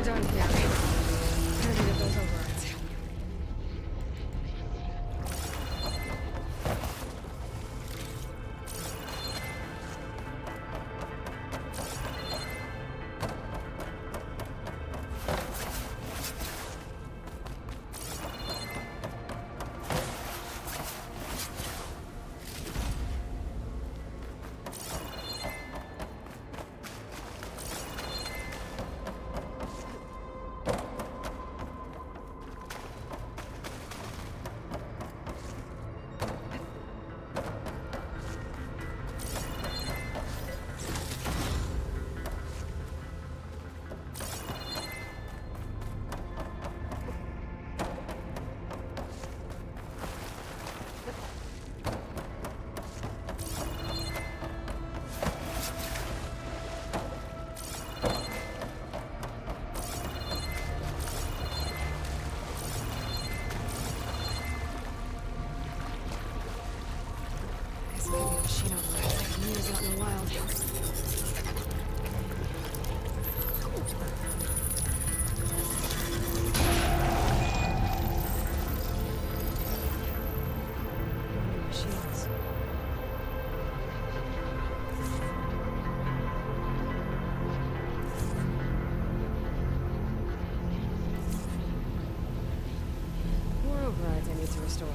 We're done here. Time to get those overrides. This might be a machine override I can use out in the wild. Machines. More overrides I need to restore.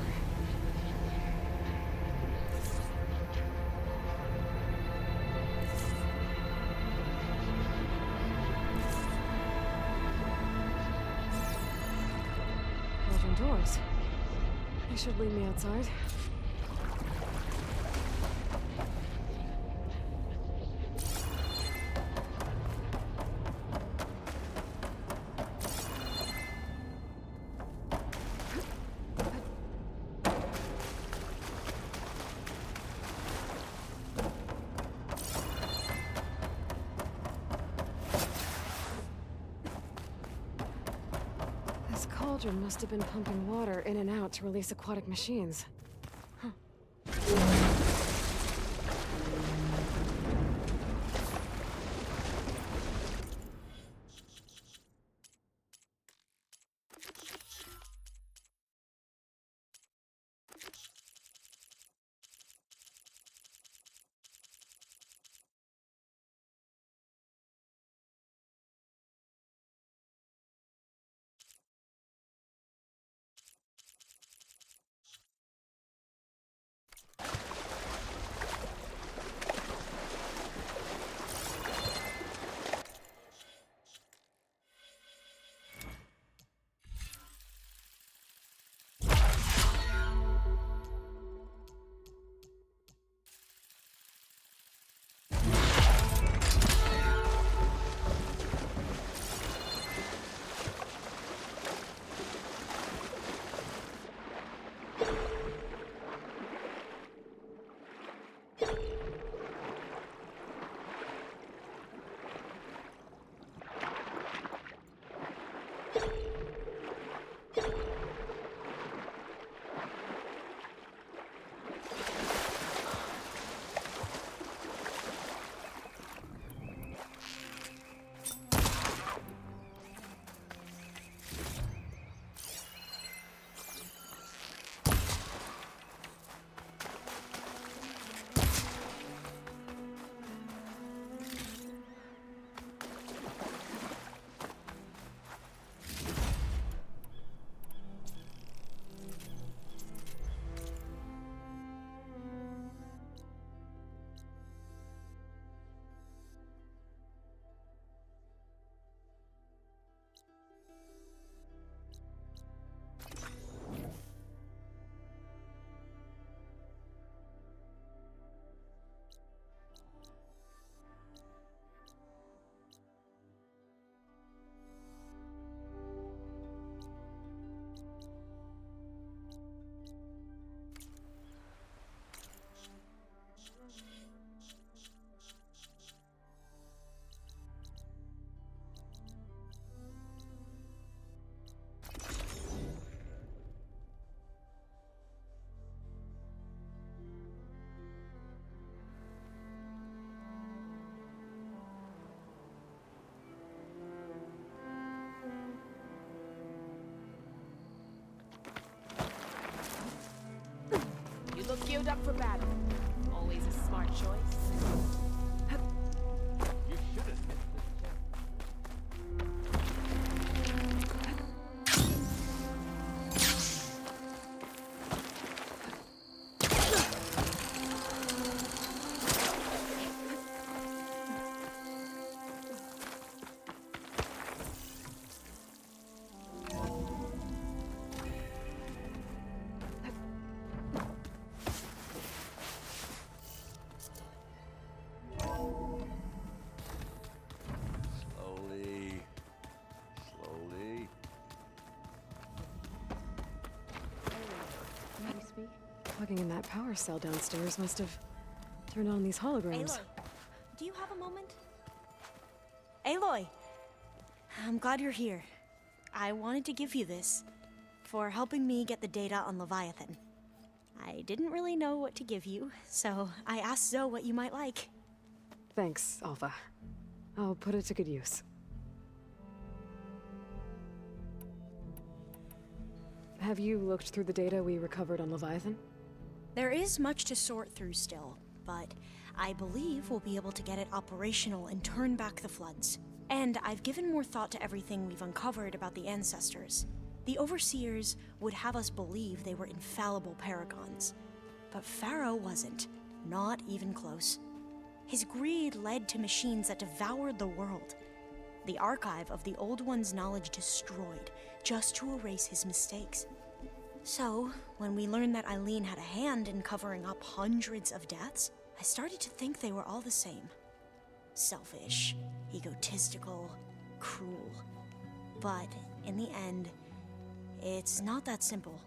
Belgian doors. They should lead me outside. This cauldron must have been pumping water in and out to release aquatic machines. vehicles geared up for battle. Always a smart choice. You should have missed this chance. Slowly. Slowly. May we speak? Plugging in that power cell downstairs must have turned on these holograms. Aloy, do you have a moment? Aloy! I'm glad you're here. I wanted to give you this for helping me get the data on Leviathan. I didn't really know what to give you, so I asked Zoe what you might like. Thanks, Alpha. I'll put it to good use. Have you looked through the data we recovered on Leviathan? There is much to sort through still, but I believe we'll be able to get it operational and turn back the floods. And I've given more thought to everything we've uncovered about the ancestors. The Overseers would have us believe they were infallible paragons. But Pharaoh wasn't. Not even close. His greed led to machines that devoured the world. The archive of the Old One's knowledge destroyed, just to erase his mistakes. So, when we learned that Eileen had a hand in covering up hundreds of deaths, I started to think they were all the same. Selfish, egotistical, cruel. But in the end, it's not that simple.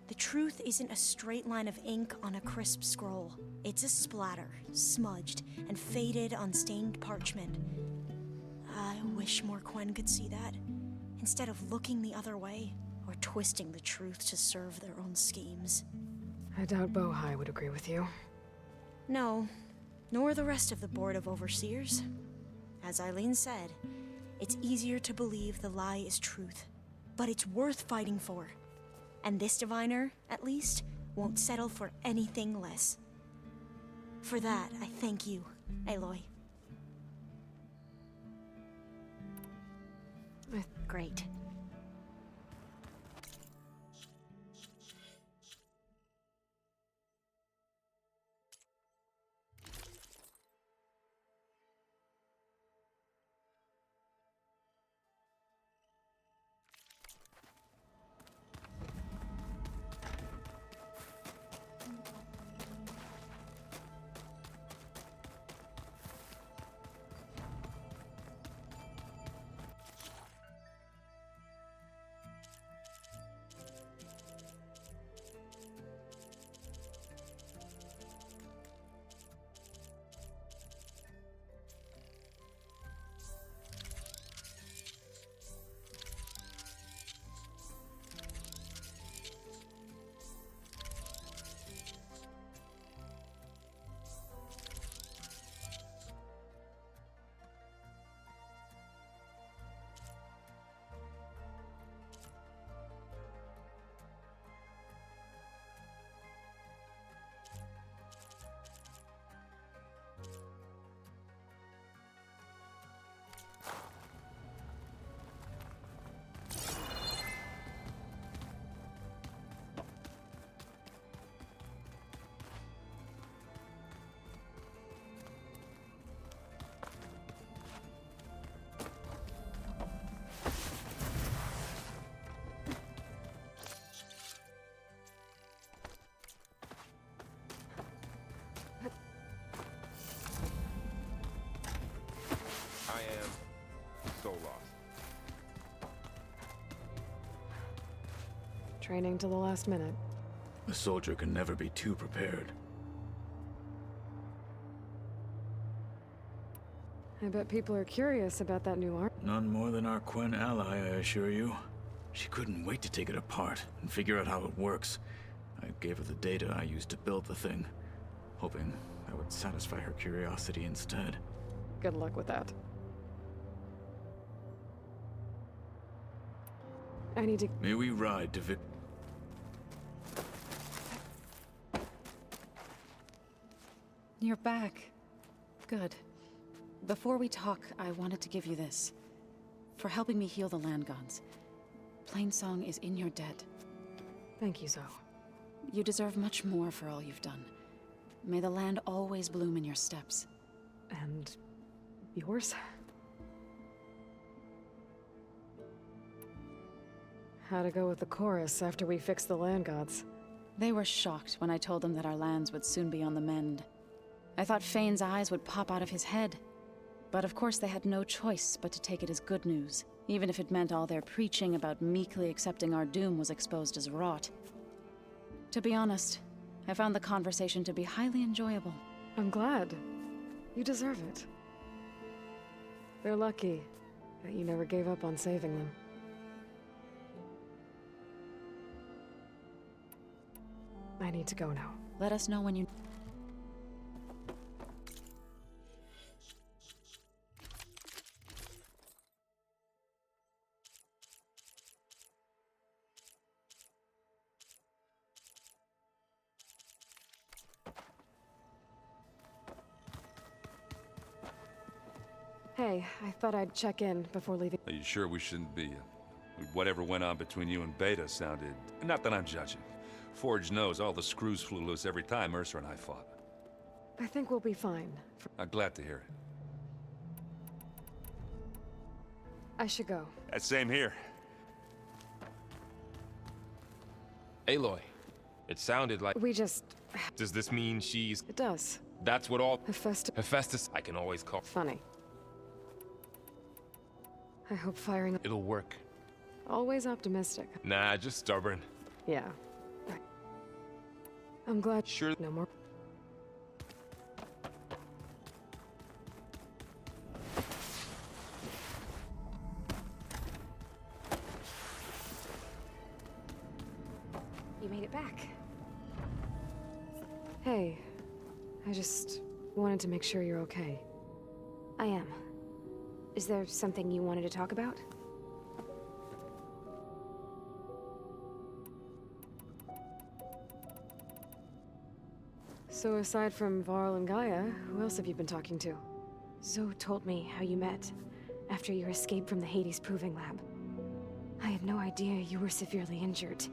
The truth isn't a straight line of ink on a crisp scroll. It's a splatter, smudged and faded on stained parchment. I wish more Quen could see that, instead of looking the other way or twisting the truth to serve their own schemes. I doubt Bohai would agree with you. No, nor the rest of the Board of Overseers. As Eileen said, it's easier to believe the lie is truth, but it's worth fighting for. And this diviner, at least, won't settle for anything less. For that, I thank you, Aloy. Great. I am so lost. Training till the last minute. A soldier can never be too prepared. I bet people are curious about that new arm. None more than our Quen ally, I assure you. She couldn't wait to take it apart and figure out how it works. I gave her the data I used to build the thing, hoping that would satisfy her curiosity instead. Good luck with that. I need to... May we ride to You're back. Good. Before we talk, I wanted to give you this. For helping me heal the land gods. Plainsong is in your debt. Thank you, Zoe. You deserve much more for all you've done. May the land always bloom in your steps. And yours? How'd it go with the chorus after we fixed the land gods? They were shocked when I told them that our lands would soon be on the mend. I thought Fane's eyes would pop out of his head. But of course they had no choice but to take it as good news, even if it meant all their preaching about meekly accepting our doom was exposed as rot. To be honest, I found the conversation to be highly enjoyable. I'm glad. You deserve it. They're lucky that you never gave up on saving them. I need to go now. Let us know when you... Hey, I thought I'd check in before leaving. Are you sure we shouldn't be? Whatever went on between you and Beta sounded... Not that I'm judging. Forge knows all the screws flew loose every time Mercer and I fought. I think we'll be fine. I'm glad to hear it. I should go. Same here. Aloy, it sounded like... We just... Does this mean she's... It does. That's what all... Hephaestus... I can always call... Funny. I hope firing... It'll work. Always optimistic. Nah, just stubborn. Yeah. I'm glad... Sure. No more... You made it back. Hey. I just wanted to make sure you're okay. I am. Is there something you wanted to talk about? So aside from Varl and Gaia, who else have you been talking to? Zoe told me how you met, after your escape from the Hades Proving Lab. I had no idea you were severely injured.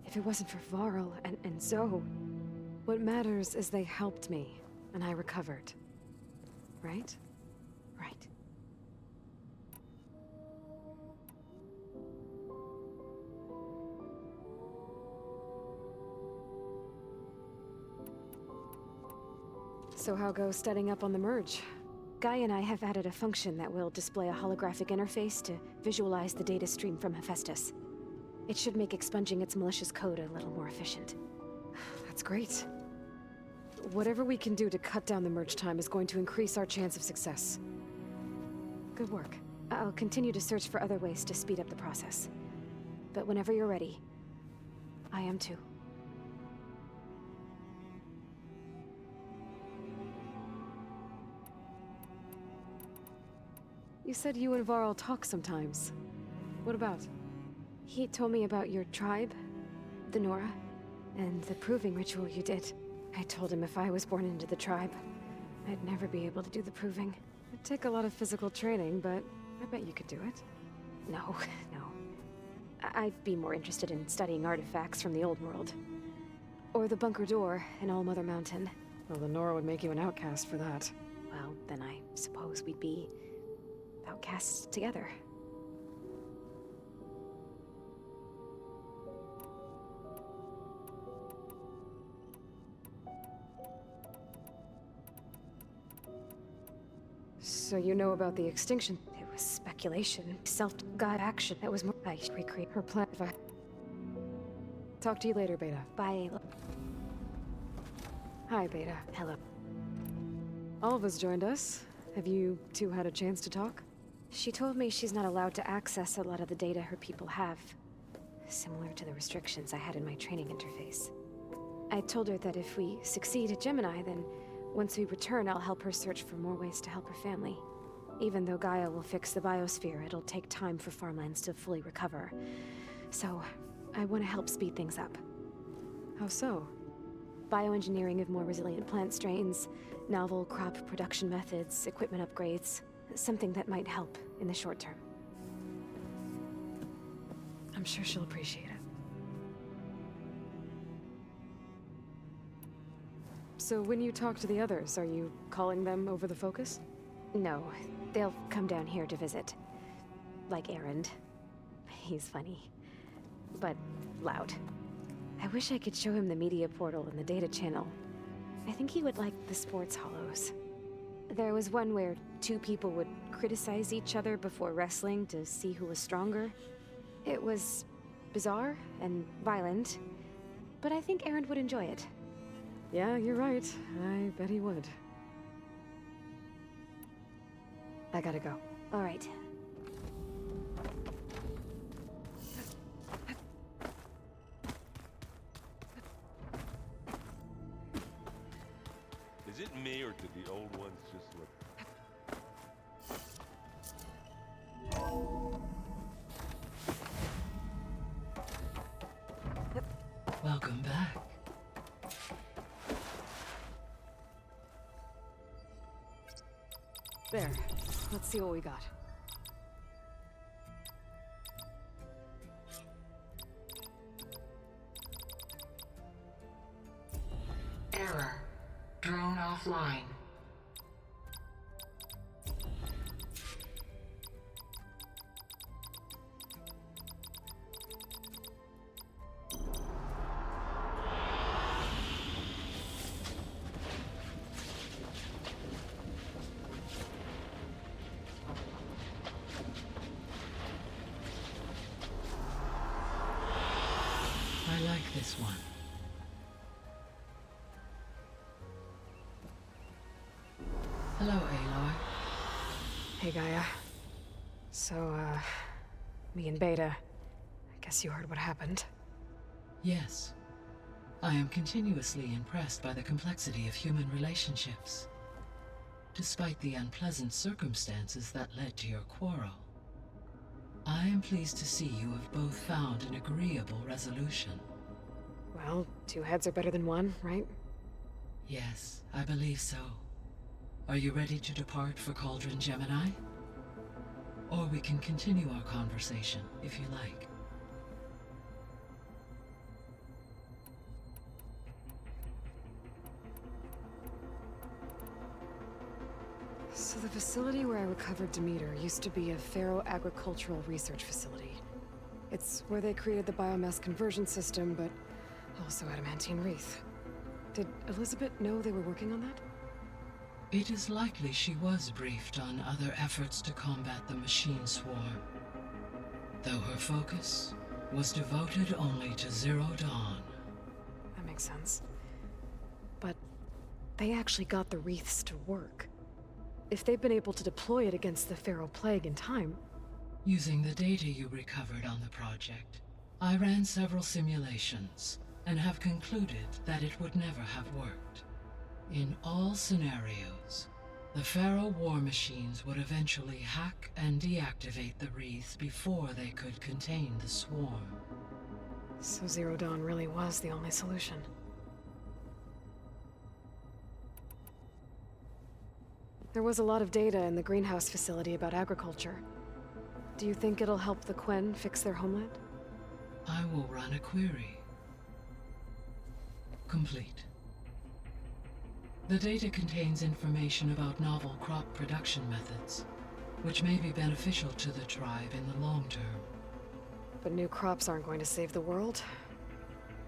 If it wasn't for Varl and Zoe, what matters is they helped me, and I recovered. Right? Right. So how goes setting up on the merge? Guy and I have added a function that will display a holographic interface to visualize the data stream from Hephaestus. It should make expunging its malicious code a little more efficient. That's great. Whatever we can do to cut down the merge time is going to increase our chance of success. Good work. I'll continue to search for other ways to speed up the process. But whenever you're ready, I am too. You said you and Varl talk sometimes. What about? He told me about your tribe, the Nora, and the proving ritual you did. I told him if I was born into the tribe, I'd never be able to do the proving. It'd take a lot of physical training, but I bet you could do it. No, no. I'd be more interested in studying artifacts from the old world. Or the Bunker Door in All Mother Mountain. Well, the Nora would make you an outcast for that. Well, then I suppose we'd be outcasts together. So you know about the extinction? It was speculation. Self-guide action. That was more... I should recreate Her plan if I... Talk to you later, Beta. Bye. Hi, Beta. Hello. Alva's joined us. Have you two had a chance to talk? She told me she's not allowed to access a lot of the data her people have. Similar to the restrictions I had in my training interface. I told her that if we succeed at Gemini, then once we return, I'll help her search for more ways to help her family. Even though Gaia will fix the biosphere, it'll take time for farmlands to fully recover. So, I want to help speed things up. How so? bioengineering of more resilient plant strains, novel crop production methods, equipment upgrades. Something that might help in the short term. I'm sure she'll appreciate it. So when you talk to the others, are you calling them over the Focus? No, they'll come down here to visit. Like Erend. He's funny. But loud. I wish I could show him the media portal and the data channel. I think he would like the sports hollows. There was one where two people would criticize each other before wrestling to see who was stronger. It was bizarre and violent, but I think Erend would enjoy it. Yeah, you're right. I bet he would. I gotta go. All right. Is it me or did the old ones just look... Welcome back. There. Let's see what we got. Error. Drone offline. I like this one. Hello, Aloy. Hey, Gaia. So, me and Beta. I guess you heard what happened. Yes. I am continuously impressed by the complexity of human relationships. Despite the unpleasant circumstances that led to your quarrel, I am pleased to see you have both found an agreeable resolution. Well, two heads are better than one, right? Yes, I believe so. Are you ready to depart for Cauldron Gemini? Or we can continue our conversation, if you like. So the facility where I recovered Demeter used to be a Pharaoh agricultural research facility. It's where they created the biomass conversion system, but also adamantine wreath. Did Elizabeth know they were working on that? It is likely she was briefed on other efforts to combat the machine swarm, though her focus was devoted only to Zero Dawn. That makes sense. But they actually got the wreaths to work. If they've been able to deploy it against the Pharaoh Plague in time... Using the data you recovered on the project, I ran several simulations and have concluded that it would never have worked. In all scenarios, the Pharaoh war machines would eventually hack and deactivate the wreath before they could contain the swarm. So Zero Dawn really was the only solution. There was a lot of data in the greenhouse facility about agriculture. Do you think it'll help the Quen fix their homeland? I will run a query. Complete. The data contains information about novel crop production methods, which may be beneficial to the tribe in the long term. But new crops aren't going to save the world,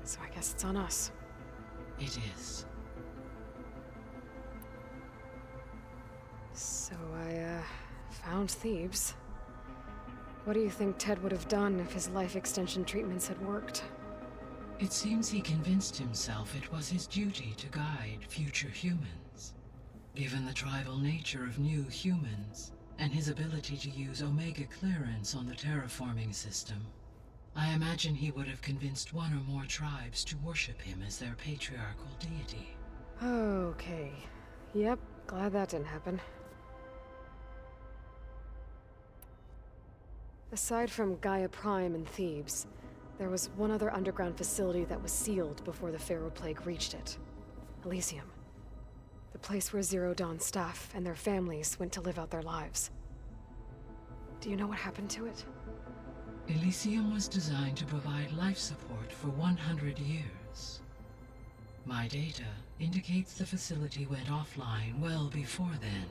so I guess it's on us. It is. So I, found Thebes. What do you think Ted would have done if his life extension treatments had worked? It seems he convinced himself it was his duty to guide future humans. Given the tribal nature of new humans, and his ability to use Omega clearance on the terraforming system, I imagine he would have convinced one or more tribes to worship him as their patriarchal deity. Okay. Yep, glad that didn't happen. Aside from Gaia Prime and Thebes, There was one other underground facility that was sealed before the Pharaoh Plague reached it. Elysium. The place where Zero Dawn staff and their families went to live out their lives. Do you know what happened to it? Elysium was designed to provide life support for 100 years. My data indicates the facility went offline well before then.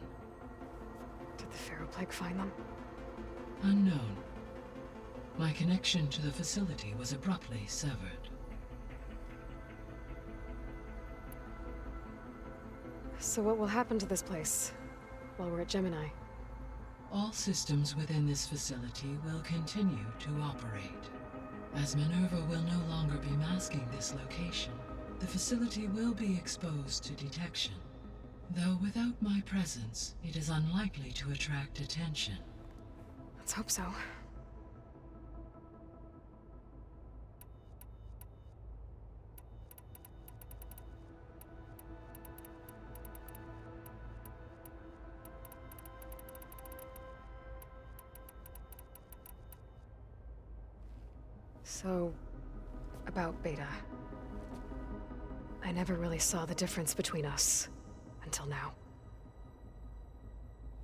Did the Pharaoh Plague find them? Unknown. My connection to the facility was abruptly severed. So what will happen to this place while we're at Gemini? All systems within this facility will continue to operate. As Minerva will no longer be masking this location, the facility will be exposed to detection. Though without my presence, it is unlikely to attract attention. Let's hope so. So, about Beta. I never really saw the difference between us until now.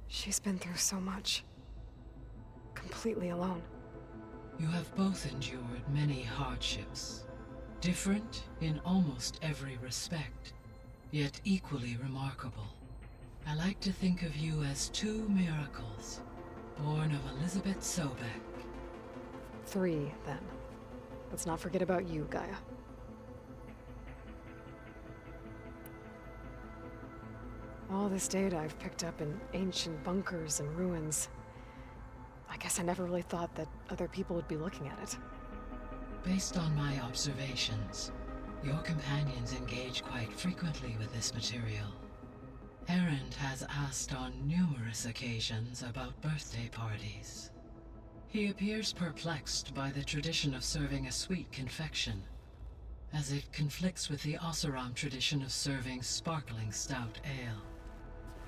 She's been through so much. Completely alone. You have both endured many hardships. Different in almost every respect, yet equally remarkable. I like to think of you as two miracles, born of Elizabeth Sobek. 3, then. Let's not forget about you, Gaia. All this data I've picked up in ancient bunkers and ruins. I guess I never really thought that other people would be looking at it. Based on my observations, your companions engage quite frequently with this material. Erend has asked on numerous occasions about birthday parties. He appears perplexed by the tradition of serving a sweet confection, as it conflicts with the Oseram tradition of serving sparkling stout ale.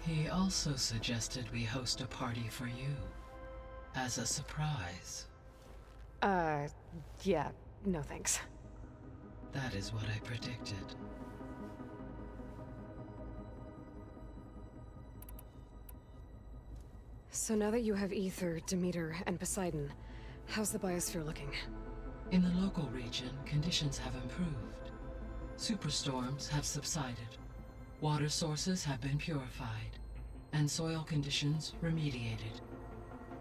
He also suggested we host a party for you, as a surprise. Yeah, no thanks. That is what I predicted. So now that you have Aether, Demeter, and Poseidon, how's the biosphere looking? In the local region, conditions have improved. Superstorms have subsided. Water sources have been purified, and soil conditions remediated.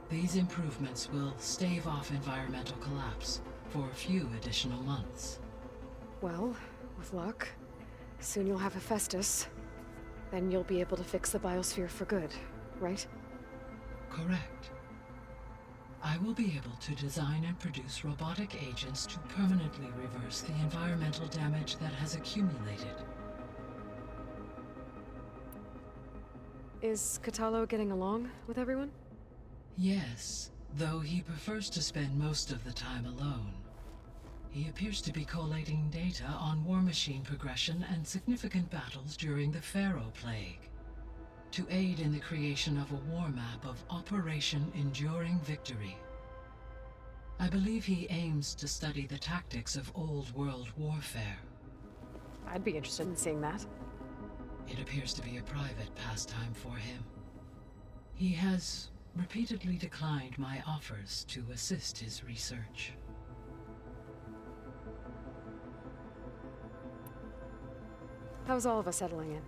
These improvements will stave off environmental collapse for a few additional months. Well, with luck, soon you'll have Hephaestus. Then you'll be able to fix the biosphere for good, right? Correct. I will be able to design and produce robotic agents to permanently reverse the environmental damage that has accumulated. Is Kotallo getting along with everyone? Yes, though he prefers to spend most of the time alone. He appears to be collating data on war machine progression and significant battles during the Pharaoh Plague, to aid in the creation of a war map of Operation Enduring Victory. I believe he aims to study the tactics of old world warfare. I'd be interested in seeing that. It appears to be a private pastime for him. He has repeatedly declined my offers to assist his research. How's all of us settling in?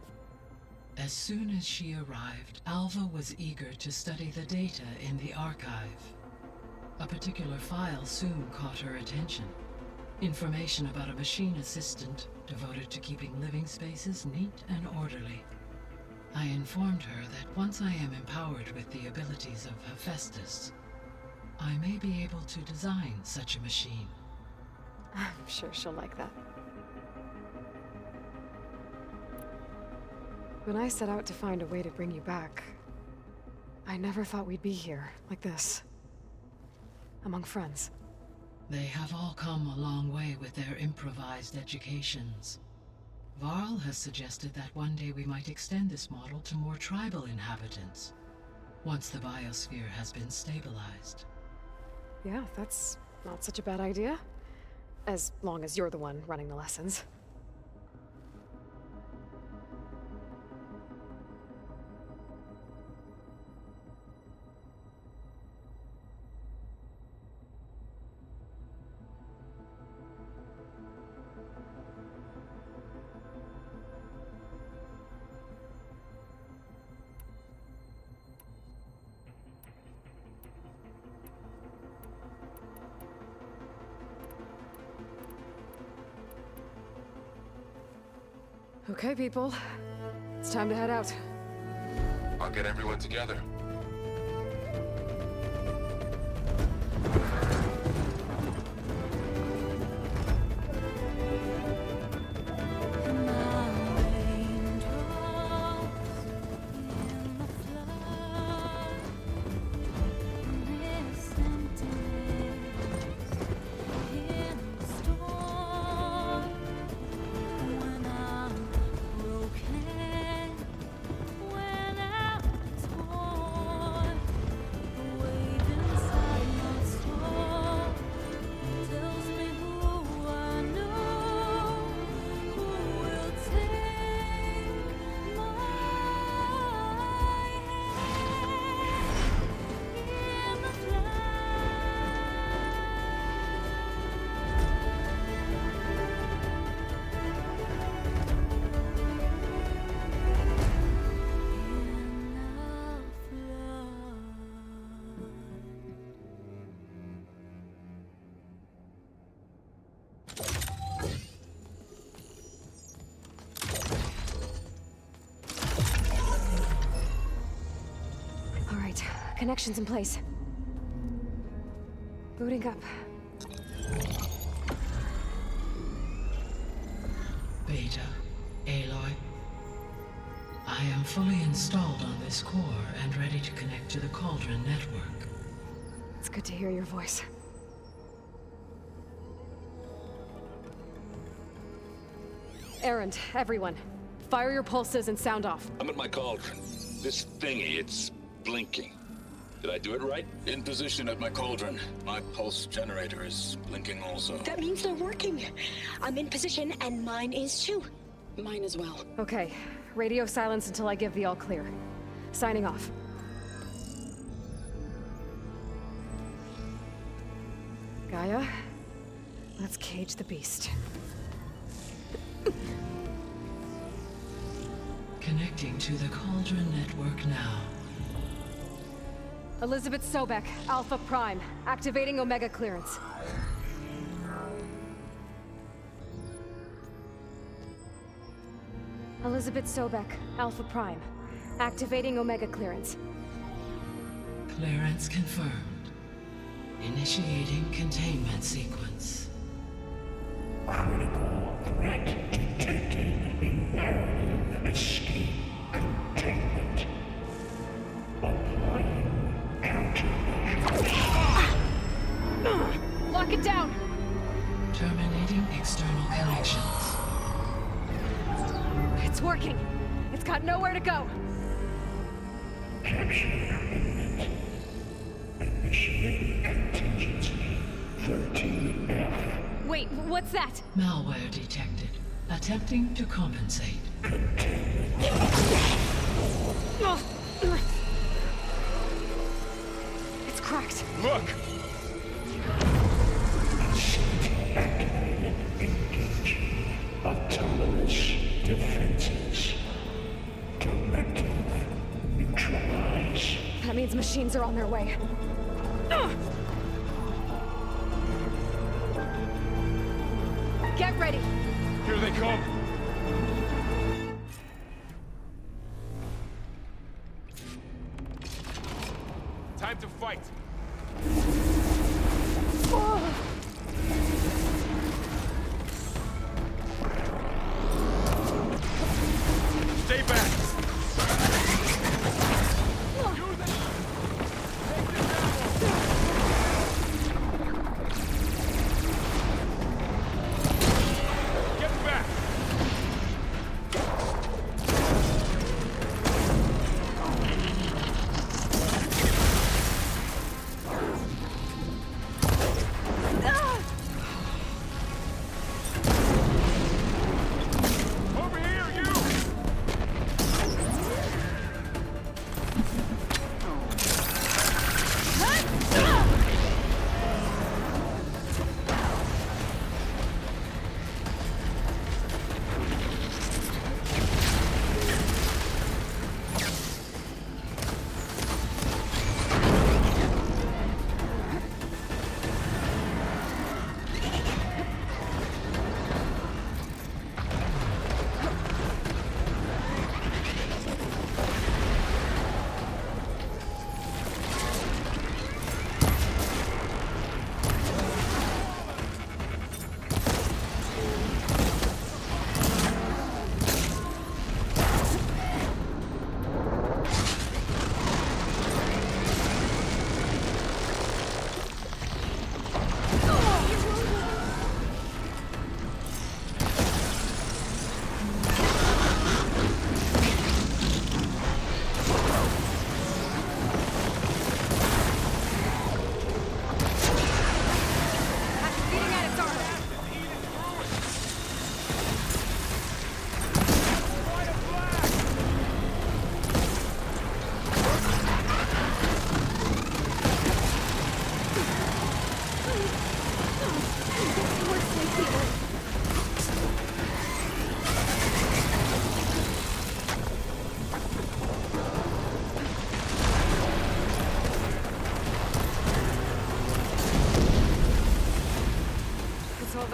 As soon as she arrived, Alva was eager to study the data in the archive. A particular file soon caught her attention. Information about a machine assistant devoted to keeping living spaces neat and orderly. I informed her that once I am empowered with the abilities of Hephaestus, I may be able to design such a machine. I'm sure she'll like that. When I set out to find a way to bring you back, I never thought we'd be here, like this. Among friends. They have all come a long way with their improvised educations. Varl has suggested that one day we might extend this model to more tribal inhabitants, once the biosphere has been stabilized. Yeah, that's not such a bad idea. As long as you're the one running the lessons. Okay, people. It's time to head out. I'll get everyone together. Connections in place. Booting up. Beta, Aloy. I am fully installed on this core and ready to connect to the Cauldron network. It's good to hear your voice. Erend, everyone. Fire your pulses and sound off. I'm at my cauldron. This thingy, it's blinking. Did I do it right? In position at my cauldron. My pulse generator is blinking also. That means they're working. I'm in position, and mine is too. Mine as well. Okay. Radio silence until I give the all clear. Signing off. Gaia, let's cage the beast. Connecting to the Cauldron network now. Elizabeth Sobek, Alpha Prime, activating Omega clearance. Elizabeth Sobek, Alpha Prime, activating Omega clearance. Clearance confirmed. Initiating containment sequence. Critical threat detected. Imperative escape containment. Applying countermeasures. Lock it down! Terminating external connections. It's working! It's got nowhere to go! Capture imminent. Initiating contingency 13F. Wait, what's that? Malware detected. Attempting to compensate. It's cracked. Look! Activated. Engaging autonomous defenses. Directive. Neutralize. That means machines are on their way. Get ready! Here they come! Time to fight! Stay back! Get back!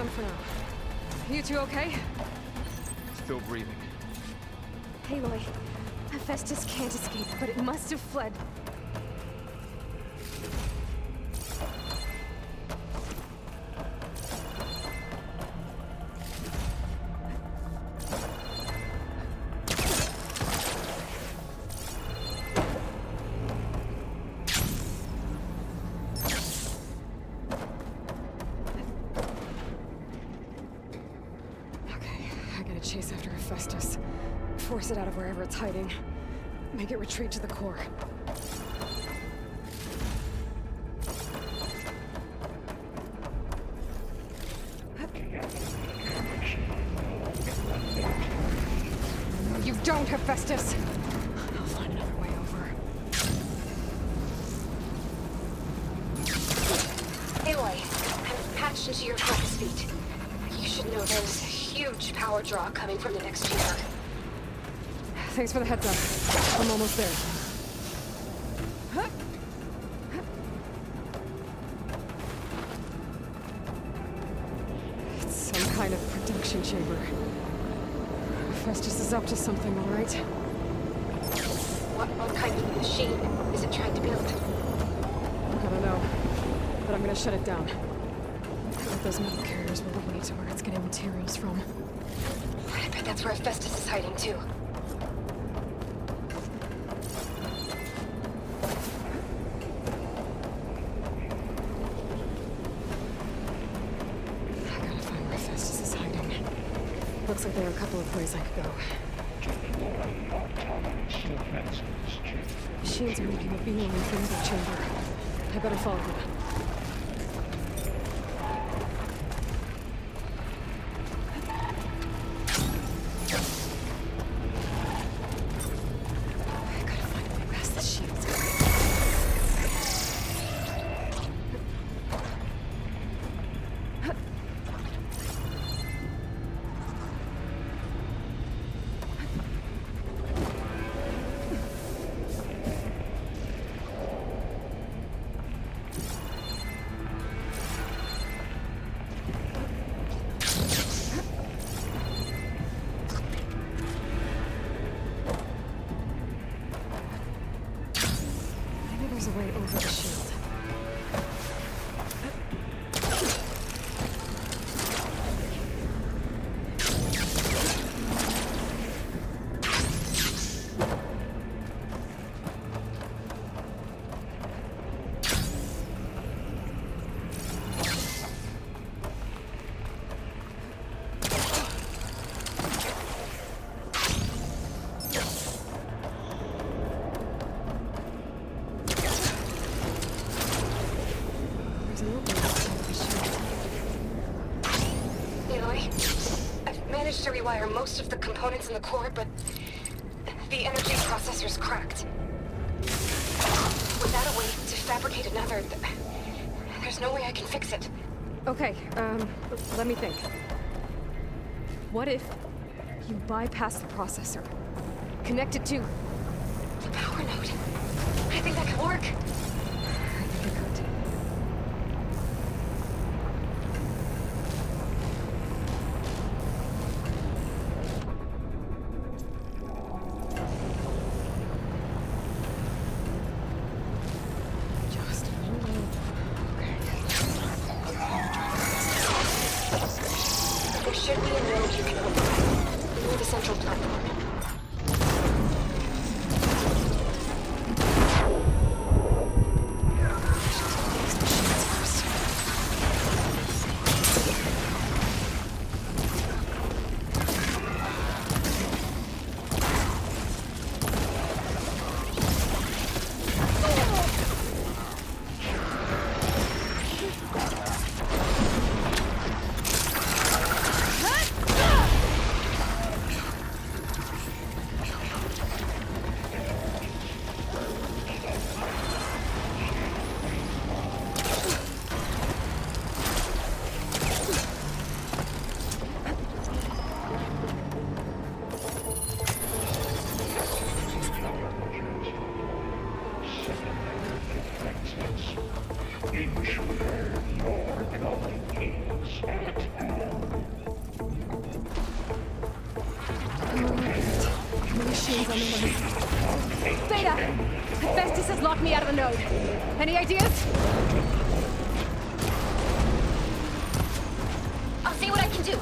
them for now. You two okay? Still breathing. Aloy, Hephaestus can't escape, but it must have fled. Chase after Hephaestus. Force it out of wherever it's hiding. Make it retreat to the core. You don't, Hephaestus! I'll find another way over. Aloy, I'm patched into your flex feet. You should know there's a huge power draw coming from the next chamber. Thanks for the heads up. I'm almost there. It's some kind of production chamber. Hephaestus is up to something, all right? What kind of machine is it trying to build? I don't know, but I'm gonna shut it down. Those metal carriers will lead me to where it's getting materials from. I bet that's where Hephaestus is hiding too. I gotta find where Hephaestus is hiding. Looks like there are a couple of places I could go. Machines are making a beeline for another chamber. I better follow them. There's a way over the shield. To rewire most of the components in the core, but the energy processor's cracked. Without a way to fabricate another, there's no way I can fix it. Okay, let me think. What if you bypass the processor? Connect it to the power node. I think that could work. I think it could. There should be a node you can open near the central platform. Intruder, your calling is at hand. Machines on the move. Beta! Hephaestus has locked me out of the node. Any ideas? I'll see what I can do.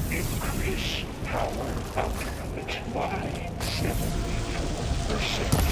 Increase power output by 74%.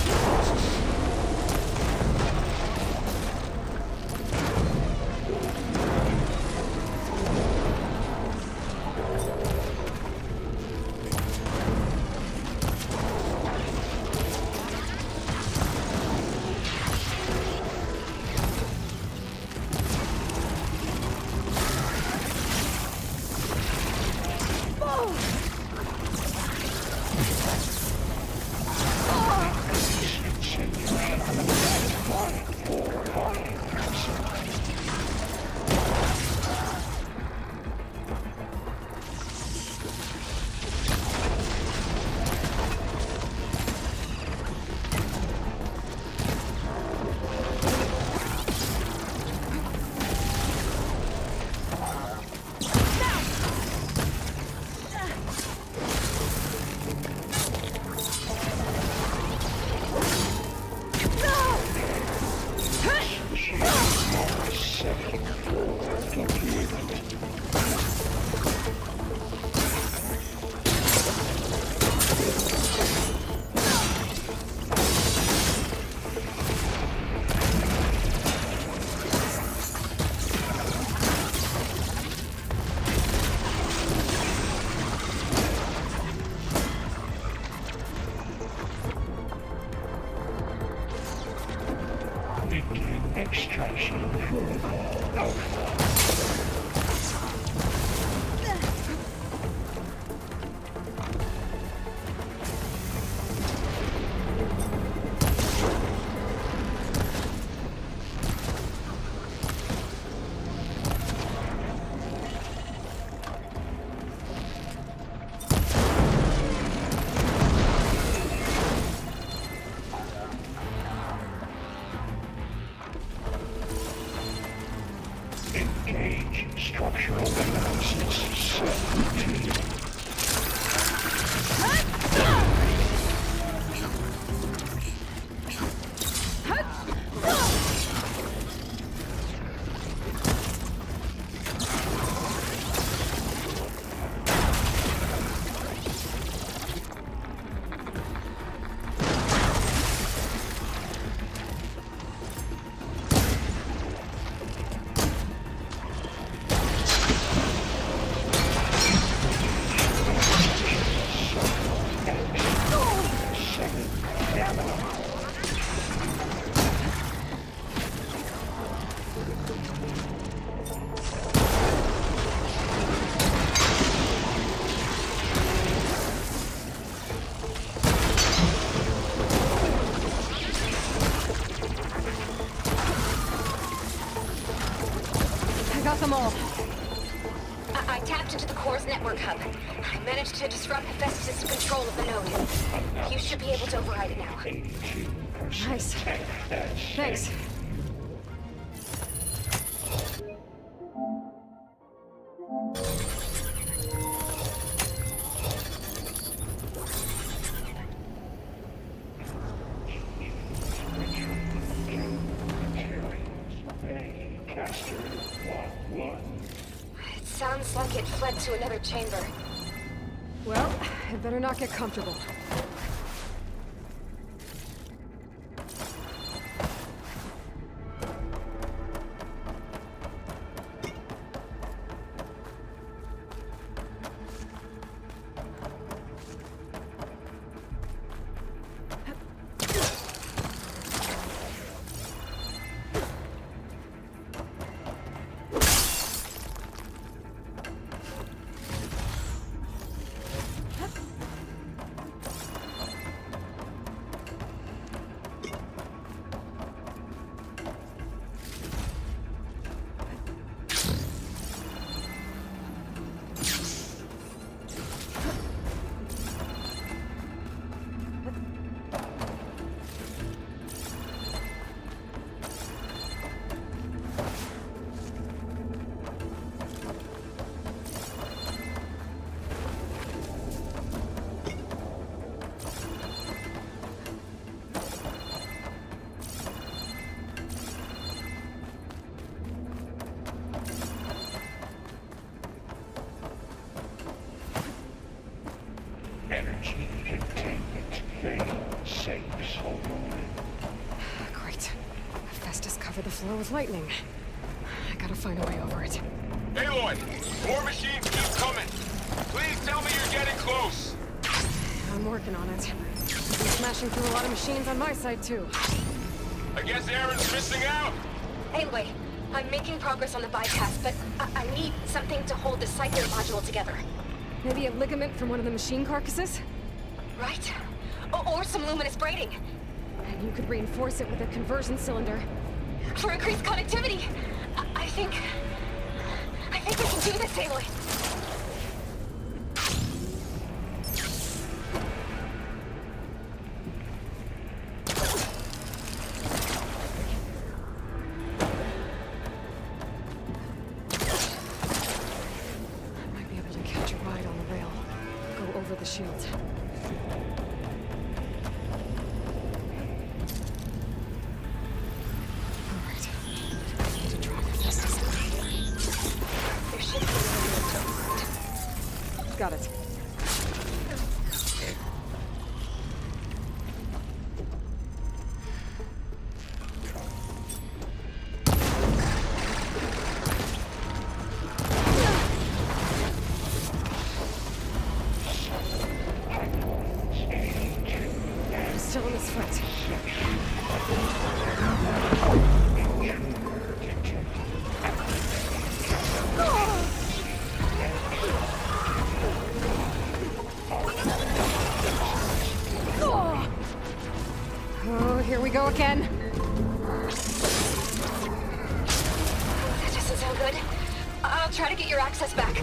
Extraction protocol alpha. Engage structural analysis set routine. Got them all. I tapped into the core's network hub. I managed to disrupt Hephaestus' control of the node. You should be able to override it now. Nice. Thanks. It sounds like it fled to another chamber. Well, I better not get comfortable. energy containment vein saves only. Great. Hephaestus covered the floor with lightning. I gotta find a way over it. Aloy! More machines keep coming! Please tell me you're getting close! I'm working on it. I'm smashing through a lot of machines on my side, too. I guess Aaron's missing out! Anyway, I'm making progress on the bypass, but I need something to hold the cycler module together. Maybe a ligament from one of the machine carcasses? Right? Or some luminous braiding. And you could reinforce it with a conversion cylinder. For increased connectivity! I think we can do this, Aloy! The shield. Alright. Need to drop Hephaestus. There should be a Got it. Still in this foot. Oh, here we go again. That doesn't sound good. I'll try to get your access back.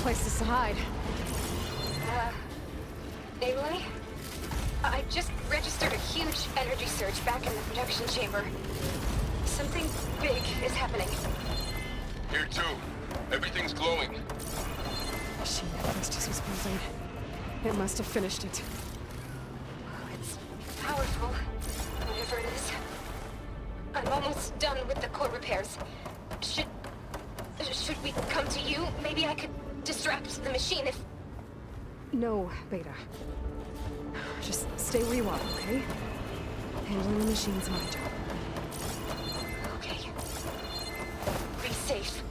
places to hide. Aloy? I just registered a huge energy surge back in the production chamber. Something big is happening. Here too. Everything's glowing. The machine Hephaestus was building. It must have finished it. It's powerful, whatever it is. I'm almost done with the core repairs. Should we come to you? Maybe I could distract the machine if... No, Beta. Just stay where you are, okay? Handling the machine's my job. Okay. Be safe.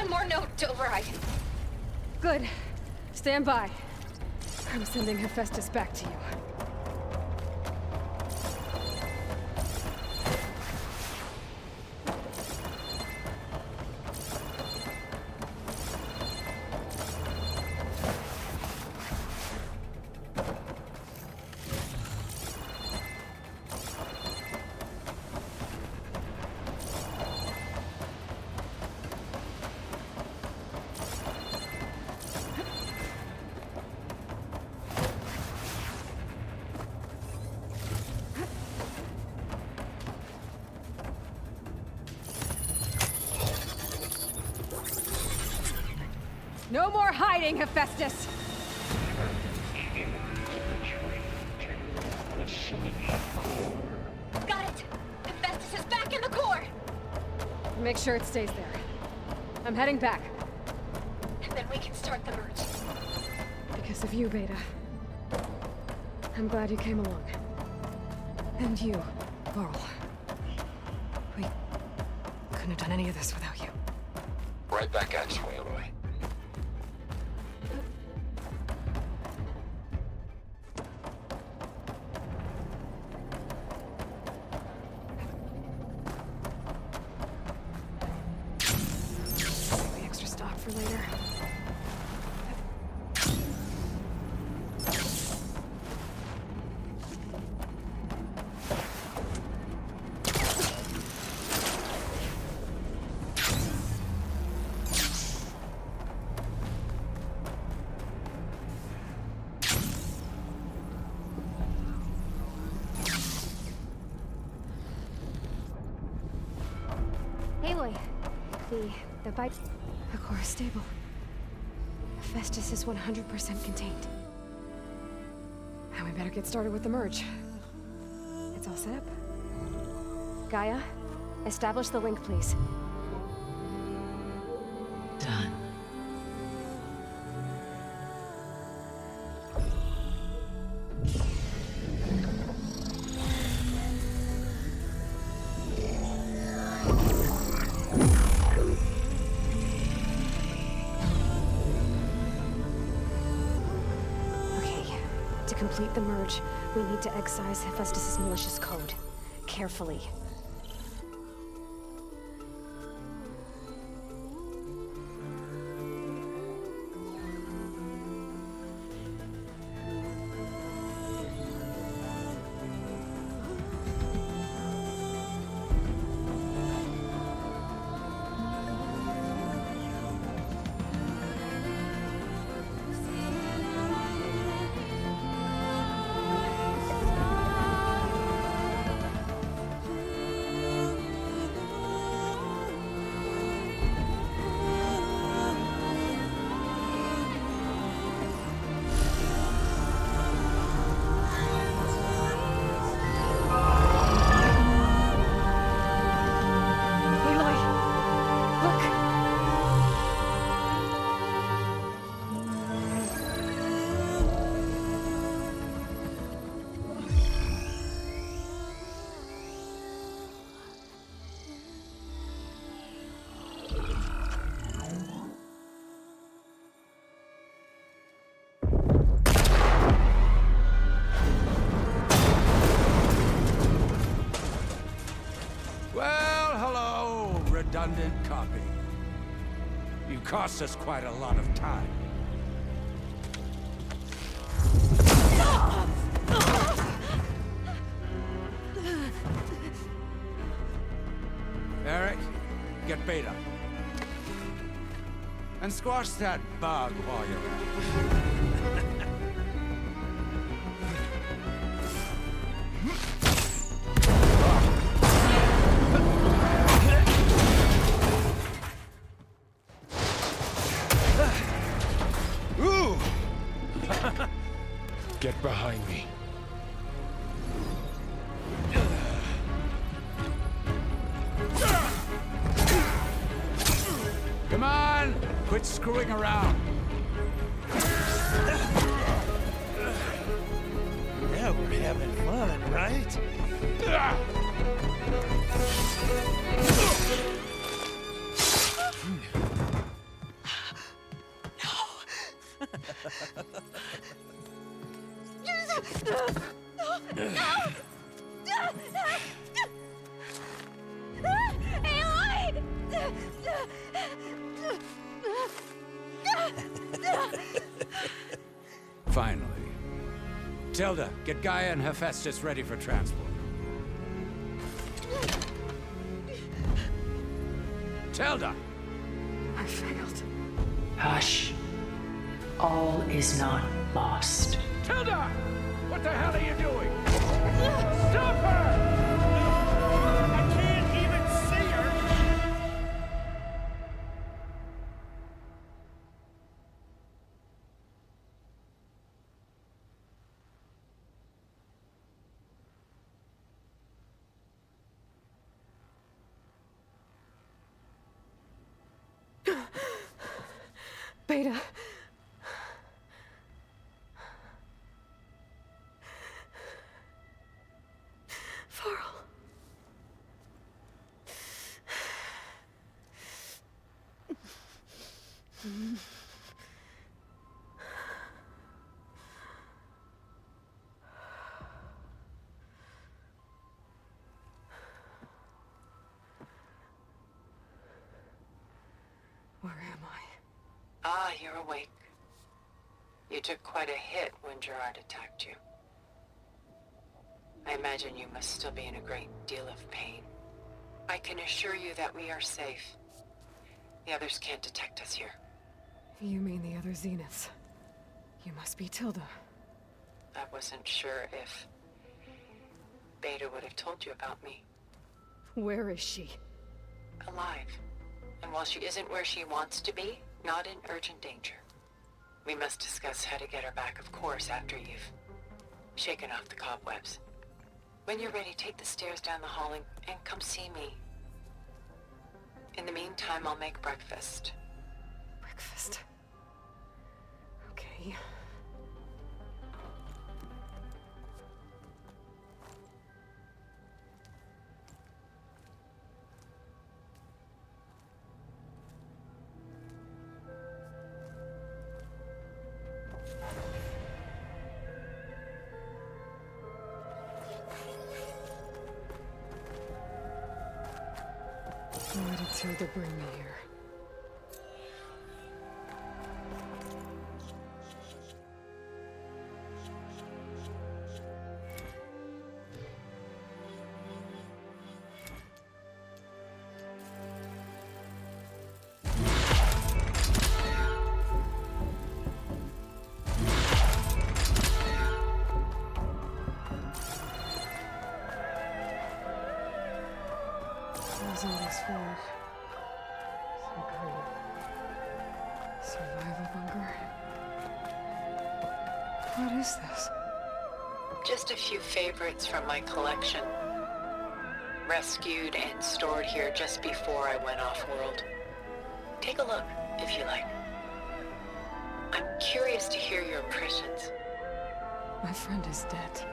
one more node to override. Good. Stand by. I'm sending Hephaestus back to you. No more hiding, Hephaestus! Got it! Hephaestus is back in the core! Make sure it stays there. I'm heading back. And then we can start the merge. Because of you, Beta. I'm glad you came along. And you, Varl. We couldn't have done any of this without you. Right back at you, Aloy. The extra stock for later. Aloy, the bite. The core is stable. Hephaestus is 100% contained. Now we better get started with the merge. It's all set up. Gaia, establish the link, please. Done. To complete the merge, we need to excise Hephaestus' malicious code. Carefully. Redundant copy. You cost us quite a lot of time. Eric, get Beta. And squash that bug while you're at it. Get behind me. Come on! Quit screwing around. Yeah, we're having fun, right? Finally. Tilda, get Gaia and Hephaestus ready for transport. Tilda! I failed. Hush. All is not lost. Tilda! What the hell are you doing? Stop her! I can't even see her! Beta. Varl. Where am I? Ah, you're awake. You took quite a hit when Gerard attacked you. I imagine you must still be in a great deal of pain. I can assure you that we are safe. The others can't detect us here. You mean the other Zeniths? You must be Tilda. I wasn't sure if Beta would have told you about me. Where is she? Alive. And while she isn't where she wants to be, not in urgent danger. We must discuss how to get her back, of course, after you've shaken off the cobwebs. When you're ready, take the stairs down the hall and come see me. In the meantime, I'll make breakfast. Breakfast. Okay. Why did Tilda bring me here? What's all this for? Some kind of survival bunker? What is this? Just a few favorites from my collection. Rescued and stored here just before I went off-world. Take a look, if you like. I'm curious to hear your impressions. My friend is dead.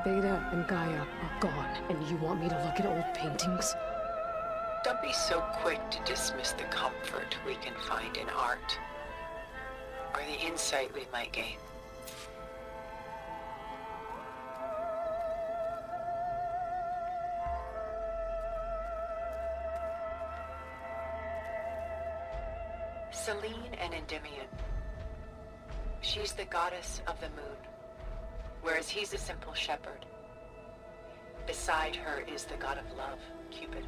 Beta and Gaia are gone, and you want me to look at old paintings? Don't be so quick to dismiss the comfort we can find in art, or the insight we might gain. Selene and Endymion. She's the goddess of the moon, whereas he's a simple shepherd. Beside her is the god of love, Cupid.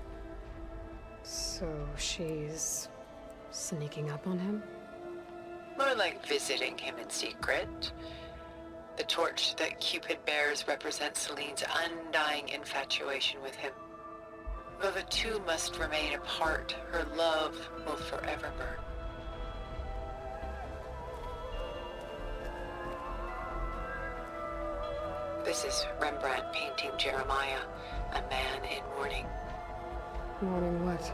So she's sneaking up on him? More like visiting him in secret. The torch that Cupid bears represents Selene's undying infatuation with him. Though the two must remain apart, her love will forever burn. This is Rembrandt painting Jeremiah, a man in mourning. Mourning what?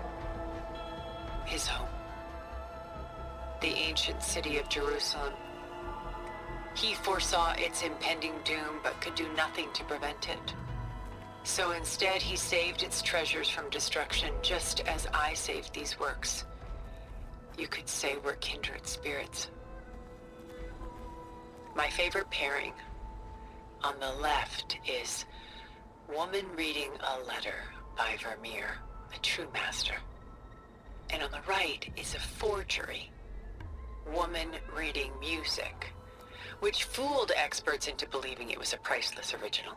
His home. The ancient city of Jerusalem. He foresaw its impending doom, but could do nothing to prevent it. So instead, he saved its treasures from destruction, just as I saved these works. You could say we're kindred spirits. My favorite pairing on the left is Woman Reading a Letter by Vermeer, a true master. And on the right is a forgery, Woman Reading Music which fooled experts into believing it was a priceless original.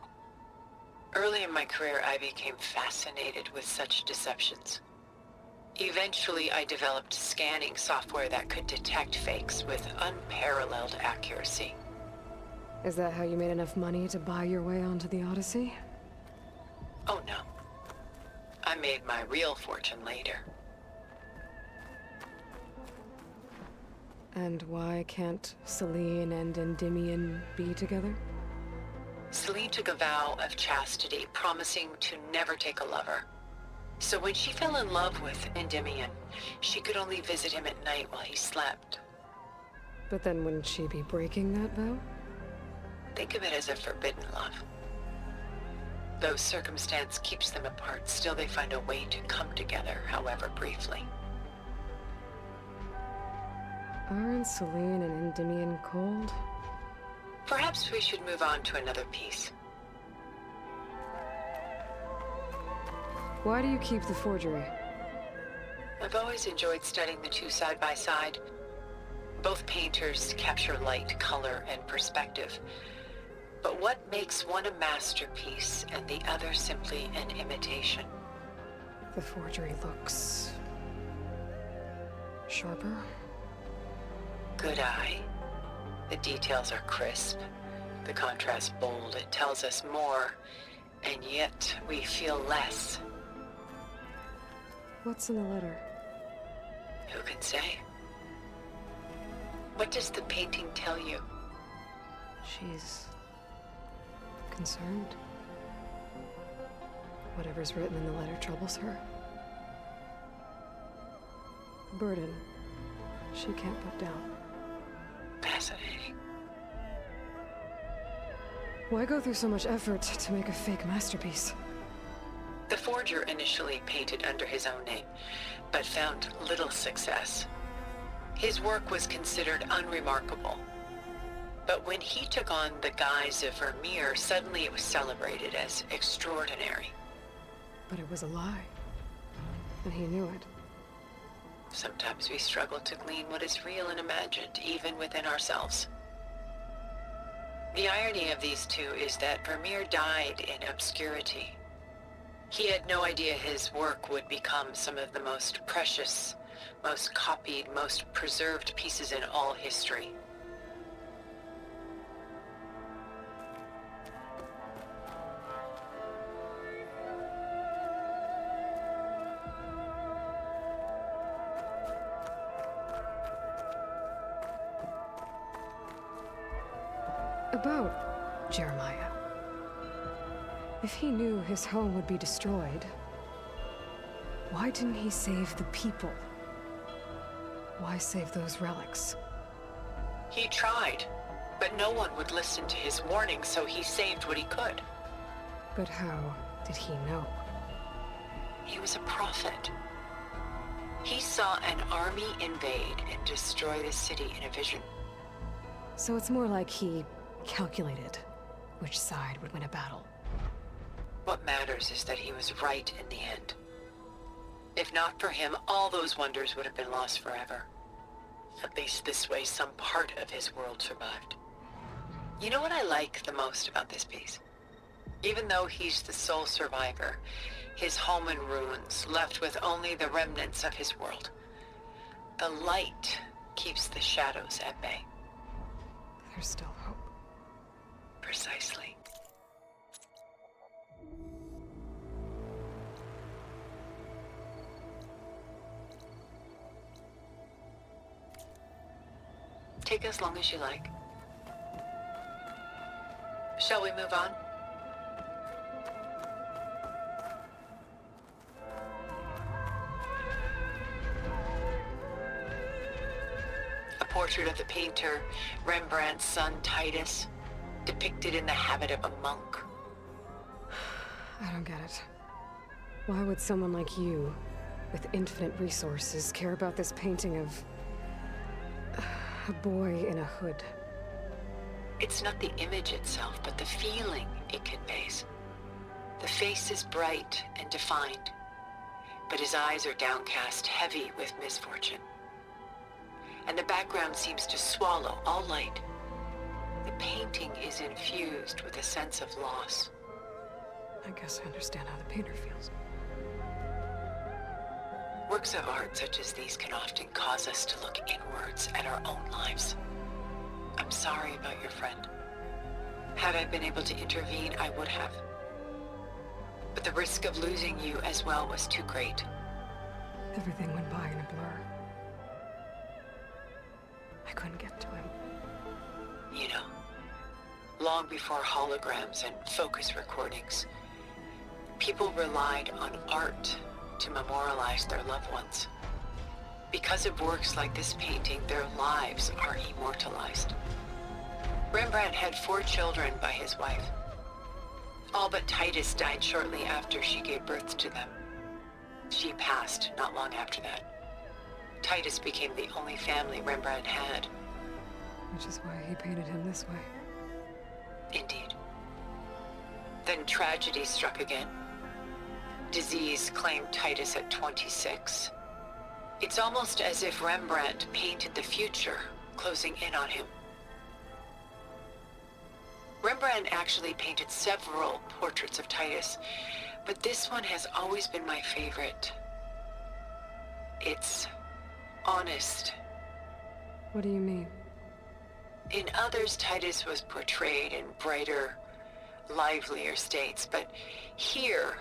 Early in my career, I became fascinated with such deceptions. Eventually, I developed scanning software that could detect fakes with unparalleled accuracy. Is that how you made enough money to buy your way onto the Odyssey? Oh no. I made my real fortune later. And why can't Celine and Endymion be together? Celine took a vow of chastity, promising to never take a lover. So when she fell in love with Endymion, she could only visit him at night while he slept. But then wouldn't she be breaking that vow? Think of it as a forbidden love. Though circumstance keeps them apart, still they find a way to come together, however briefly. Aren't Celine and Endymion cold? Perhaps we should move on to another piece. Why do you keep the forgery? I've always enjoyed studying the two side by side. Both painters capture light, color, and perspective. But what makes one a masterpiece and the other simply an imitation? The forgery looks... sharper? Good eye. The details are crisp. The contrast bold. It tells us more, and yet we feel less. What's in the letter? Who can say? What does the painting tell you? She's... concerned. Whatever's written in the letter troubles her. A burden she can't put down. Fascinating. Why go through so much effort to make a fake masterpiece? The forger initially painted under his own name, but found little success. His work was considered unremarkable. But when he took on the guise of Vermeer, suddenly it was celebrated as extraordinary. But it was a lie. And he knew it. Sometimes we struggle to glean what is real and imagined, even within ourselves. The irony of these two is that Vermeer died in obscurity. He had no idea his work would become some of the most precious, most copied, most preserved pieces in all history. About Jeremiah. If he knew his home would be destroyed, why didn't he save the people? Why save those relics? He tried, but no one would listen to his warning, so he saved what he could. But how did he know? He was a prophet. He saw an army invade and destroy the city in a vision. So it's more like he calculated which side would win a battle. What matters is that he was right in the end. If not for him, all those wonders would have been lost forever. At least this way, some part of his world survived. You know what I like the most about this piece? Even though he's the sole survivor, his home in ruins, left with only the remnants of his world. The light keeps the shadows at bay. There's still hope. Precisely. Take as long as you like. Shall we move on? A portrait of the painter, Rembrandt's son Titus, depicted in the habit of a monk. I don't get it. Why would someone like you, with infinite resources, care about this painting of... a boy in a hood? It's not the image itself, but the feeling it conveys. The face is bright and defined, but his eyes are downcast, heavy with misfortune. And the background seems to swallow all light. the painting is infused with a sense of loss. I guess I understand how the painter feels. Works of art such as these can often cause us to look inwards at our own lives. I'm sorry about your friend. Had I been able to intervene, I would have. But the risk of losing you as well was too great. Everything went by in a blur. I couldn't get to him. You know, long before holograms and focus recordings, people relied on art to memorialize their loved ones. Because of works like this painting, their lives are immortalized. Rembrandt had 4 children by his wife. All but Titus died shortly after she gave birth to them. She passed not long after that. Titus became the only family Rembrandt had. Which is why he painted him this way. Indeed. Then tragedy struck again. Disease claimed Titus at 26. It's almost as if Rembrandt painted the future, closing in on him. Rembrandt actually painted several portraits of Titus, but this one has always been my favorite. It's honest. What do you mean? In others, Titus was portrayed in brighter, livelier states, but here,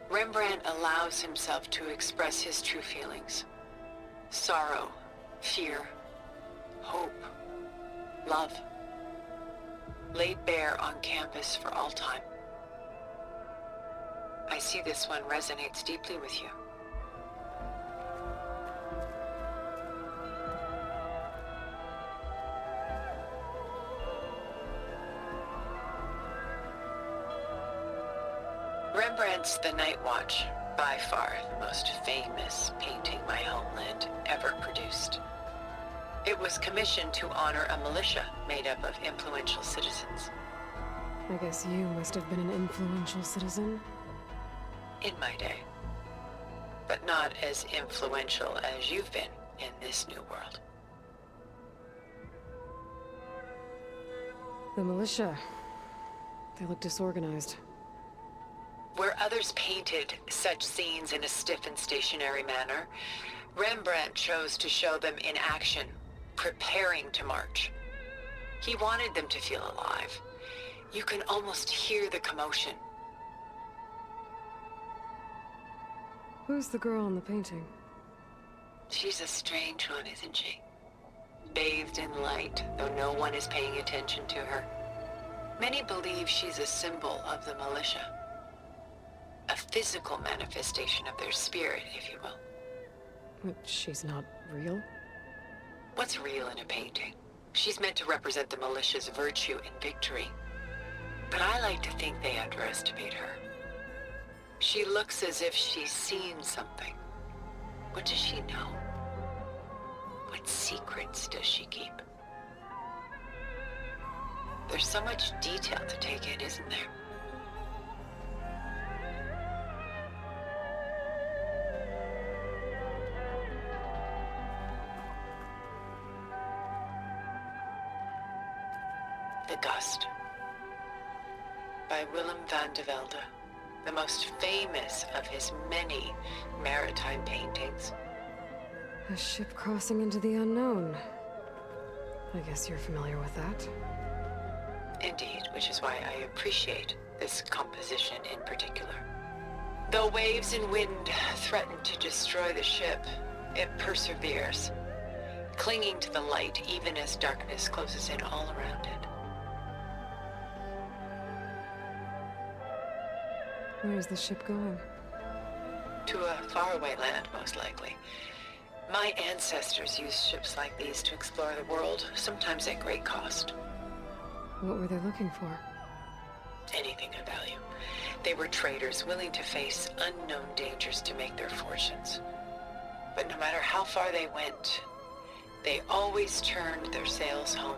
Rembrandt allows himself to express his true feelings. Sorrow, fear, hope, love. Laid bare on canvas for all time. I see this one resonates deeply with you. Rembrandt's The Night Watch, by far the most famous painting my homeland ever produced. It was commissioned to honor a militia made up of influential citizens. I guess you must have been an influential citizen. In my day. But not as influential as you've been in this new world. The militia. They look disorganized. Where others painted such scenes in a stiff and stationary manner, Rembrandt chose to show them in action, preparing to march. He wanted them to feel alive. You can almost hear the commotion. Who's the girl in the painting? She's a strange one, isn't she? Bathed in light, though no one is paying attention to her. Many believe she's a symbol of the militia. A physical manifestation of their spirit, if you will. But she's not real? What's real in a painting? She's meant to represent the militia's virtue and victory. But I like to think they underestimate her. She looks as if she's seen something. What does she know? What secrets does she keep? There's so much detail to take in, isn't there? The Gust, by Willem van de Velde, the most famous of his many maritime paintings. A ship crossing into the unknown. I guess you're familiar with that. Indeed, which is why I appreciate this composition in particular. Though waves and wind threaten to destroy the ship, it perseveres, clinging to the light even as darkness closes in all around it. Where is the ship going? To a faraway land, most likely. My ancestors used ships like these to explore the world, sometimes at great cost. What were they looking for? Anything of value. They were traders willing to face unknown dangers to make their fortunes. But no matter how far they went, they always turned their sails home.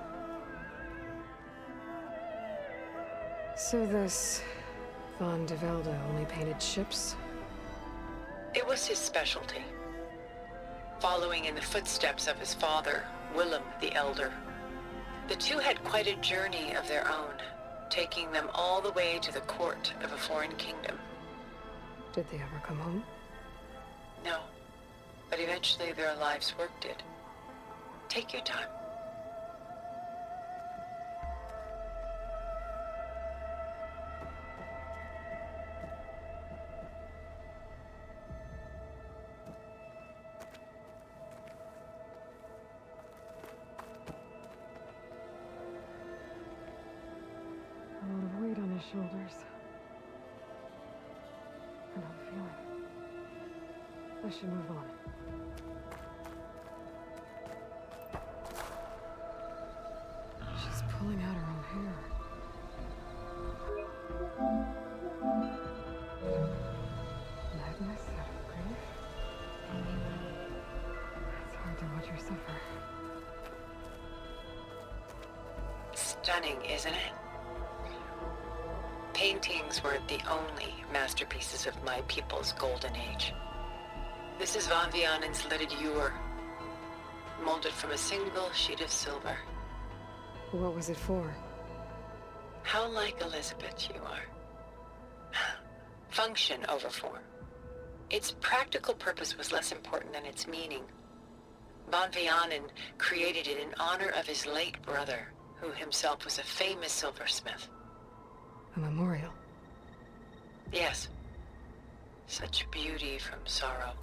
So this Van de Velde only painted ships? It was his specialty. Following in the footsteps of his father, Willem the Elder. The two had quite a journey of their own, taking them all the way to the court of a foreign kingdom. Did they ever come home? No, but eventually their lives worked it. Take your time. A lot of weight on his shoulders. I don't feel it. I should move on. She's pulling out her own hair. Madness out of grief? It's hard to watch her suffer. Stunning, isn't it? Paintings weren't the only masterpieces of my people's golden age. This is Von Vianen's lidded ewer, molded from a single sheet of silver. What was it for? How like Elizabeth you are. Function over form. Its practical purpose was less important than its meaning. Von Vianen created it in honor of his late brother, who himself was a famous silversmith. A memorial? Yes. Such beauty from sorrow.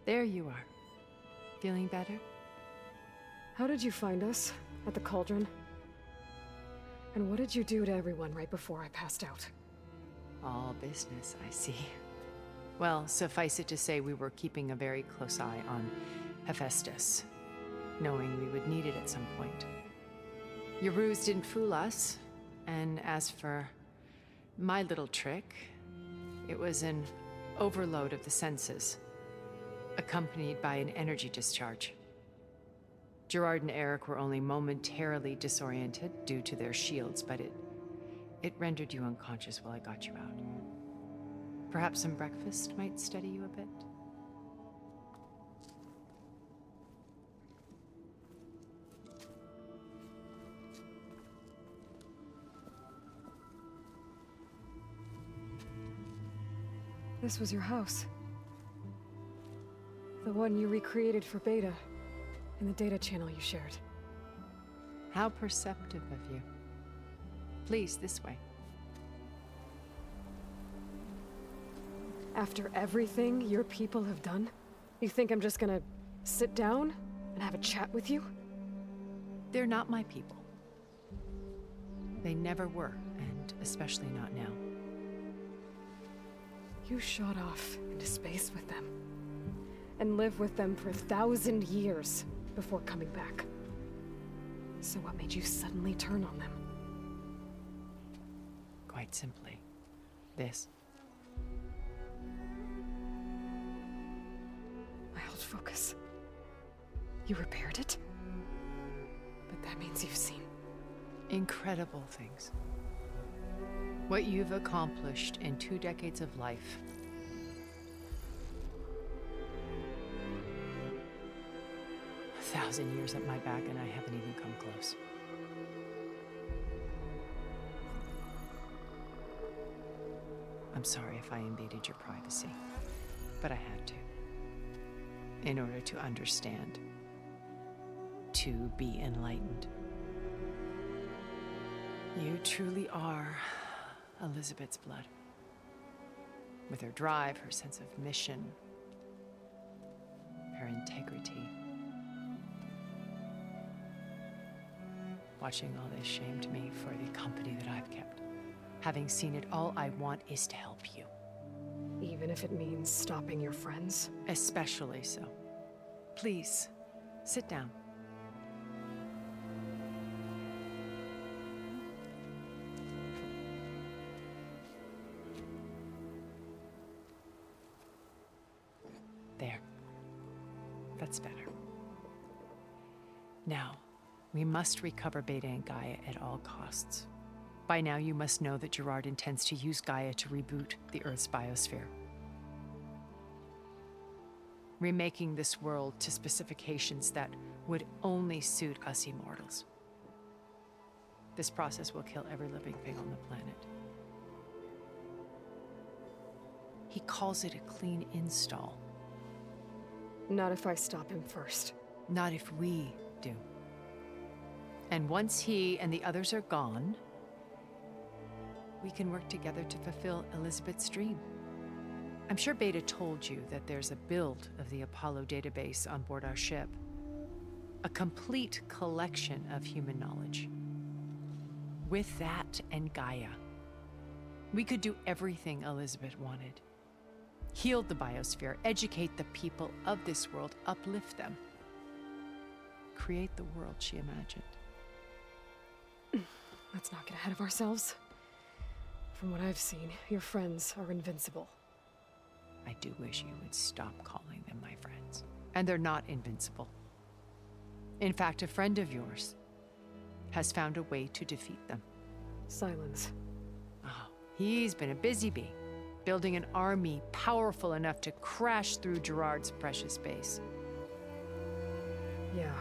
There you are. Feeling better? How did you find us? At the Cauldron? And what did you do to everyone right before I passed out? All business, I see. Well, suffice it to say we were keeping a very close eye on Hephaestus, knowing we would need it at some point. Your ruse didn't fool us, and as for my little trick, it was an overload of the senses, accompanied by an energy discharge. Gerard and Eric were only momentarily disoriented due to their shields, but it rendered you unconscious while I got you out. Perhaps some breakfast might steady you a bit? This was your house. The one you recreated for Beta, in the data channel you shared. How perceptive of you. Please, this way. After everything your people have done, you think I'm just gonna sit down and have a chat with you? They're not my people. They never were, and especially not now. You shot off into space with them, and lived with them for 1,000 years before coming back. So what made you suddenly turn on them? Quite simply, this. My old focus. You repaired it? But that means you've seen incredible things. What you've accomplished in 2 decades of life. A 1,000 years at my back and I haven't even come close. I'm sorry if I invaded your privacy, but I had to. In order to understand. To be enlightened. You truly are Elizabeth's blood. With her drive, her sense of mission, her integrity. watching all this shamed me for the company that I've kept. Having seen it, all I want is to help you. Even if it means stopping your friends? Especially so. Please, sit down. There. That's better. Now, we must recover Beta and Gaia at all costs. By now, you must know that Gerard intends to use Gaia to reboot the Earth's biosphere. Remaking this world to specifications that would only suit us immortals. This process will kill every living thing on the planet. He calls it a clean install. Not if I stop him first. Not if we do. And once he and the others are gone, we can work together to fulfill Elizabeth's dream. I'm sure Beta told you that there's a build of the Apollo database on board our ship. A complete collection of human knowledge. With that and Gaia, we could do everything Elizabeth wanted. Heal the biosphere, educate the people of this world, uplift them. Create the world she imagined. Let's not get ahead of ourselves. From what I've seen, your friends are invincible. I do wish you would stop calling them my friends. And they're not invincible. In fact, a friend of yours has found a way to defeat them. Silence. Oh, he's been a busy bee, building an army powerful enough to crash through Gerard's precious base. Yeah.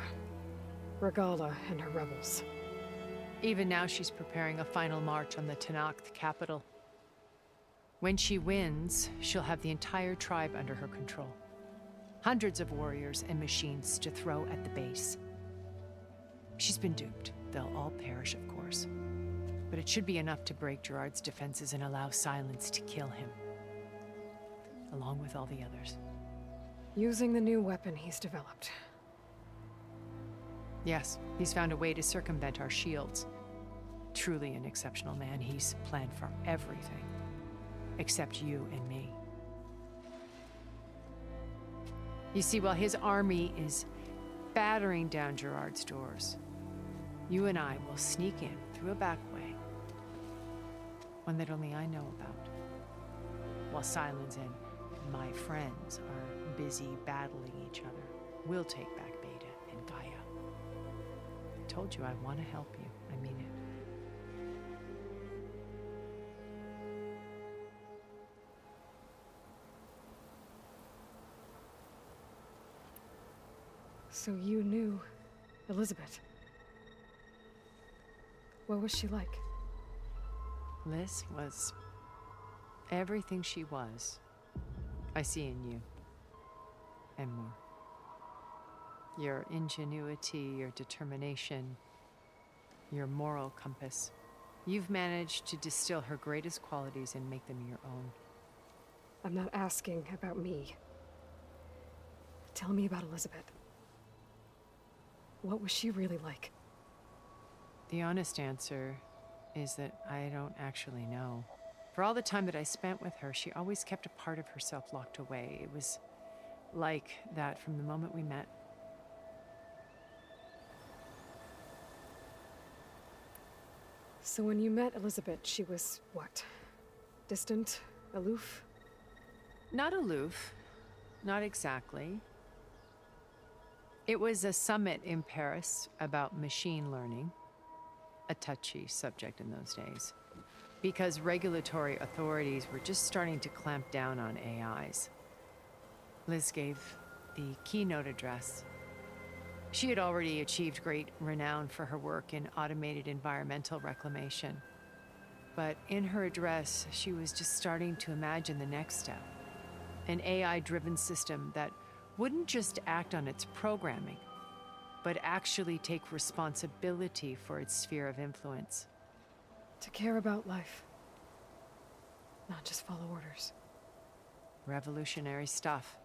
Regala and her rebels. Even now, she's preparing a final march on the Tenakth capital. When she wins, she'll have the entire tribe under her control. Hundreds of warriors and machines to throw at the base. She's been duped. They'll all perish, of course. But it should be enough to break Gerard's defenses and allow Silence to kill him. Along with all the others. Using the new weapon he's developed. Yes, he's found a way to circumvent our shields. Truly an exceptional man. He's planned for everything. Except you and me. You see, while his army is battering down Gerard's doors, you and I will sneak in through a back way. One that only I know about. While Silence and my friends are busy battling each other, we'll take back Beta and Gaia. I told you I want to help you. I mean it. So you knew Elizabeth. What was she like? Liz was everything she was. I see in you. And more. Your ingenuity, your determination, your moral compass. You've managed to distill her greatest qualities and make them your own. I'm not asking about me. Tell me about Elizabeth. What was she really like? The honest answer is that I don't actually know. For all the time that I spent with her, she always kept a part of herself locked away. It was like that from the moment we met. So when you met Elizabeth, she was what? Distant? Aloof? Not aloof. Not exactly. It was a summit in Paris about machine learning. A touchy subject in those days. Because regulatory authorities were just starting to clamp down on AIs. Liz gave the keynote address. She had already achieved great renown for her work in automated environmental reclamation. But in her address, she was just starting to imagine the next step. An AI-driven system that wouldn't just act on its programming, but actually take responsibility for its sphere of influence. To care about life. Not just follow orders. Revolutionary stuff.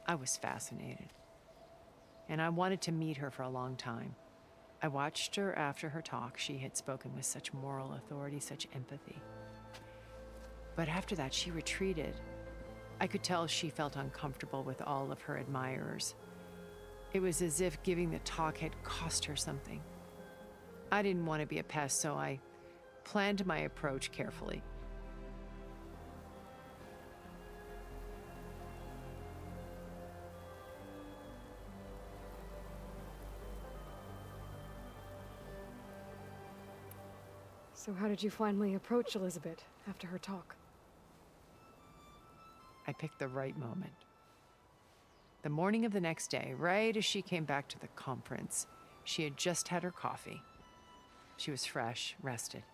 I was fascinated. And I wanted to meet her for a long time. I watched her after her talk. She had spoken with such moral authority, such empathy. But after that, she retreated. I could tell she felt uncomfortable with all of her admirers. It was as if giving the talk had cost her something. I didn't want to be a pest, so I planned my approach carefully. So how did you finally approach Elizabeth after her talk? I picked the right moment. The morning of the next day, right as she came back to the conference, she had just had her coffee. She was fresh, rested.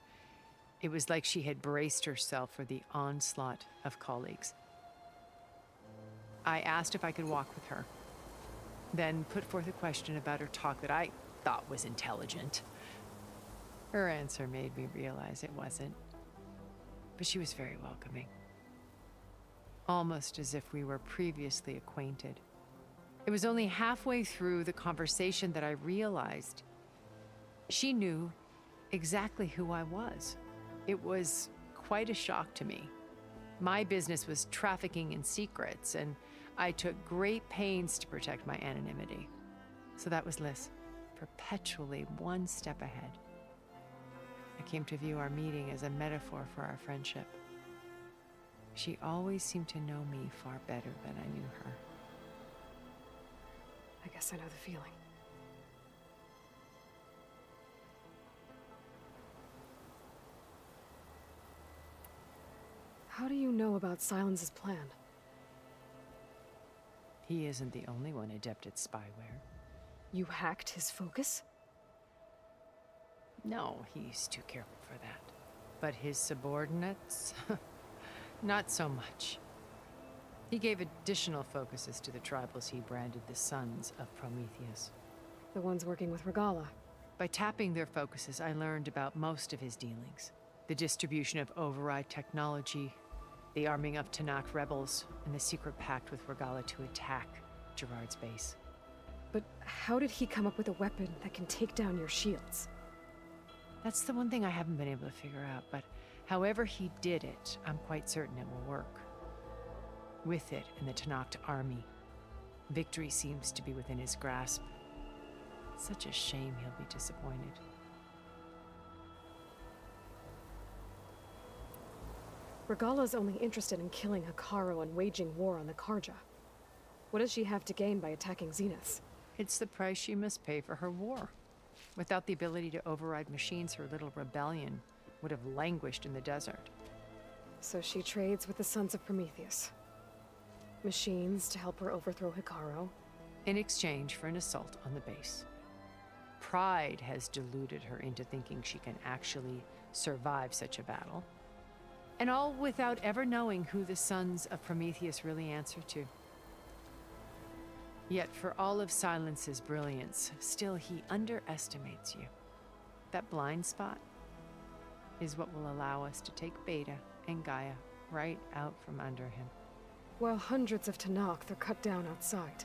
It was like she had braced herself for the onslaught of colleagues. I asked if I could walk with her, then put forth a question about her talk that I thought was intelligent. Her answer made me realize it wasn't, but she was very welcoming. Almost as if we were previously acquainted. It was only halfway through the conversation that I realized she knew exactly who I was. It was quite a shock to me. My business was trafficking in secrets, and I took great pains to protect my anonymity. So that was Liz, perpetually one step ahead. I came to view our meeting as a metaphor for our friendship. She always seemed to know me far better than I knew her. I guess I know the feeling. How do you know about Silence's plan? He isn't the only one adept at spyware. You hacked his focus? No, he's too careful for that. But his subordinates? Not so much. He gave additional focuses to the tribals he branded the Sons of Prometheus. The ones working with Regalla. By tapping their focuses, I learned about most of his dealings. The distribution of override technology, the arming of Tanakh rebels, and the secret pact with Regalla to attack Gerard's base. But how did he come up with a weapon that can take down your shields? That's the one thing I haven't been able to figure out, but however he did it, I'm quite certain it will work. With it and the Tanakh army, victory seems to be within his grasp. Such a shame he'll be disappointed. Regalla's only interested in killing Hekarro and waging war on the Karja. What does she have to gain by attacking Zeniths? It's the price she must pay for her war. Without the ability to override machines, her little rebellion would have languished in the desert. So she trades with the Sons of Prometheus. Machines to help her overthrow Hekarro. In exchange for an assault on the base. Pride has deluded her into thinking she can actually survive such a battle. And all without ever knowing who the Sons of Prometheus really answer to. Yet for all of Silence's brilliance, still he underestimates you. That blind spot is what will allow us to take Beta and Gaia right out from under him. While hundreds of Tanakh are cut down outside.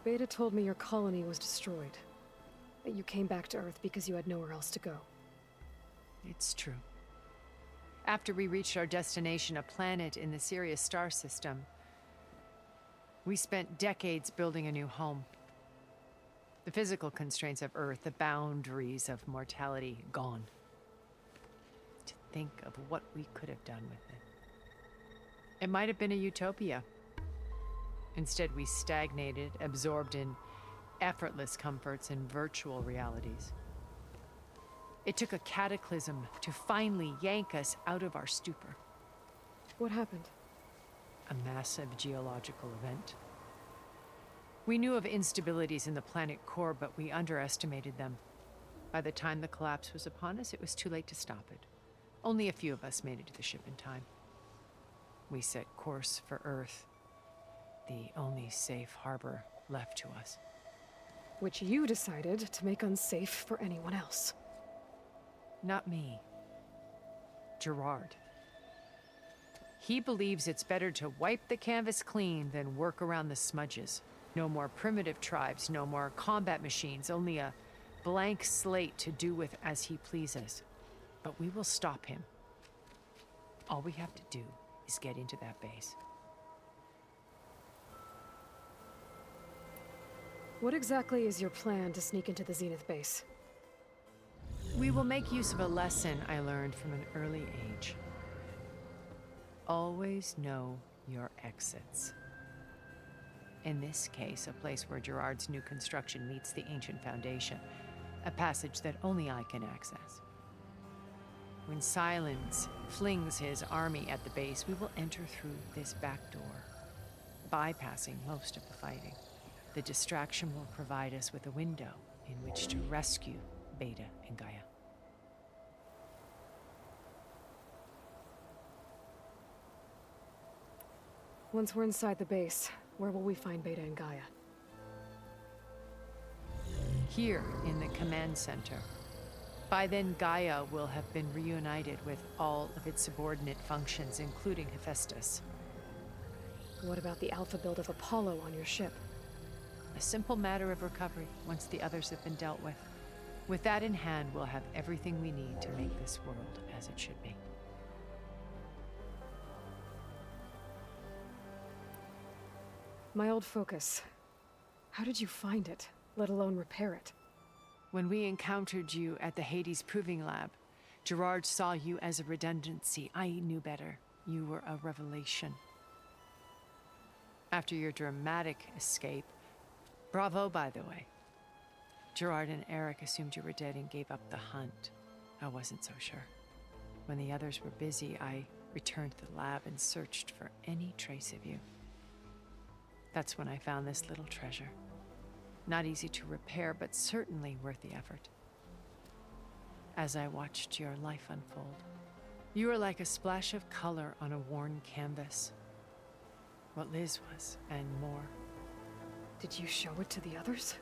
Beta told me your colony was destroyed. That you came back to Earth because you had nowhere else to go. It's true. After we reached our destination, a planet in the Sirius star system, we spent decades building a new home. The physical constraints of Earth, the boundaries of mortality, gone. To think of what we could have done with it. It might have been a utopia. Instead, we stagnated, absorbed in effortless comforts and virtual realities. It took a cataclysm to finally yank us out of our stupor. What happened? A massive geological event. We knew of instabilities in the planet core, but we underestimated them. By the time the collapse was upon us, it was too late to stop it. Only a few of us made it to the ship in time. We set course for Earth, the only safe harbor left to us. Which you decided to make unsafe for anyone else. Not me. Gerard. He believes it's better to wipe the canvas clean than work around the smudges. No more primitive tribes, no more combat machines, only a blank slate to do with as he pleases. But we will stop him. All we have to do is get into that base. What exactly is your plan to sneak into the Zenith base? We will make use of a lesson I learned from an early age. Always know your exits. In this case, a place where Gerard's new construction meets the ancient foundation, a passage that only I can access. When Silence flings his army at the base, we will enter through this back door, bypassing most of the fighting. The distraction will provide us with a window in which to rescue Beta and Gaia. Once we're inside the base, where will we find Beta and Gaia? Here in the command center. By then, Gaia will have been reunited with all of its subordinate functions, including Hephaestus. What about the alpha build of Apollo on your ship? A simple matter of recovery once the others have been dealt with. With that in hand, we'll have everything we need to make this world as it should be. My old focus. How did you find it, let alone repair it? When we encountered you at the Hades Proving Lab, Gerard saw you as a redundancy. I knew better. You were a revelation. After your dramatic escape, bravo, by the way. Gerard and Eric assumed you were dead and gave up the hunt. I wasn't so sure. When the others were busy, I returned to the lab and searched for any trace of you. That's when I found this little treasure. Not easy to repair, but certainly worth the effort. As I watched your life unfold, you were like a splash of color on a worn canvas. What Liz was, and more. Did you show it to the others?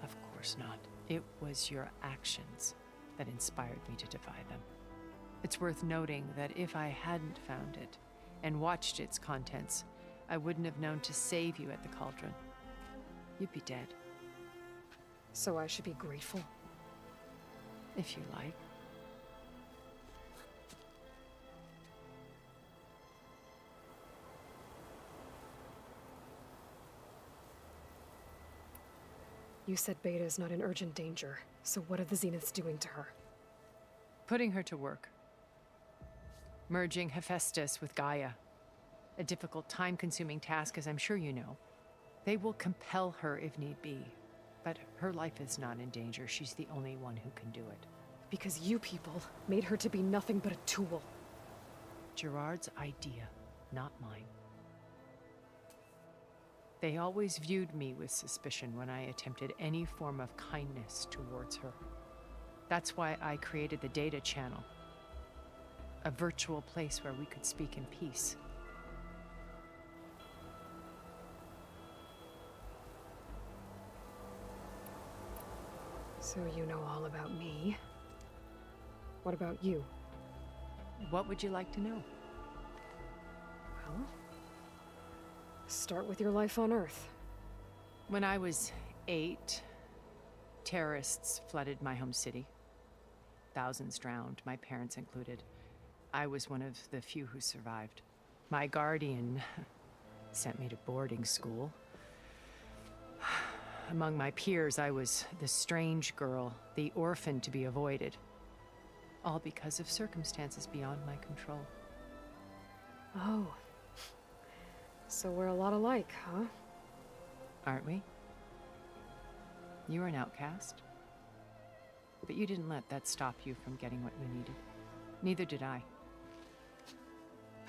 Of course not. It was your actions that inspired me to defy them. It's worth noting that if I hadn't found it and watched its contents, I wouldn't have known to save you at the cauldron. You'd be dead. So I should be grateful? If you like. You said Beta is not in urgent danger, so what are the Zeniths doing to her? Putting her to work. Merging Hephaestus with Gaia. A difficult, time-consuming task, as I'm sure you know. They will compel her if need be. But her life is not in danger. She's the only one who can do it. Because you people made her to be nothing but a tool. Gerard's idea, not mine. They always viewed me with suspicion when I attempted any form of kindness towards her. That's why I created the data channel. A virtual place where we could speak in peace. So you know all about me. What about you? What would you like to know? Well, start with your life on Earth. When I was 8, terrorists flooded my home city. Thousands drowned, my parents included. I was one of the few who survived. My guardian sent me to boarding school. Among my peers, I was the strange girl, the orphan to be avoided. All because of circumstances beyond my control. Oh. So we're a lot alike, huh? Aren't we? You were an outcast. But you didn't let that stop you from getting what you needed. Neither did I.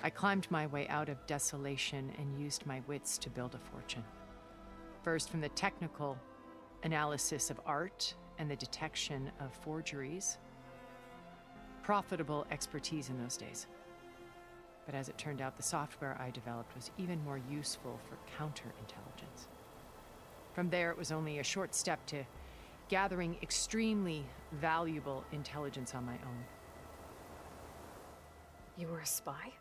I climbed my way out of desolation and used my wits to build a fortune. First, from the technical analysis of art and the detection of forgeries. Profitable expertise in those days. But as it turned out, the software I developed was even more useful for counterintelligence. From there, it was only a short step to gathering extremely valuable intelligence on my own. You were a spy?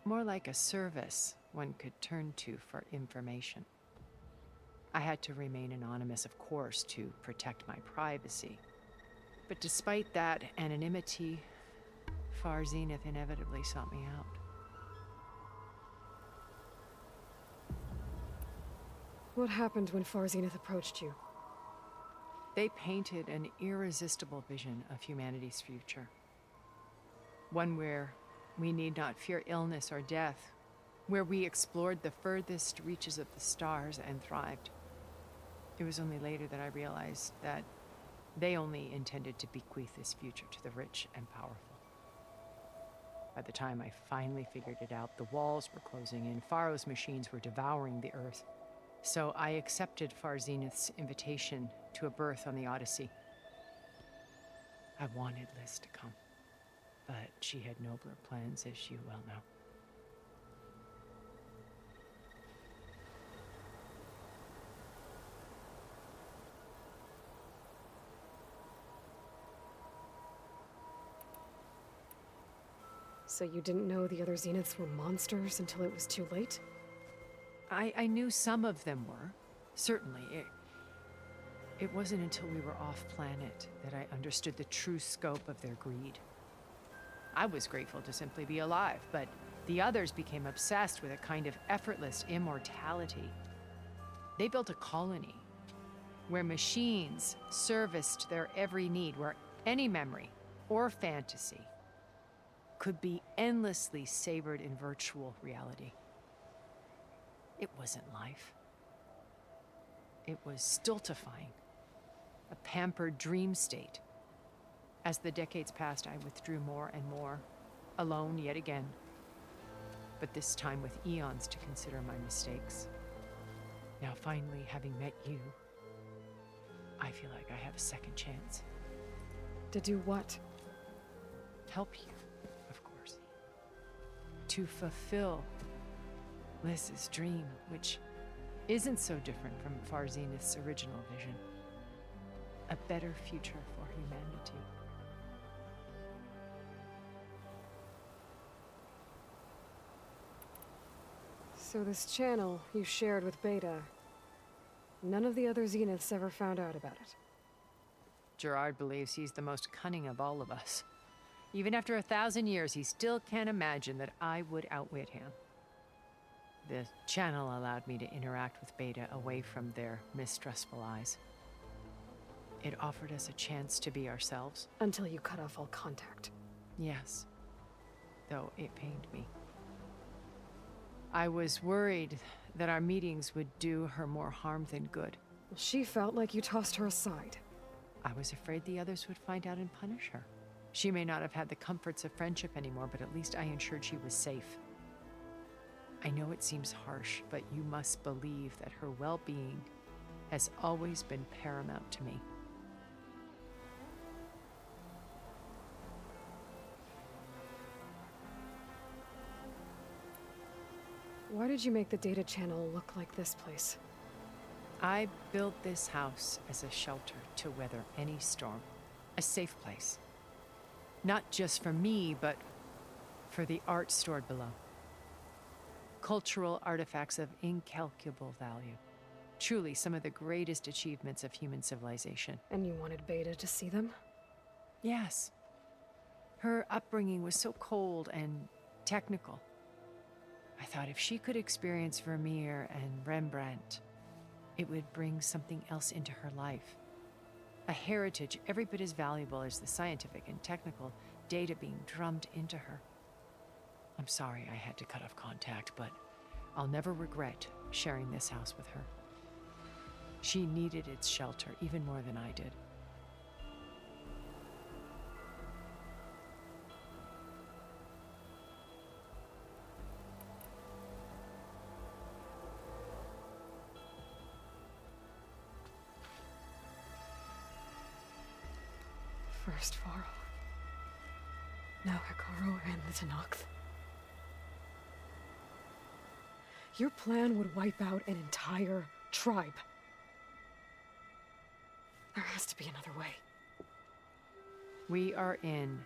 More like a service one could turn to for information. I had to remain anonymous, of course, to protect my privacy. But despite that anonymity, Far Zenith inevitably sought me out. What happened when Far Zenith approached you? They painted an irresistible vision of humanity's future. One where we need not fear illness or death, where we explored the furthest reaches of the stars and thrived. It was only later that I realized that they only intended to bequeath this future to the rich and powerful. By the time I finally figured it out, the walls were closing in, Pharaoh's machines were devouring the Earth. So I accepted Far Zenith's invitation to a berth on the Odyssey. I wanted Liz to come, but she had nobler plans, as you well know. So you didn't know the other Zeniths were monsters until it was too late? I knew some of them were, certainly. It wasn't until we were off-planet that I understood the true scope of their greed. I was grateful to simply be alive, but the others became obsessed with a kind of effortless immortality. They built a colony where machines serviced their every need, where any memory or fantasy could be endlessly savored in virtual reality. It wasn't life. It was stultifying, a pampered dream state. As the decades passed, I withdrew more and more, alone yet again, but this time with eons to consider my mistakes. Now finally, having met you, I feel like I have a second chance. To do what? Help you, of course. To fulfill Liz's dream, which isn't so different from Far Zenith's original vision. A better future for humanity. So this channel you shared with Beta, none of the other Zeniths ever found out about it? Gerard believes he's the most cunning of all of us. Even after 1,000 years, he still can't imagine that I would outwit him. The channel allowed me to interact with Beta away from their mistrustful eyes. It offered us a chance to be ourselves. Until you cut off all contact. Yes, though it pained me. I was worried that our meetings would do her more harm than good. Well, she felt like you tossed her aside. I was afraid the others would find out and punish her. She may not have had the comforts of friendship anymore, but at least I ensured she was safe. I know it seems harsh, but you must believe that her well-being has always been paramount to me. Why did you make the data channel look like this place? I built this house as a shelter to weather any storm. A safe place. Not just for me, but for the art stored below. Cultural artifacts of incalculable value. Truly some of the greatest achievements of human civilization. And you wanted Beta to see them? Yes. Her upbringing was so cold and technical. I thought if she could experience Vermeer and Rembrandt, it would bring something else into her life. A heritage every bit as valuable as the scientific and technical data being drummed into her. I'm sorry I had to cut off contact, but I'll never regret sharing this house with her. She needed its shelter even more than I did. First Varl. Now Hekarro and the Tenakth. Your plan would wipe out an entire tribe. There has to be another way. We are in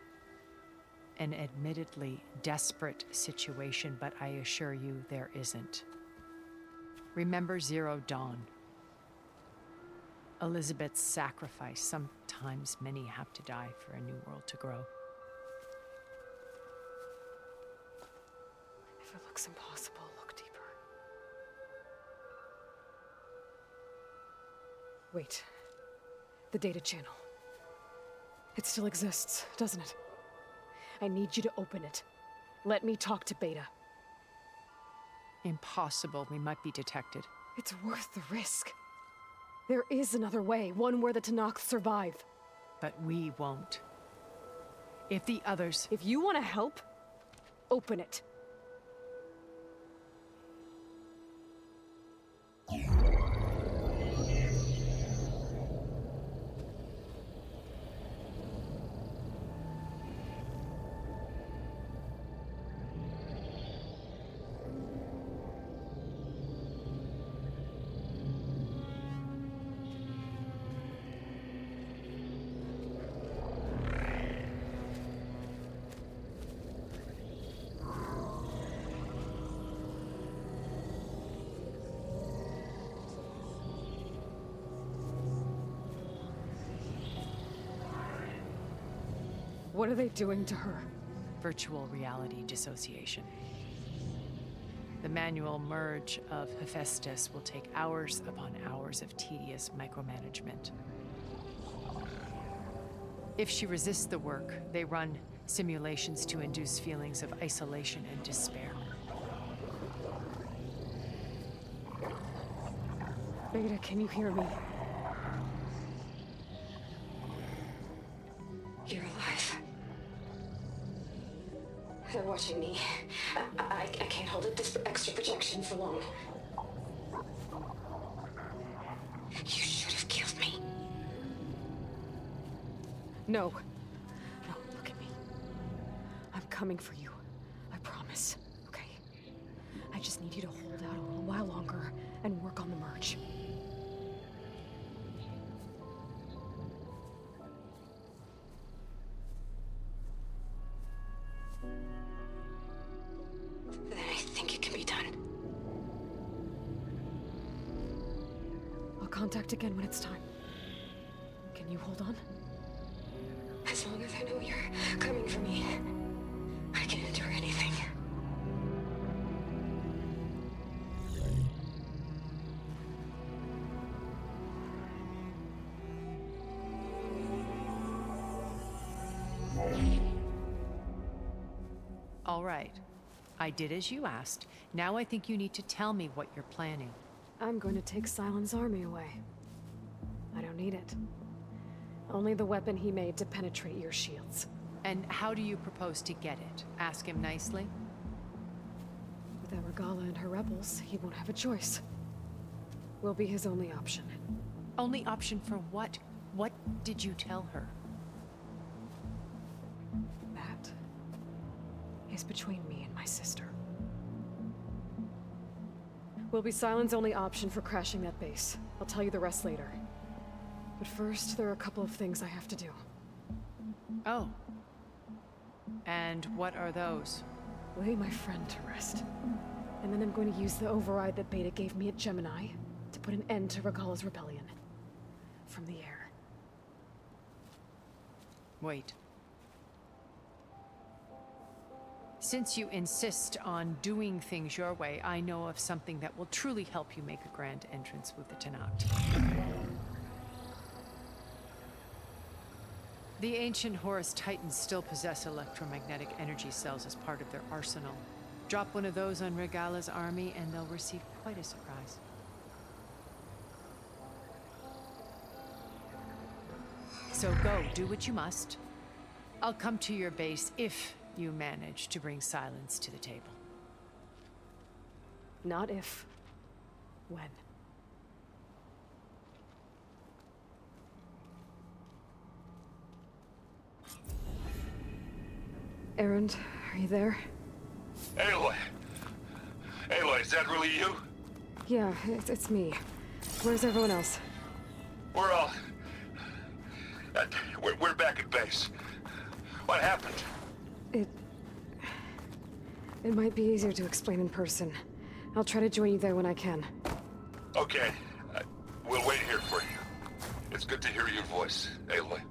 an admittedly desperate situation, but I assure you there isn't. Remember Zero Dawn. Elizabeth's sacrifice. Sometimes many have to die for a new world to grow. If it looks impossible, look deeper. Wait. The data channel. It still exists, doesn't it? I need you to open it. Let me talk to Beta. Impossible. We might be detected. It's worth the risk. There is another way, one where the Tenakth survive. But we won't. If the others... If you want to help, open it. What are they doing to her? Virtual reality dissociation. The manual merge of Hephaestus will take hours upon hours of tedious micromanagement. If she resists the work, they run simulations to induce feelings of isolation and despair. Beta, can you hear me? You're alive. They're watching me. I can't hold up this extra projection for long. You should have killed me. No. No, look at me. I'm coming for you. I promise. Okay? I just need you to hold out a little while longer and work on the merge. Then I think it can be done. I'll contact again when it's time. Can you hold on? As long as I know you're coming for me, I can endure anything. All right. I did as you asked. Now I think you need to tell me what you're planning. I'm going to take Sylens' army away. I don't need it. Only the weapon he made to penetrate your shields. And how do you propose to get it? Ask him nicely? With Arugala and her rebels, he won't have a choice. We'll be his only option. Only option for what? What did you tell her? That is between me and my sister. Will be Sylens' only option for crashing that base. I'll tell you the rest later. But first, there are a couple of things I have to do. Oh. And what are those? Lay my friend to rest. And then I'm going to use the override that Beta gave me at Gemini to put an end to Regala's rebellion. From the air. Wait. Since you insist on doing things your way, I know of something that will truly help you make a grand entrance with the Tenakth. The ancient Horus Titans still possess electromagnetic energy cells as part of their arsenal. Drop one of those on Regala's army and they'll receive quite a surprise. So go, do what you must. I'll come to your base if you manage to bring Sylens to the table. Not if. When. Erend, are you there? Aloy! Aloy, is that really you? Yeah, it's me. Where's everyone else? We're all... we're back at base. What happened? It might be easier to explain in person. I'll try to join you there when I can. Okay. We'll wait here for you. It's good to hear your voice, Aloy.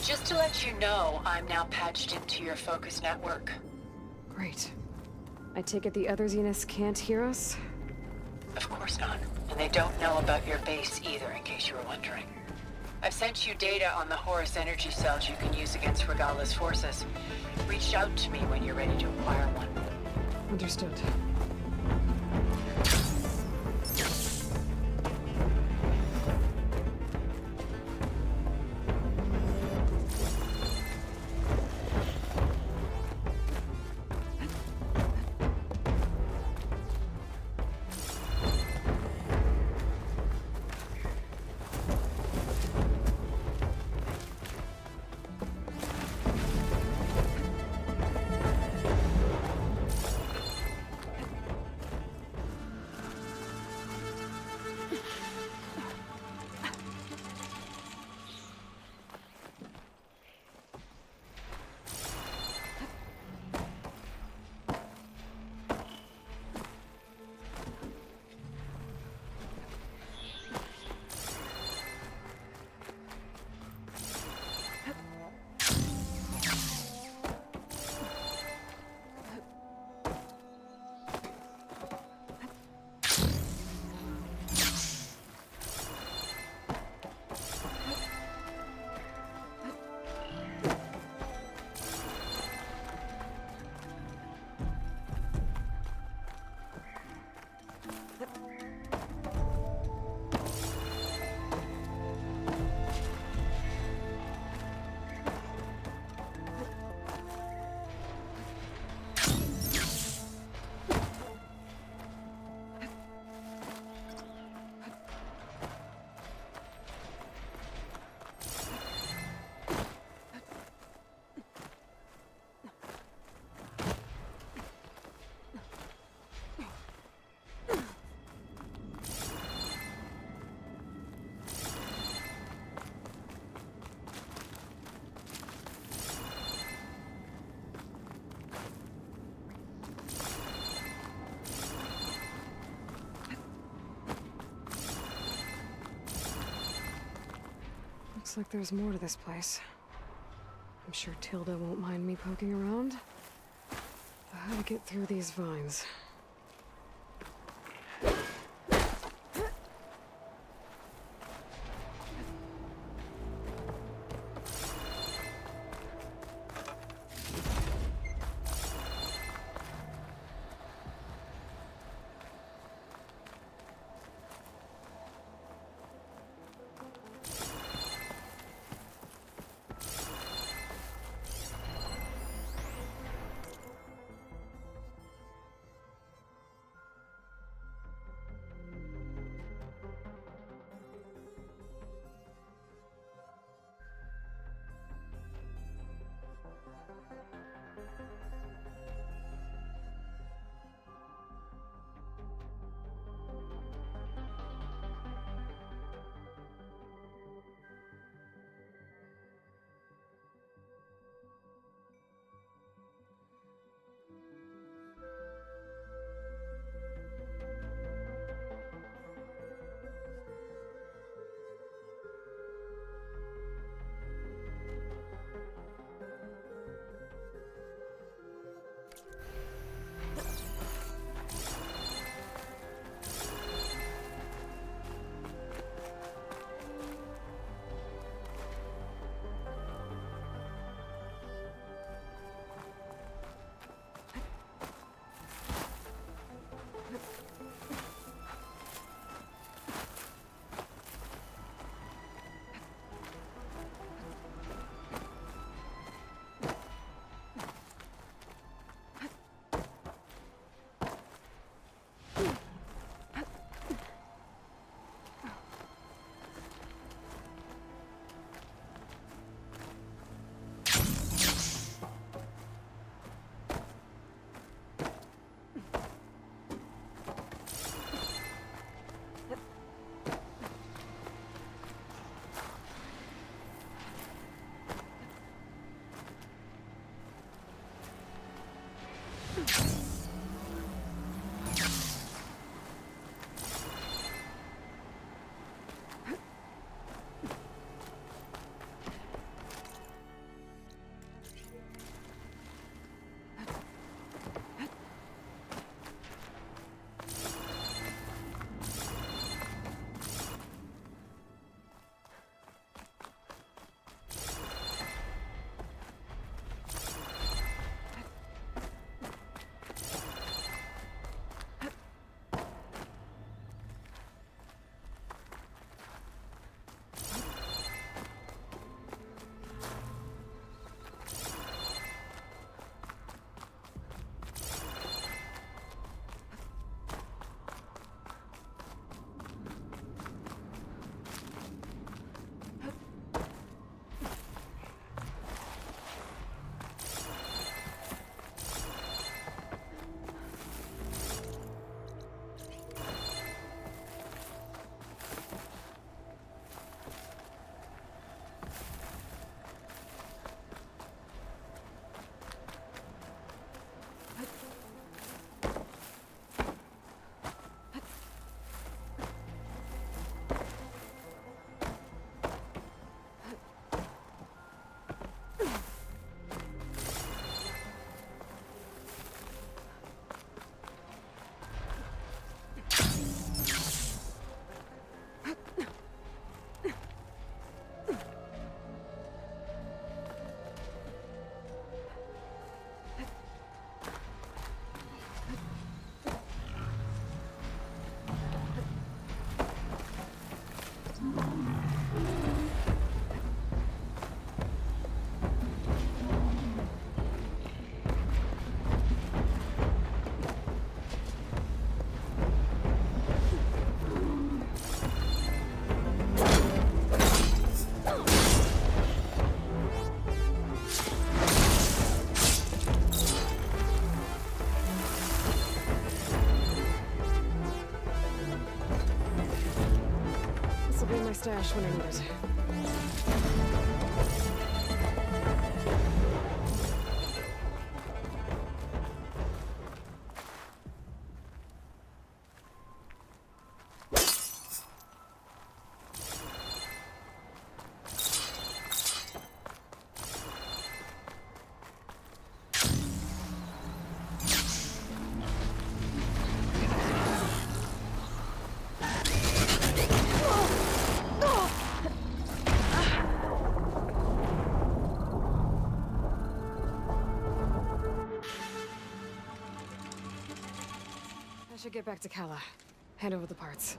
Just to let you know, I'm now patched into your focus network. Great. I take it the other Zeniths can't hear us? Of course not. And they don't know about your base either, in case you were wondering. I've sent you data on the Horus energy cells you can use against Regala's forces. Reach out to me when you're ready to acquire one. Understood. Looks like there's more to this place. I'm sure Tilda won't mind me poking around. How to get through these vines? Stash when I need it. I should get back to Kala. Hand over the parts.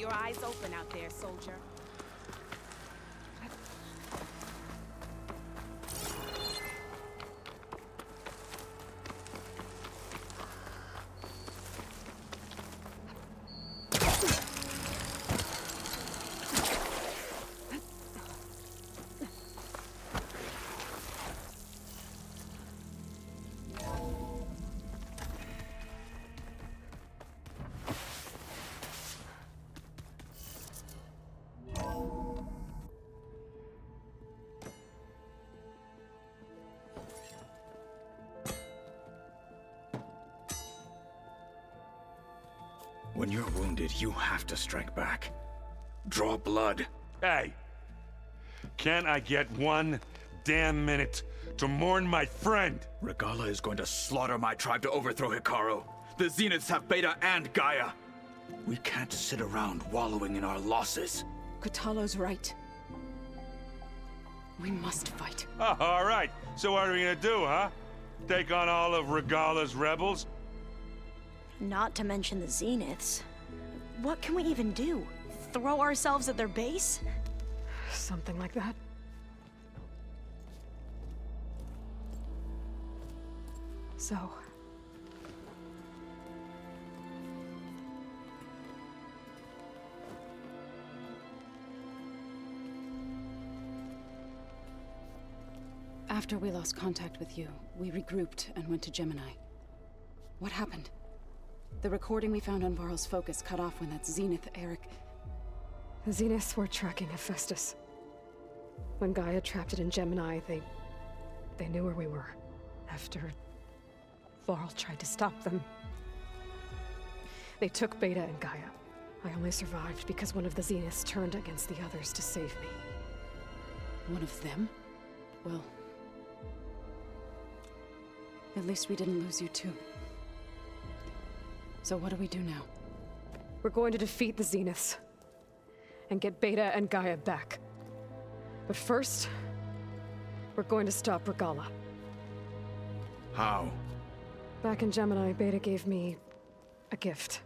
your eyes open out there, soldier. When you're wounded, you have to strike back. Draw blood. Hey! Can I get one damn minute to mourn my friend? Regalla is going to slaughter my tribe to overthrow Hekarro. The Zeniths have Beta and Gaia. We can't sit around wallowing in our losses. Kotallo's right. We must fight. Oh, all right. So what are we gonna do, huh? Take on all of Regalla's rebels? Not to mention the Zeniths. What can we even do? Throw ourselves at their base? Something like that. So... After we lost contact with you, we regrouped and went to Gemini. What happened? The recording we found on Varl's focus cut off when that Zenith Eric... The Zeniths were tracking Hephaestus. When Gaia trapped it in Gemini, they knew where we were. After Varl tried to stop them. They took Beta and Gaia. I only survived because one of the Zeniths turned against the others to save me. One of them? Well... at least we didn't lose you too. So what do we do now? We're going to defeat the Zeniths. And get Beta and Gaia back. But first... we're going to stop Regalla. How? Back in Gemini, Beta gave me... a gift.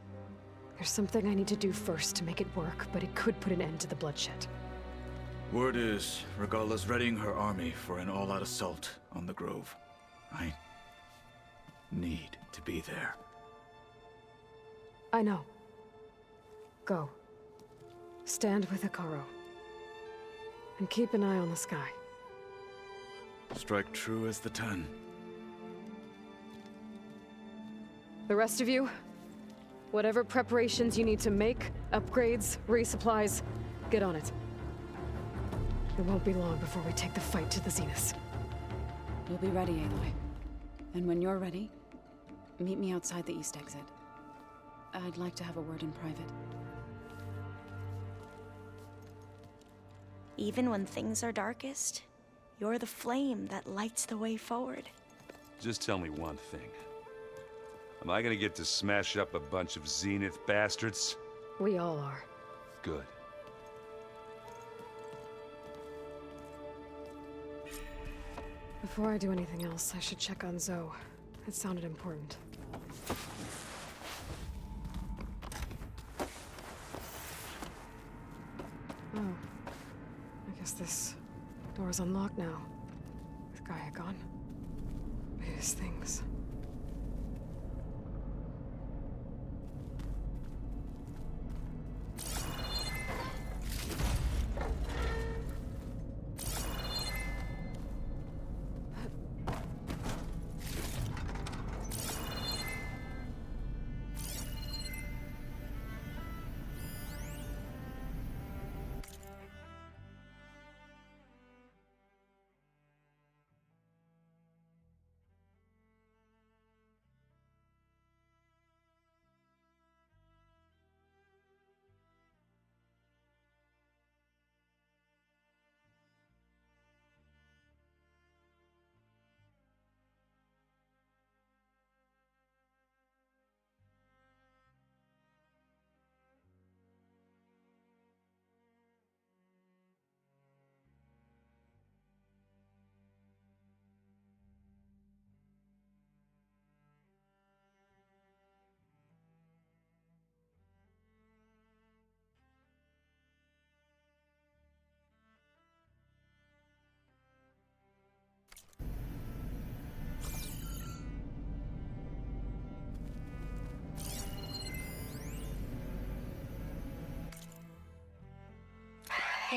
There's something I need to do first to make it work, but it could put an end to the bloodshed. Word is, Regalla's readying her army for an all-out assault on the Grove. I need to be there. I know. Go. Stand with Hekarro. And keep an eye on the sky. Strike true as the 10. The rest of you, whatever preparations you need to make, upgrades, resupplies, get on it. It won't be long before we take the fight to the Zeniths. We'll be ready, Aloy. And when you're ready, meet me outside the east exit. I'd like to have a word in private. Even when things are darkest, you're the flame that lights the way forward. Just tell me one thing. Am I gonna get to smash up a bunch of Zenith bastards? We all are. Good. Before I do anything else, I should check on Zoe. It sounded important. Oh. I guess this door's unlocked now. With Gaia gone. His things.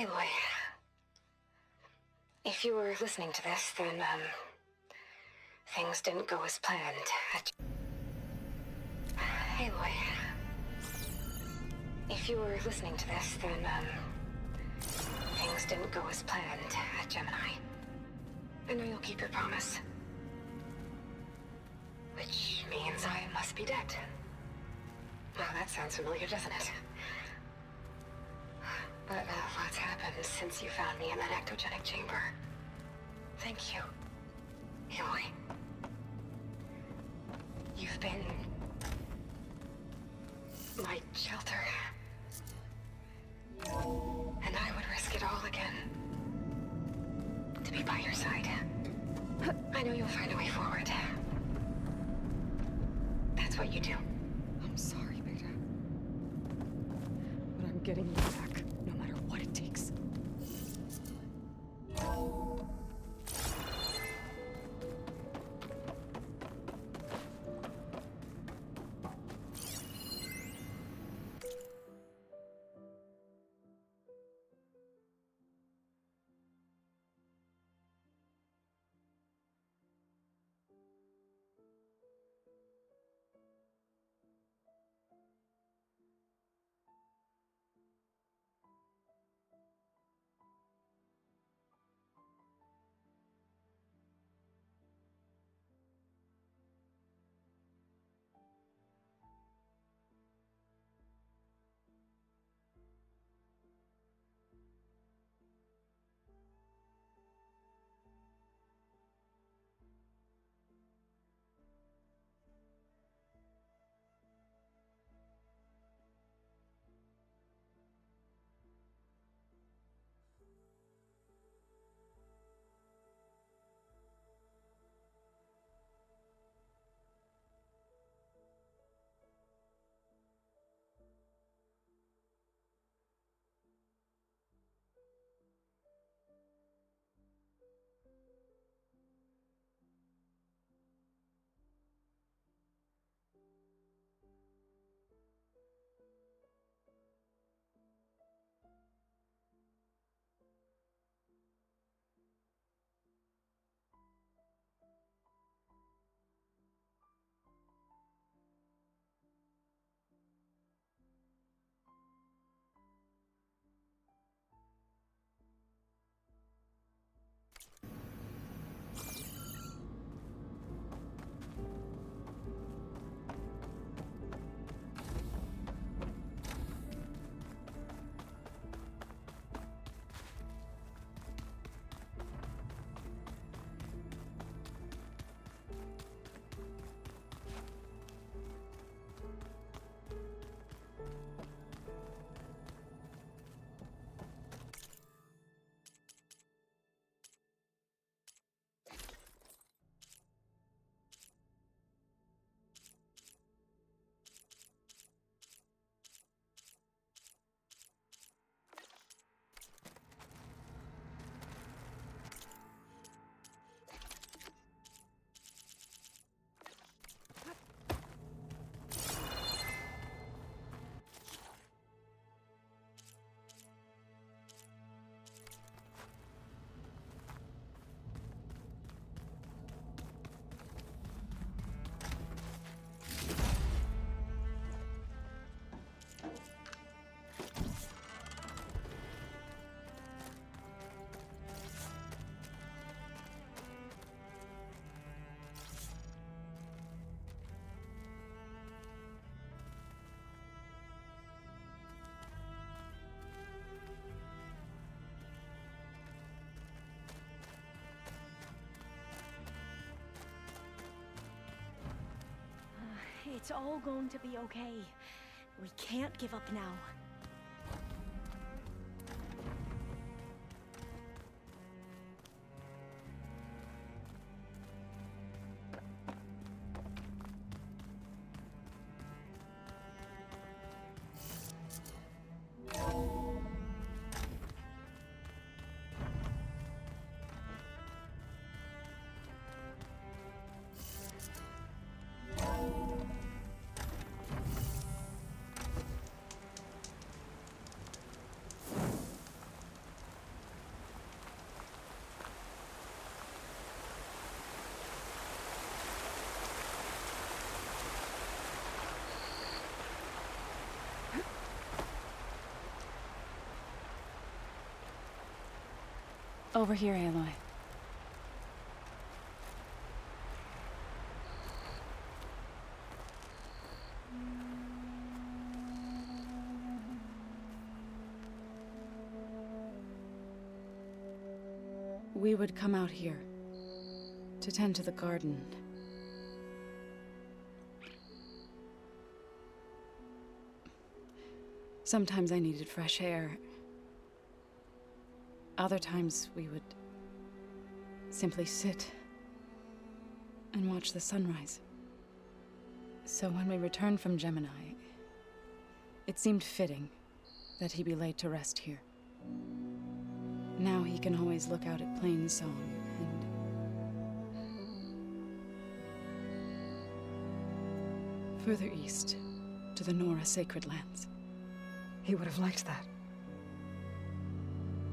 Hey, Loy. If you were listening to this, then, things didn't go as planned. Hey, Loy. If you were listening to this, then, things didn't go as planned at Gemini. I know you'll keep your promise. Which means I must be dead. Well, that sounds familiar, doesn't it? But a lot's happened since you found me in that ectogenic chamber. Thank you, Aloy. You've been my shelter. And I would risk it all again to be by your side. I know you'll find a way forward. That's what you do. I'm sorry, Beta. But I'm getting you back, no matter what it takes. It's all going to be okay. We can't give up now. Over here, Aloy. We would come out here to tend to the garden. Sometimes I needed fresh air. Other times we would simply sit and watch the sunrise. So when we returned from Gemini, it seemed fitting that he be laid to rest here. Now he can always look out at Plainsong and further east to the Nora Sacred Lands. He would have liked that.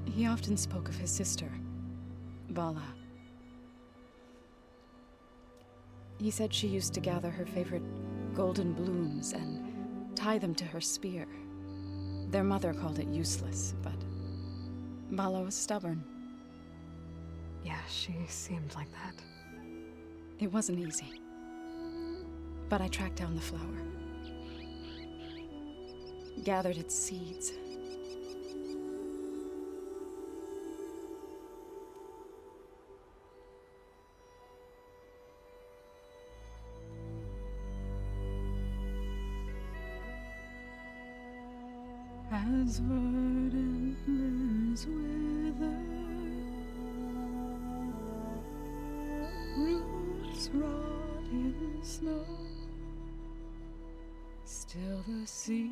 He often spoke of his sister, Bala. He said she used to gather her favorite golden blooms and tie them to her spear. Their mother called it useless, but Bala was stubborn. Yeah, she seemed like that. It wasn't easy. But I tracked down the flower. Gathered its seeds. As verdant limbs wither, roots rot in snow, still the sea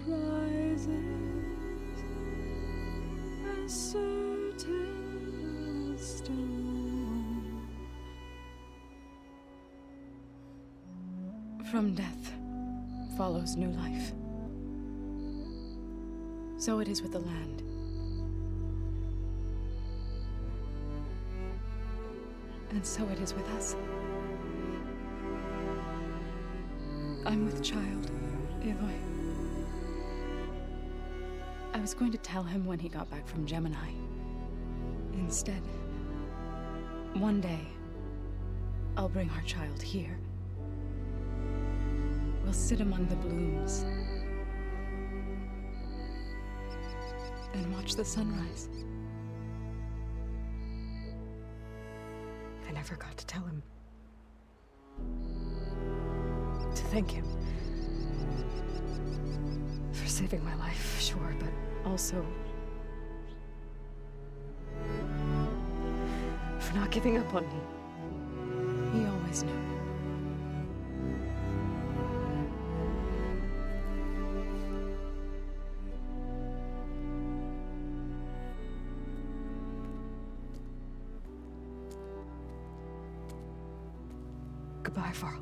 rises as certain as stone. From death follows new life. So it is with the land. And so it is with us. I'm with child, Aloy. I was going to tell him when he got back from Gemini. Instead, one day, I'll bring our child here. We'll sit among the blooms and watch the sunrise. I never got to tell him. To thank him. For saving my life, sure, but also for not giving up on me. He always knew. Goodbye, Varl.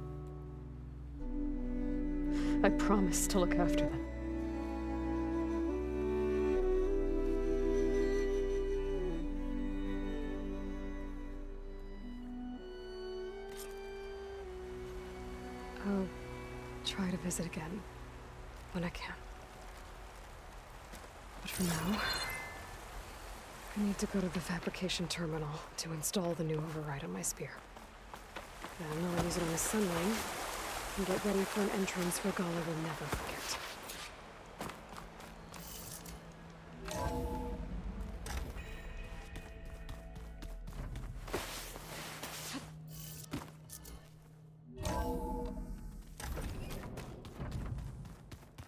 I promise to look after them. I'll try to visit again when I can. But for now, I need to go to the fabrication terminal to install the new override on my spear. Then I'll use it on the sunwing and get ready for an entrance where Gala will never forget.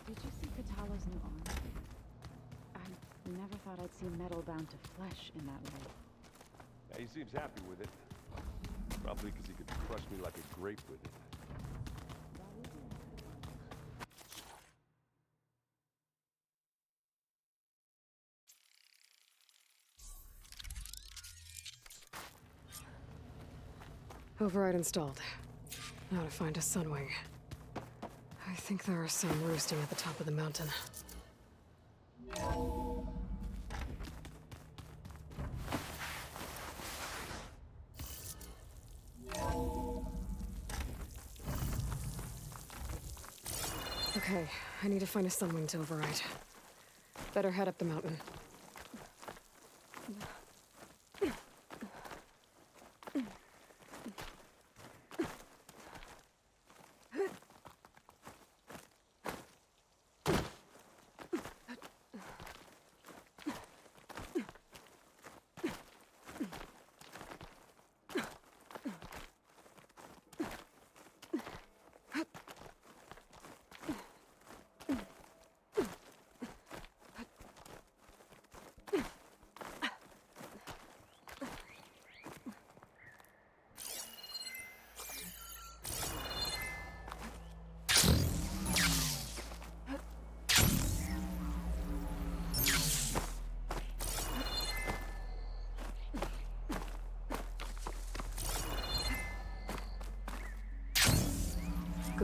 Did you see Kotallo's new arm? I never thought I'd see metal bound to flesh in that way. Yeah, he seems happy with it. Probably because he could crush me like a grape with it. Override installed. Now to find a sunwing. I think there are some roosting at the top of the mountain. Okay, I need to find a sunwing to override. Better head up the mountain.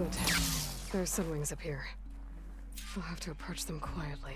Good. There are Sunwings up here. We'll have to approach them quietly.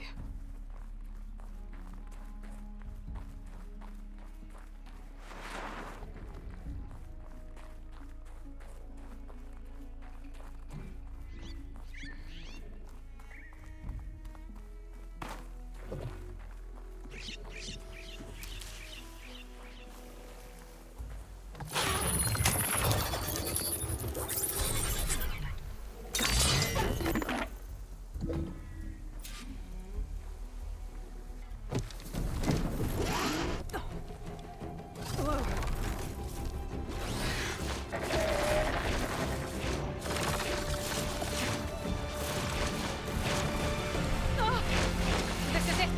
This is it.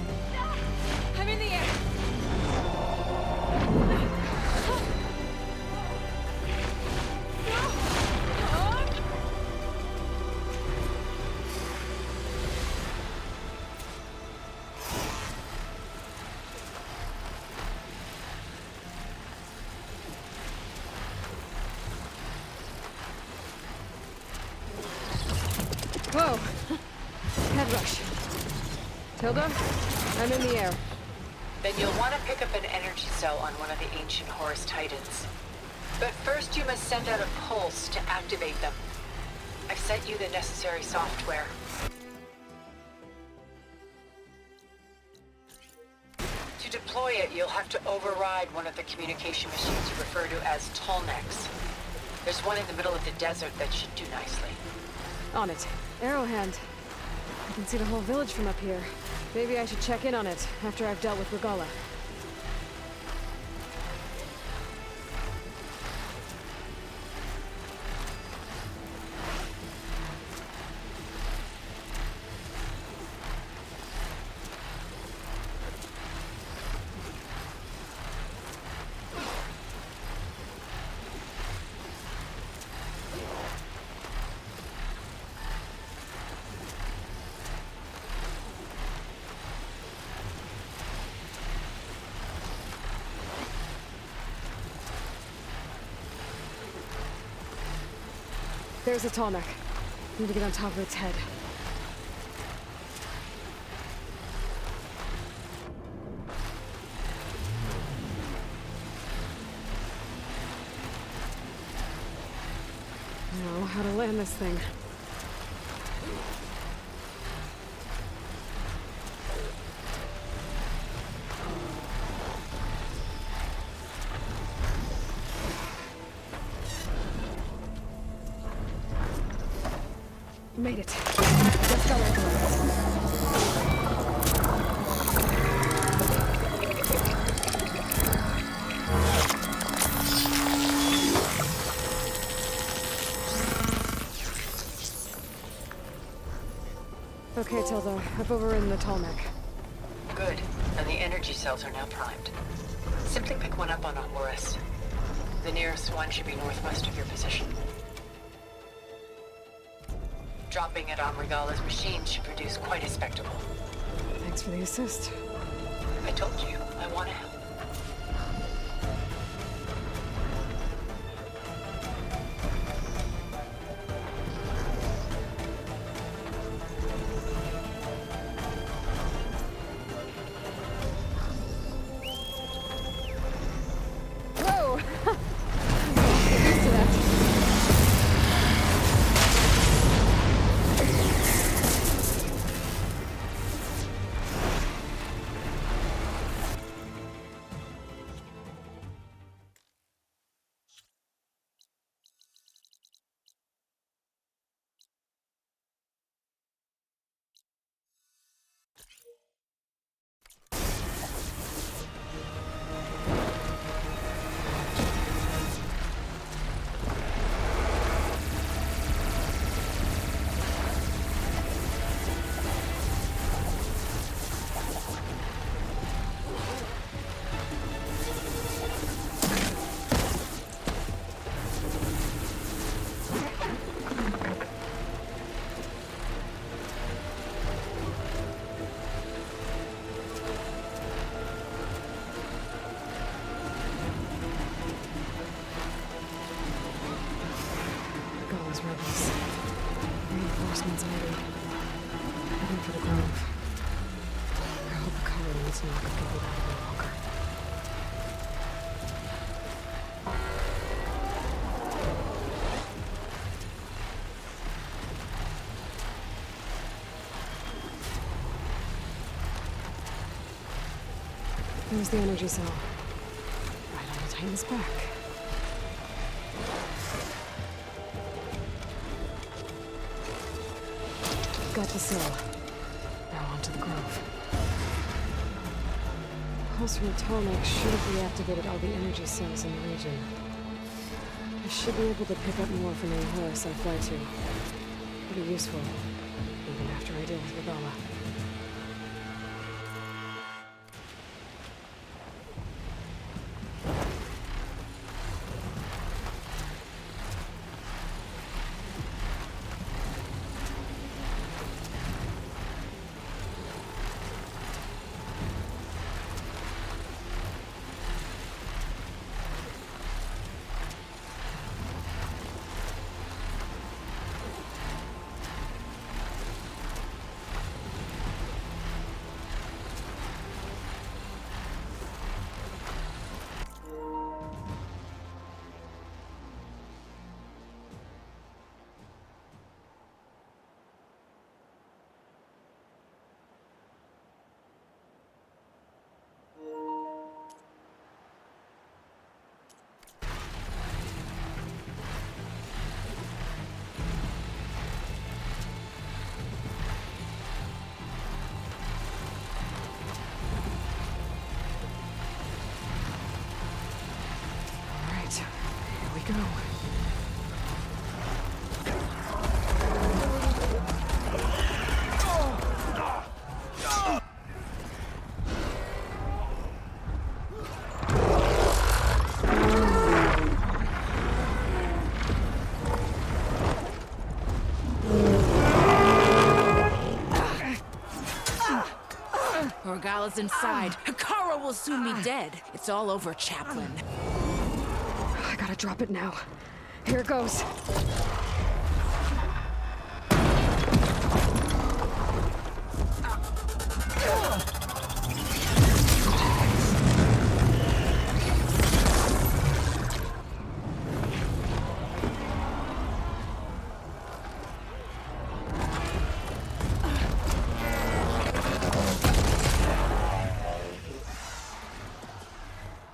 I'm in the air. Whoa! Head rush. Tilda, I'm in the air. Then you'll want to pick up an energy cell on one of the ancient Horus Titans. But first you must send out a pulse to activate them. I've sent you the necessary software. To deploy it, you'll have to override one of the communication machines you refer to as Tolnecs. There's one in the middle of the desert that should do nicely. On it. Arrowhand. I can see the whole village from up here. Maybe I should check in on it after I've dealt with Regala. There's a Tolnec. Need to get on top of its head. I know how to land this thing. Made it. Let's go, Okay, Tilda. I've overridden the Tolnec. Good. And the energy cells are now primed. Simply pick one up on a Horus. The nearest one should be northwest of your position. Dropping it on Regala's machine should produce quite a spectacle. Thanks for the assist. I told you, I want to help. Whoa! I'm used to that. Rebels. reinforcements heading. Heading for the Grove. I hope the colonies knock a people out of the Walker. There's the energy cell. Right on the Titan's back. Got the cell. Now onto the Grove. Pulse from the Tallneck should have reactivated all the energy cells in the region. I should be able to pick up more from any horse I fly to. It'll be useful, even after I deal with Regala. Go. Regala's inside. Hekarro will soon be dead. It's all over, Chaplain. I gotta drop it now. Here it goes.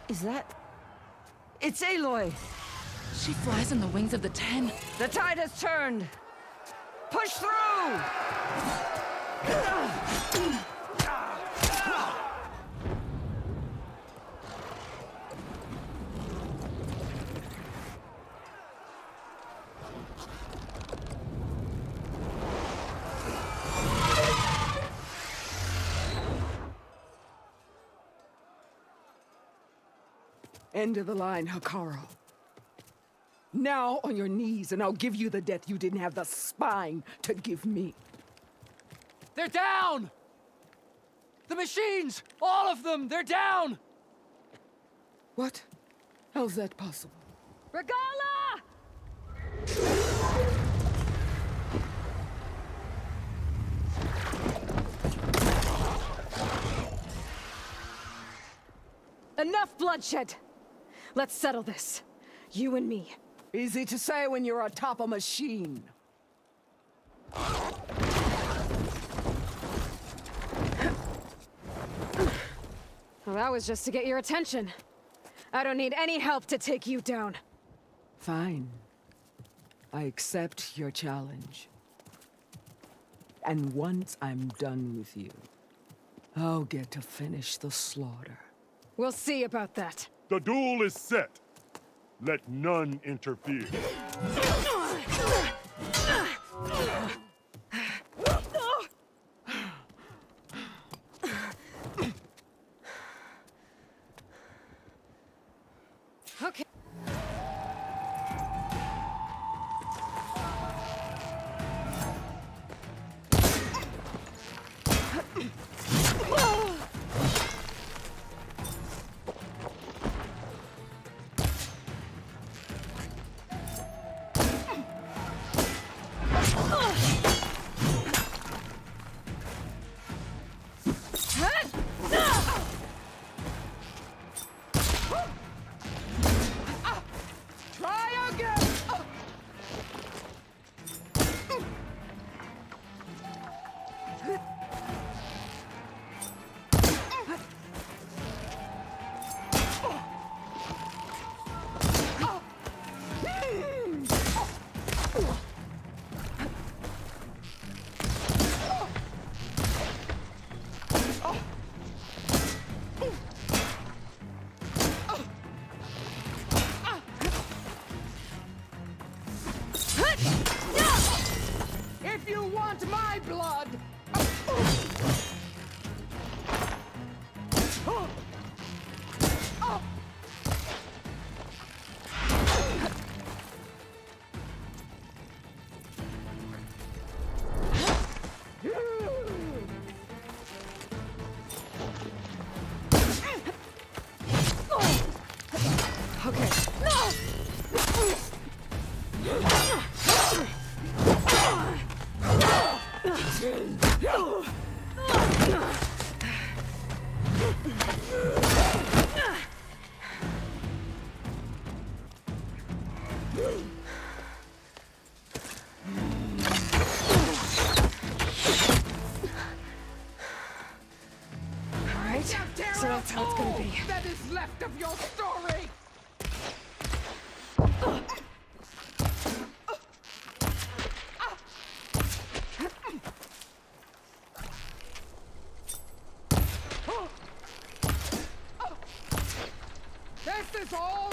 Is that... It's Aloy! She flies on the wings of the Ten. The tide has turned! Push through! End of the line, Hekarro. Now on your knees, and I'll give you the death you didn't have the spine to give me. They're down! The machines! All of them! They're down! What? How's that possible? Regala! Enough bloodshed! Let's settle this. You and me. Easy to say when you're atop a machine. Well, that was just to get your attention. I don't need any help to take you down. Fine. I accept your challenge. And once I'm done with you, I'll get to finish the slaughter. We'll see about that. The duel is set. Let none interfere. Okay. blood! Alright, so that's how it's gonna be. That is left of your story! This is all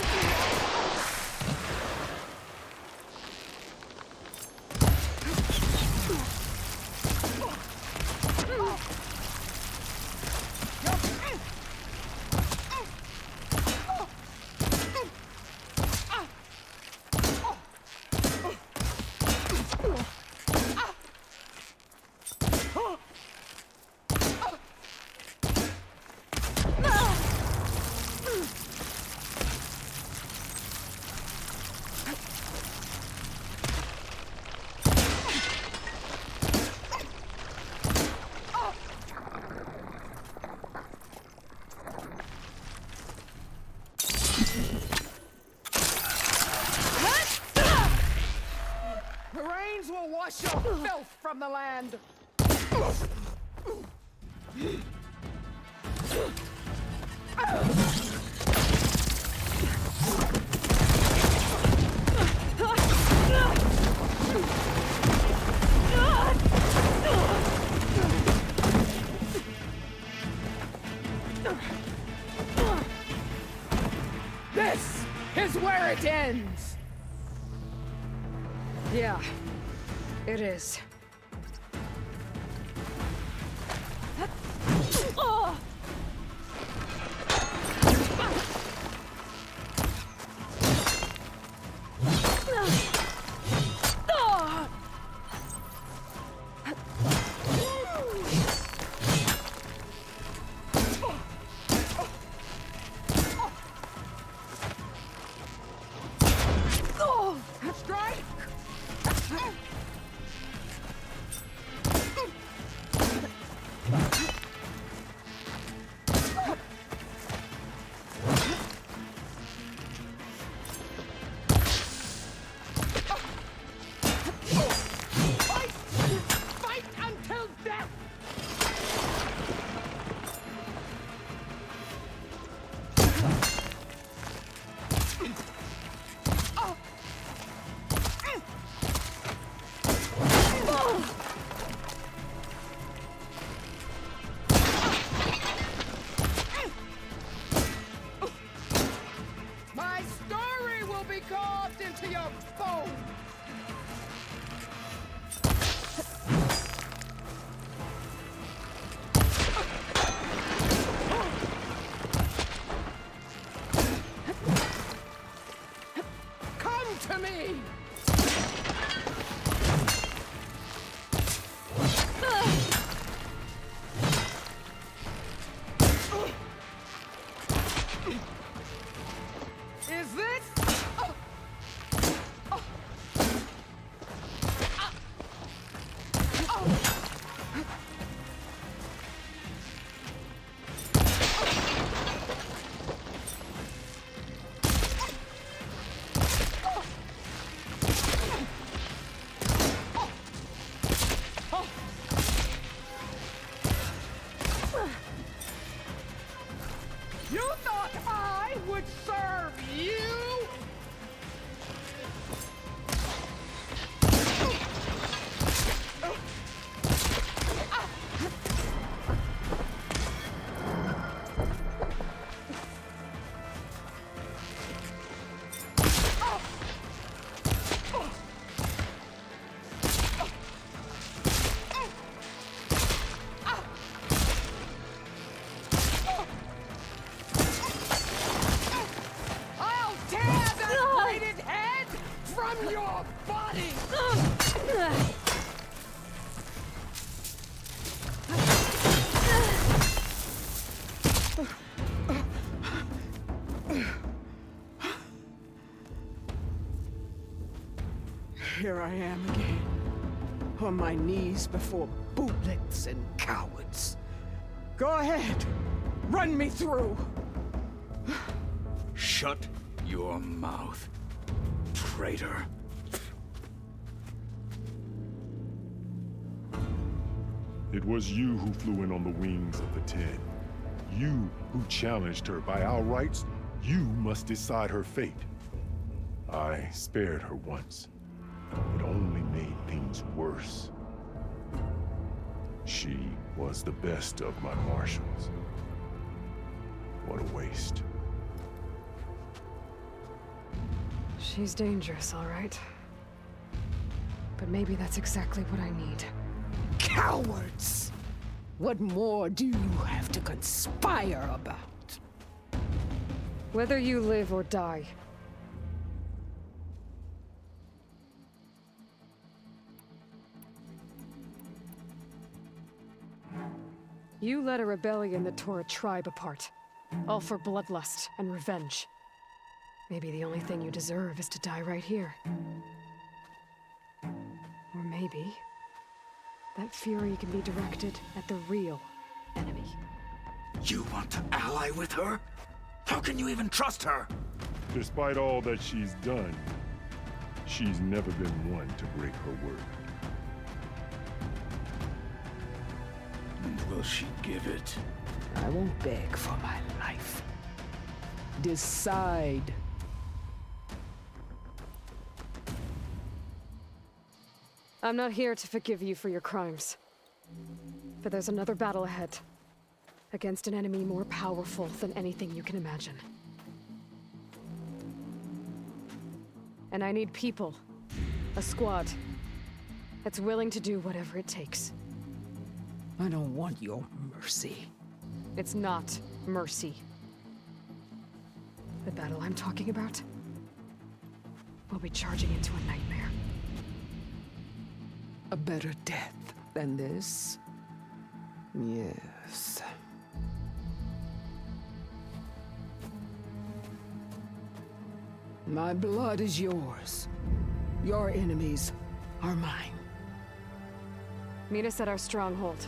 the rains will wash your filth from the land. This is where it ends. Yeah, it is. Strike! Fight until death! My story will be carved into your bone! Come to me! Is this? You thought I would serve you? your body! Here I am again, on my knees before bootlets and cowards. Go ahead, run me through. Shut your mouth, traitor. It was you who flew in on the wings of the Ten. You who challenged her. By our rights, you must decide her fate. I spared her once. It only made things worse. She was the best of my marshals. What a waste. She's dangerous, all right. But maybe that's exactly what I need. Cowards! What more do you have to conspire about? Whether you live or die. You led a rebellion that tore a tribe apart. All for bloodlust and revenge. Maybe the only thing you deserve is to die right here. Or maybe that fury can be directed at the real enemy. You want to ally with her? How can you even trust her? Despite all that she's done, she's never been one to break her word. And will she give it? I won't beg for my life. Decide. I'm not here to forgive you for your crimes. But there's another battle ahead. Against an enemy more powerful than anything you can imagine. And I need people. A squad. That's willing to do whatever it takes. I don't want your mercy. It's not mercy. The battle I'm talking about will be charging into a nightmare. A better death than this? Yes. My blood is yours. Your enemies are mine. Meet us at our stronghold,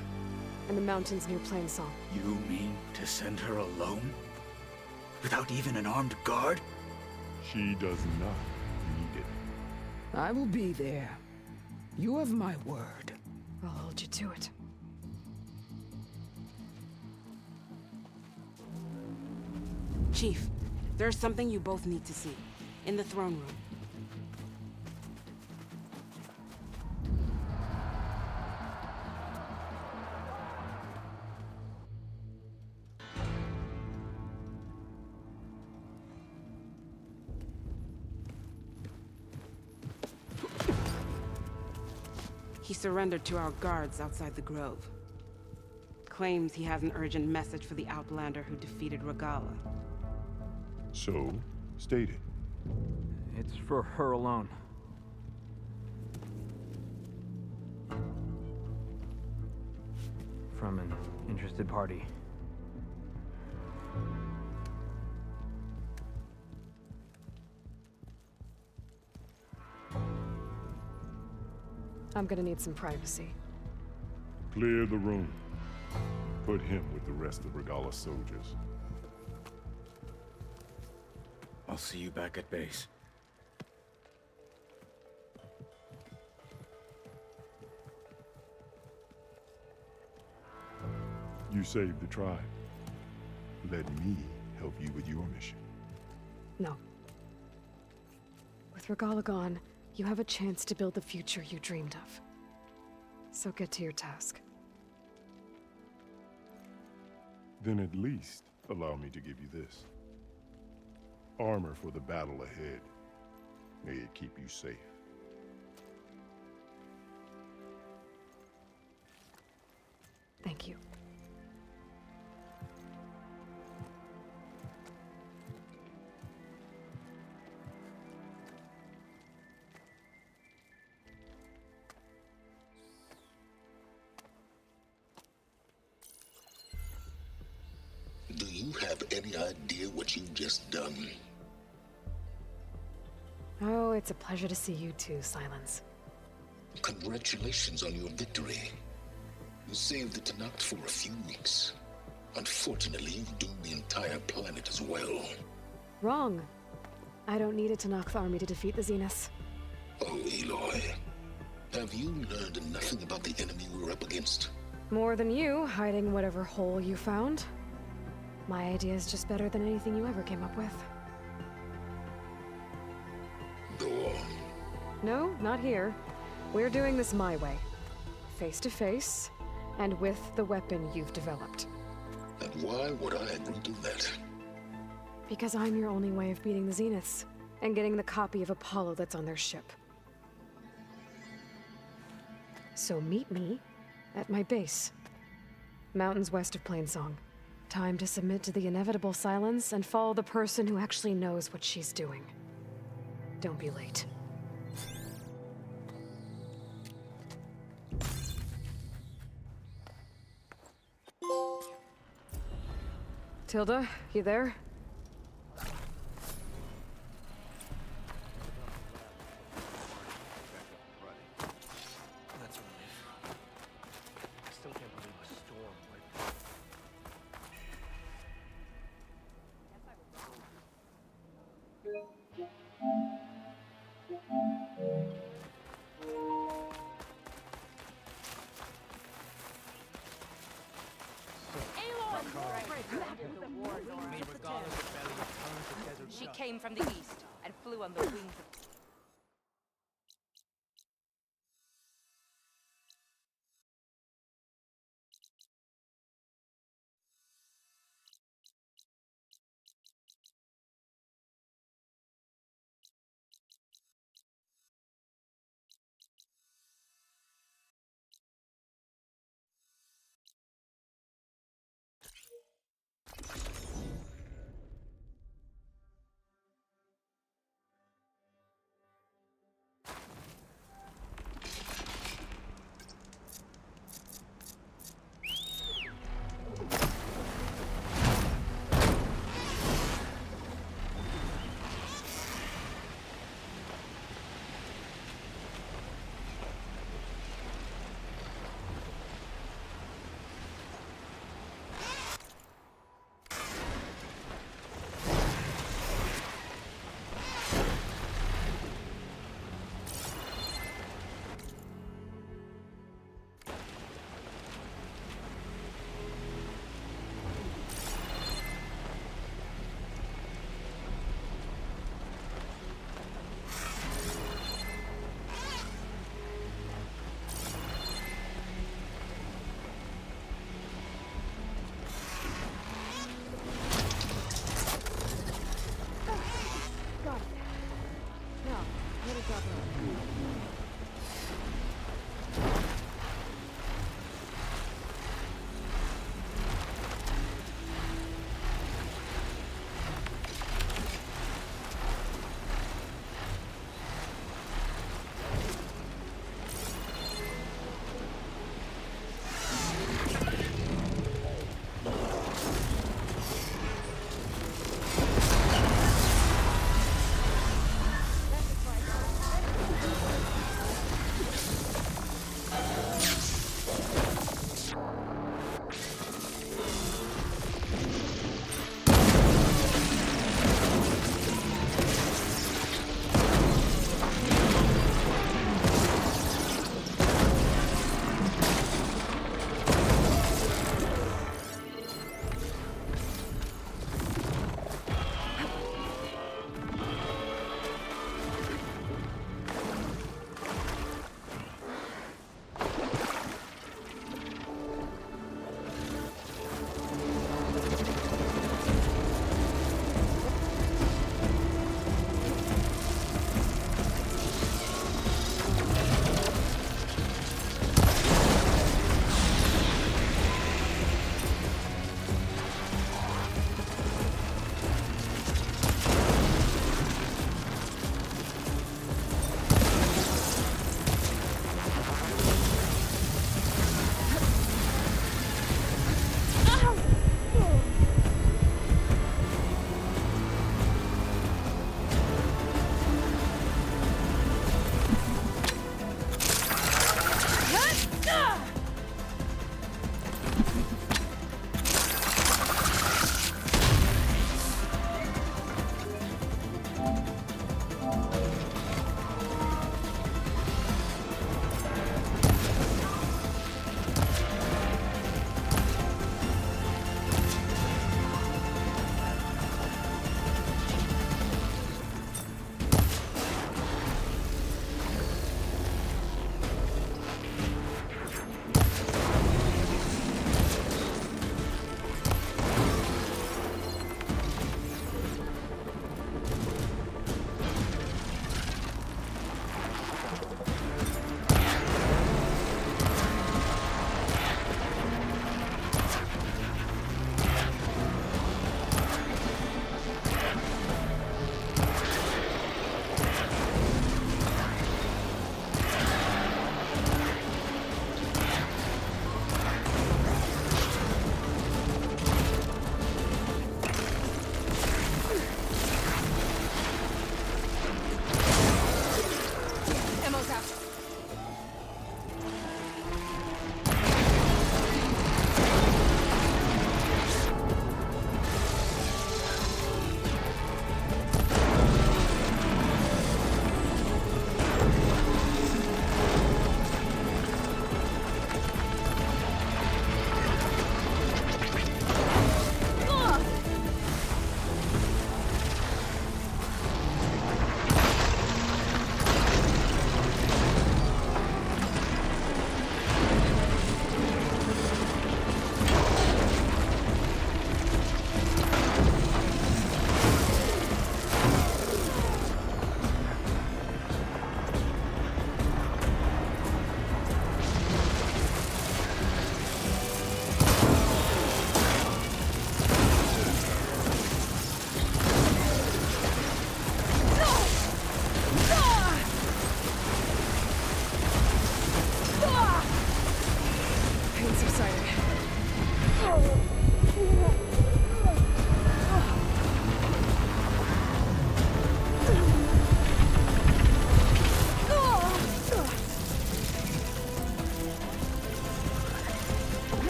in the mountains near Plainsong. You mean to send her alone? Without even an armed guard? She does not need it. I will be there. You have my word. I'll hold you to it. Chief, there's something you both need to see. In the throne room. He surrendered to our guards outside the grove. Claims he has an urgent message for the Outlander who defeated Regalla. So, state it. It's for her alone. From an interested party. I'm gonna need some privacy. Clear the room. Put him with the rest of Regalla's soldiers. I'll see you back at base. You saved the tribe. Let me help you with your mission. No. With Regalla gone, you have a chance to build the future you dreamed of. So get to your task. Then at least allow me to give you this. Armor for the battle ahead. May it keep you safe. Thank you. have any idea what you've just done? Oh, it's a pleasure to see you too, Silence. Congratulations on your victory. You saved the Tenakth for a few weeks. Unfortunately, you've doomed the entire planet as well. Wrong. I don't need a Tenakth army to defeat the Zeniths. Oh, Aloy. Have you learned nothing about the enemy we're up against? More than you, hiding whatever hole you found. My idea is just better than anything you ever came up with. Go on. No, not here. We're doing this my way. Face to face, and with the weapon you've developed. And why would I agree to that? Because I'm your only way of beating the Zeniths, and getting the copy of Apollo that's on their ship. So meet me at my base. Mountains west of Plainsong. Time to submit to the inevitable silence and follow the person who actually knows what she's doing. Don't be late. Tilda, you there? That's relief. I still can't believe a storm wiped She came from the east and flew on the wings of...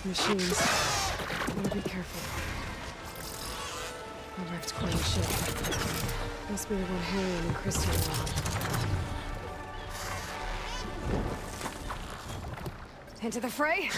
Machines. Better be careful. A wrecked clone ship. Must be the one Harry and Christy are on. Into the fray?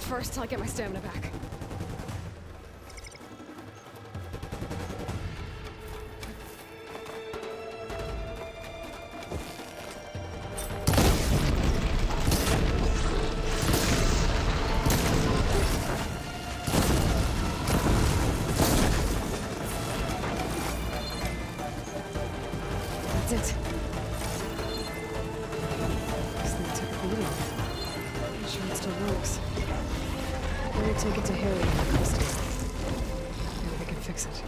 First, till I get my stamina back. That's it. This thing took a beating. I'm sure it still works. We'll take it to Harry and Christy. Maybe they can fix it.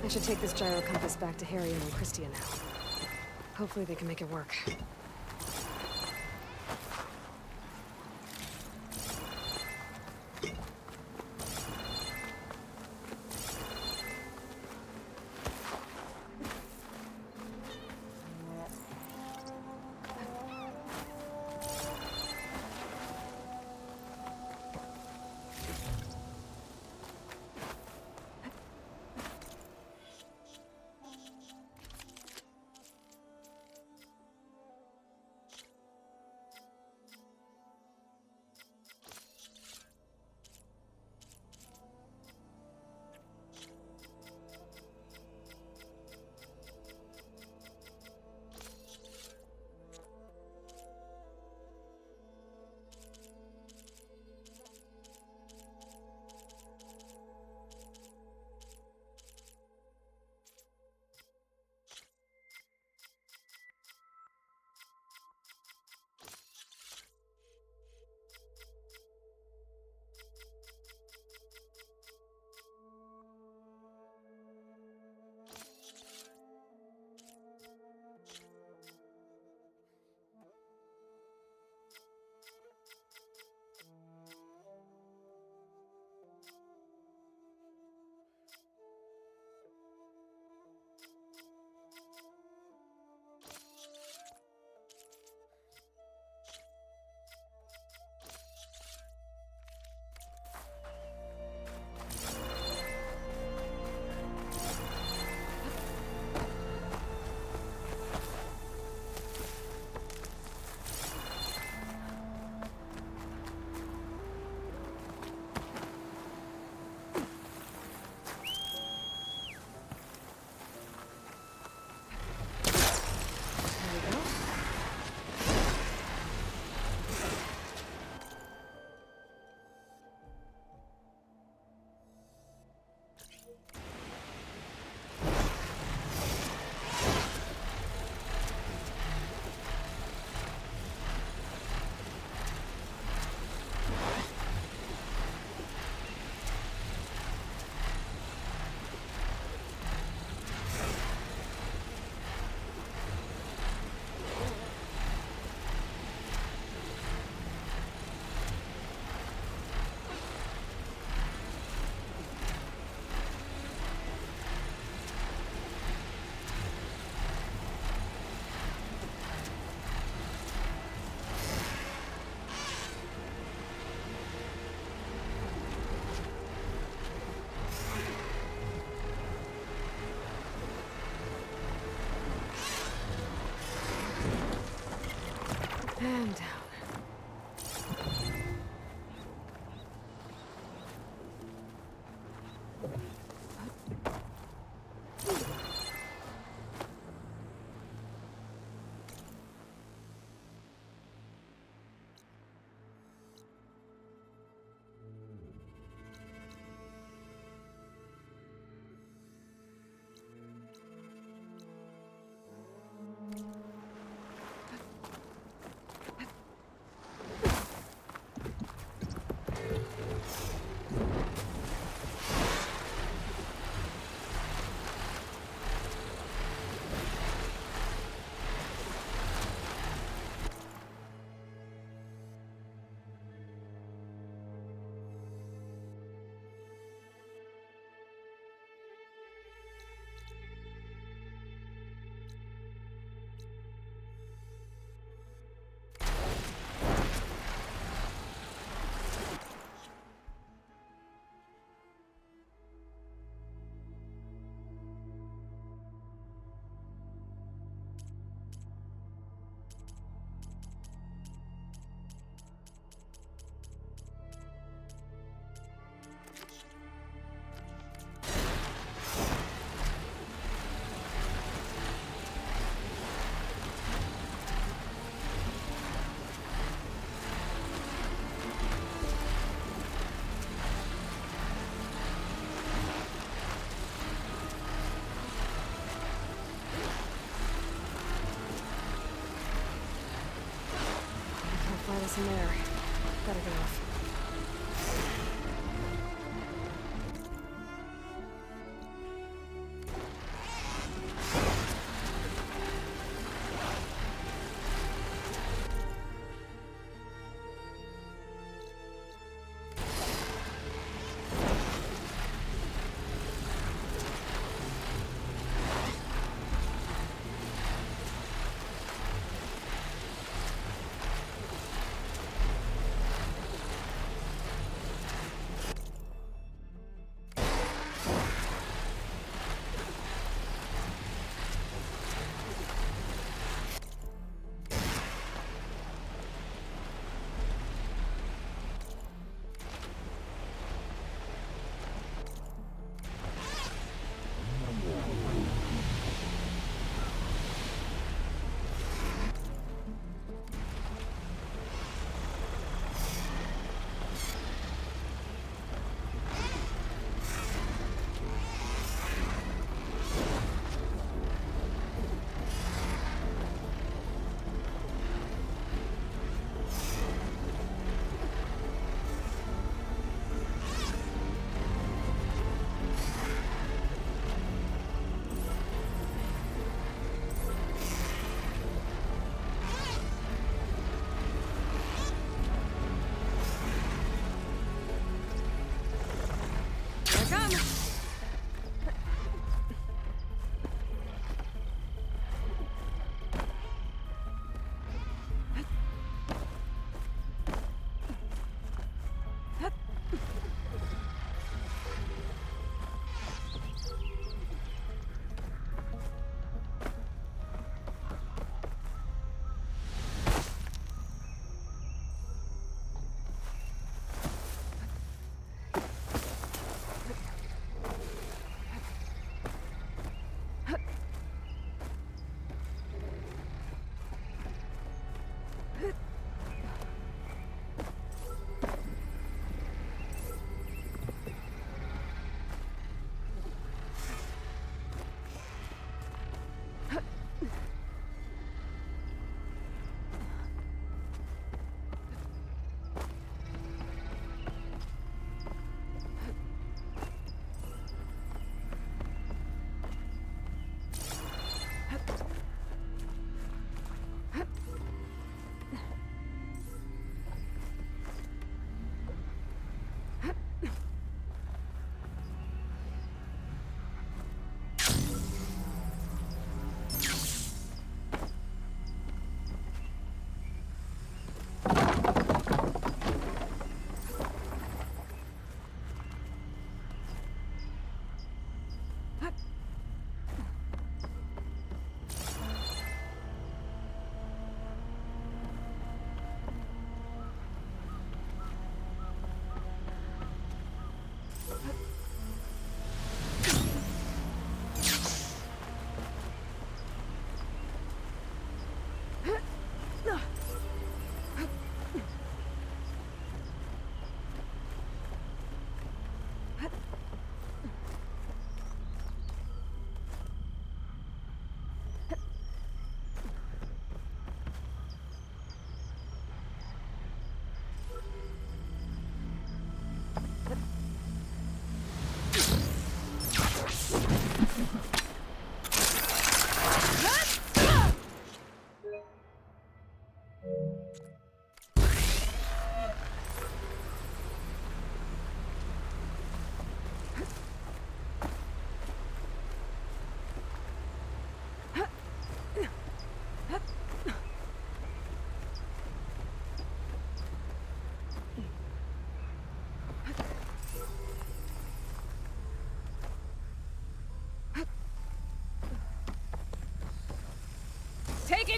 I should take this gyro compass back to Harry and Christia now. Hopefully they can make it work. And down. Fly this in there. Gotta get off.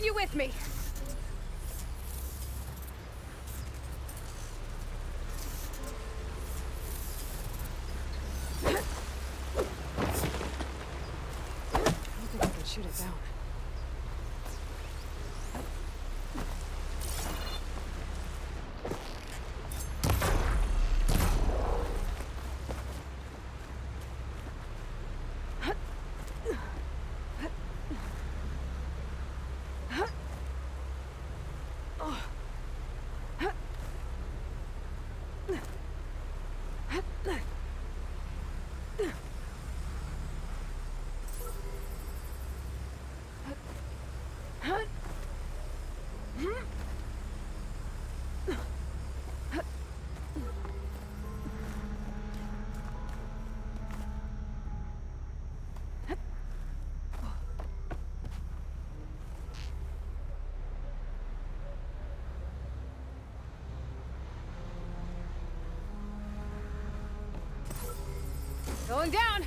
you with me. I don't think I can shoot it down. Going down!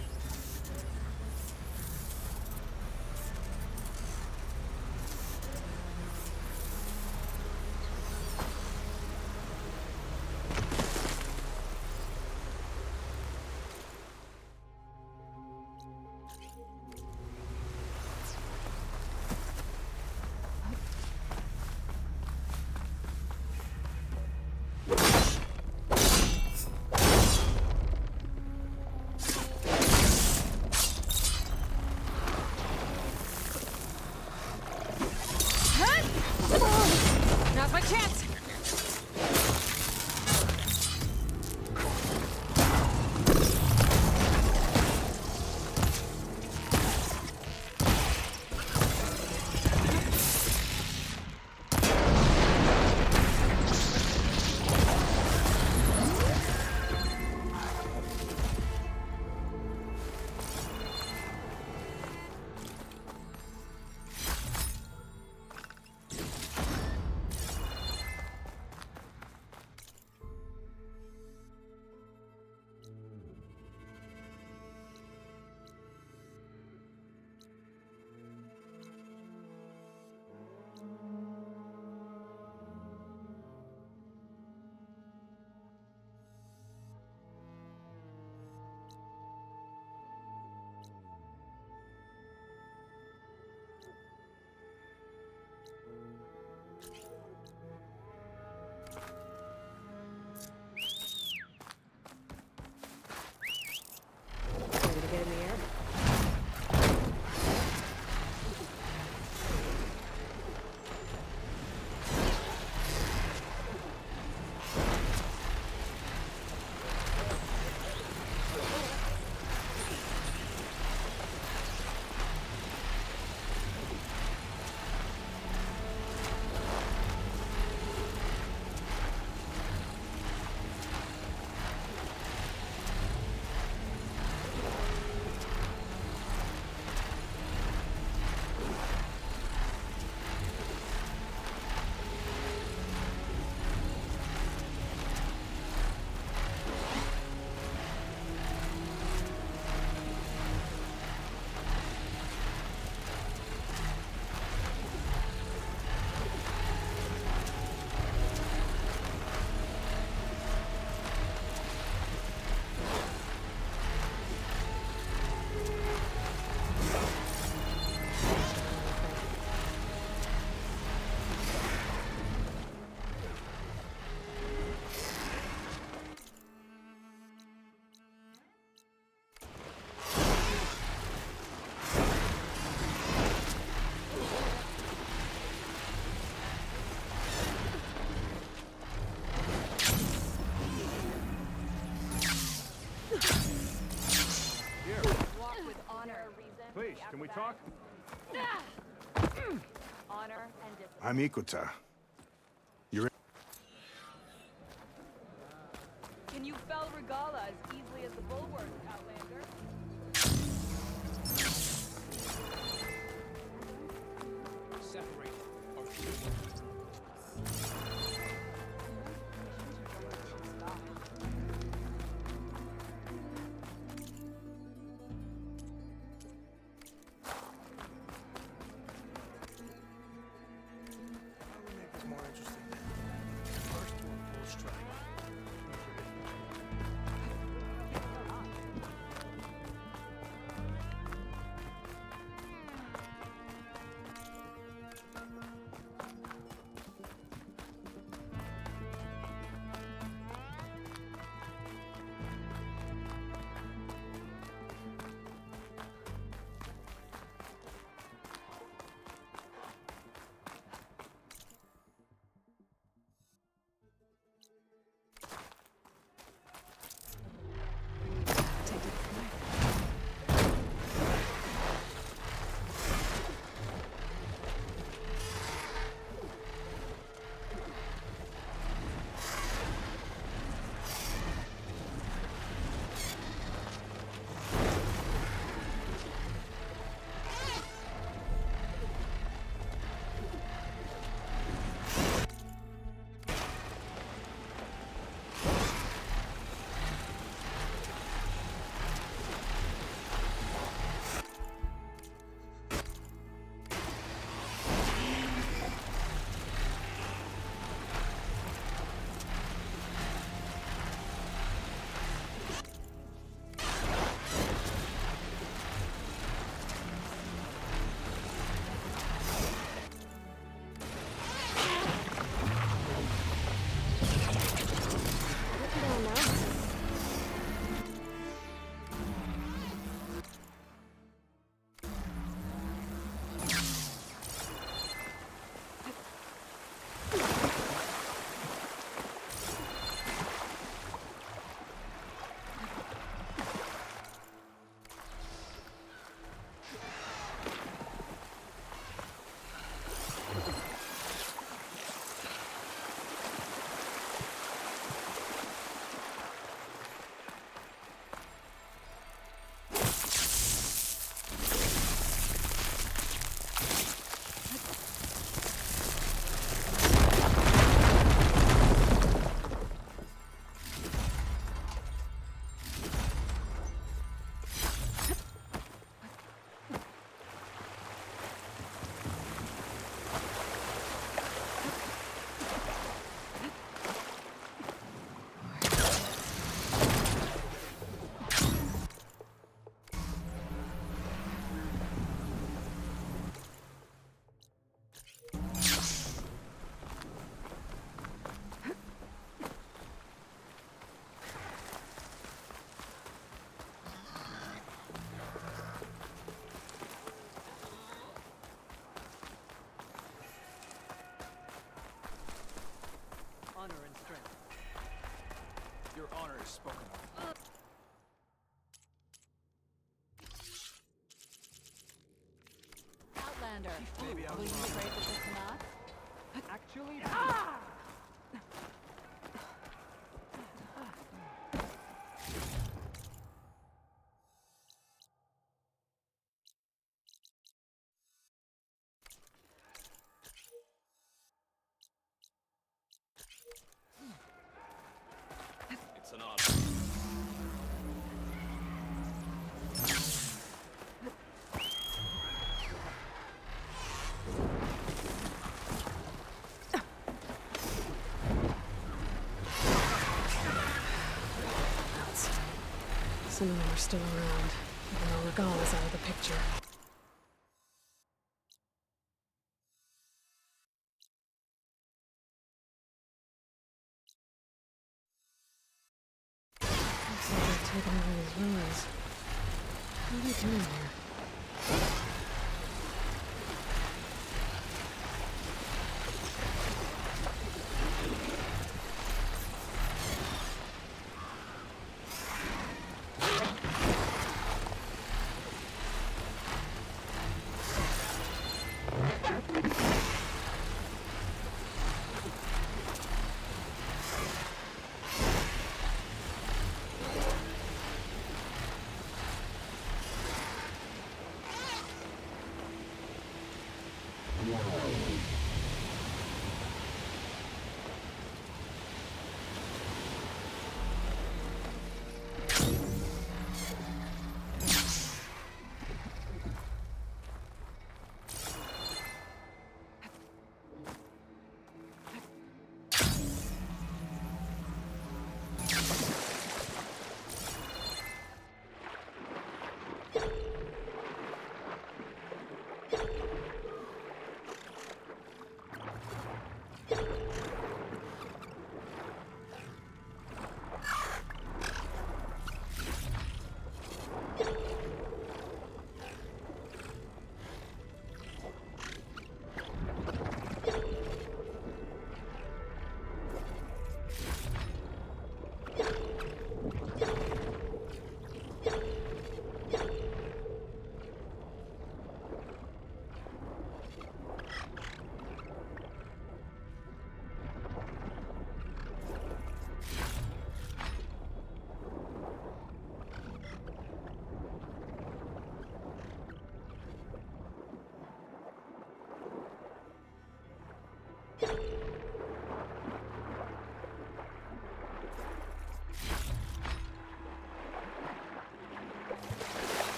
Now's my chance! Please, can we talk? Honor and discipline. I'm Ikuta. You're in. Can you fell Regala as easily as the bulwark, Outlander? Separate. spoken of. Outlander, Maybe I will was you wrong. break with this knot? Actually, It's an honor. Some of them are still around, even though Regala's out of the picture. Looks like they've taken over these ruins. What are they doing here?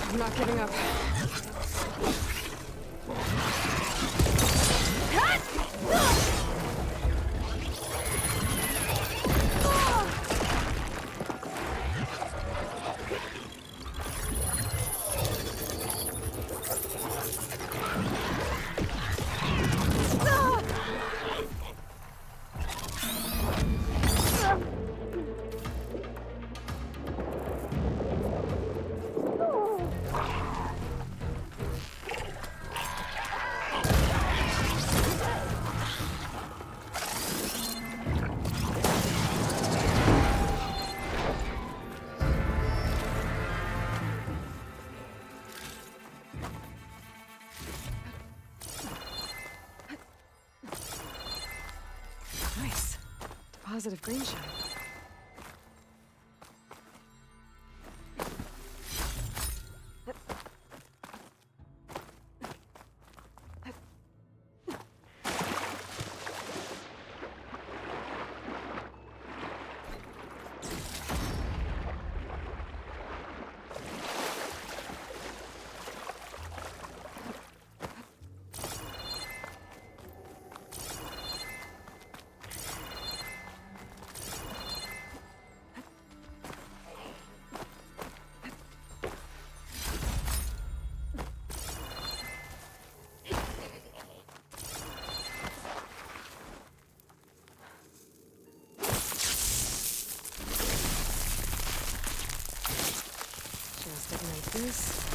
I'm not giving up. positive green shine. Just ignite this.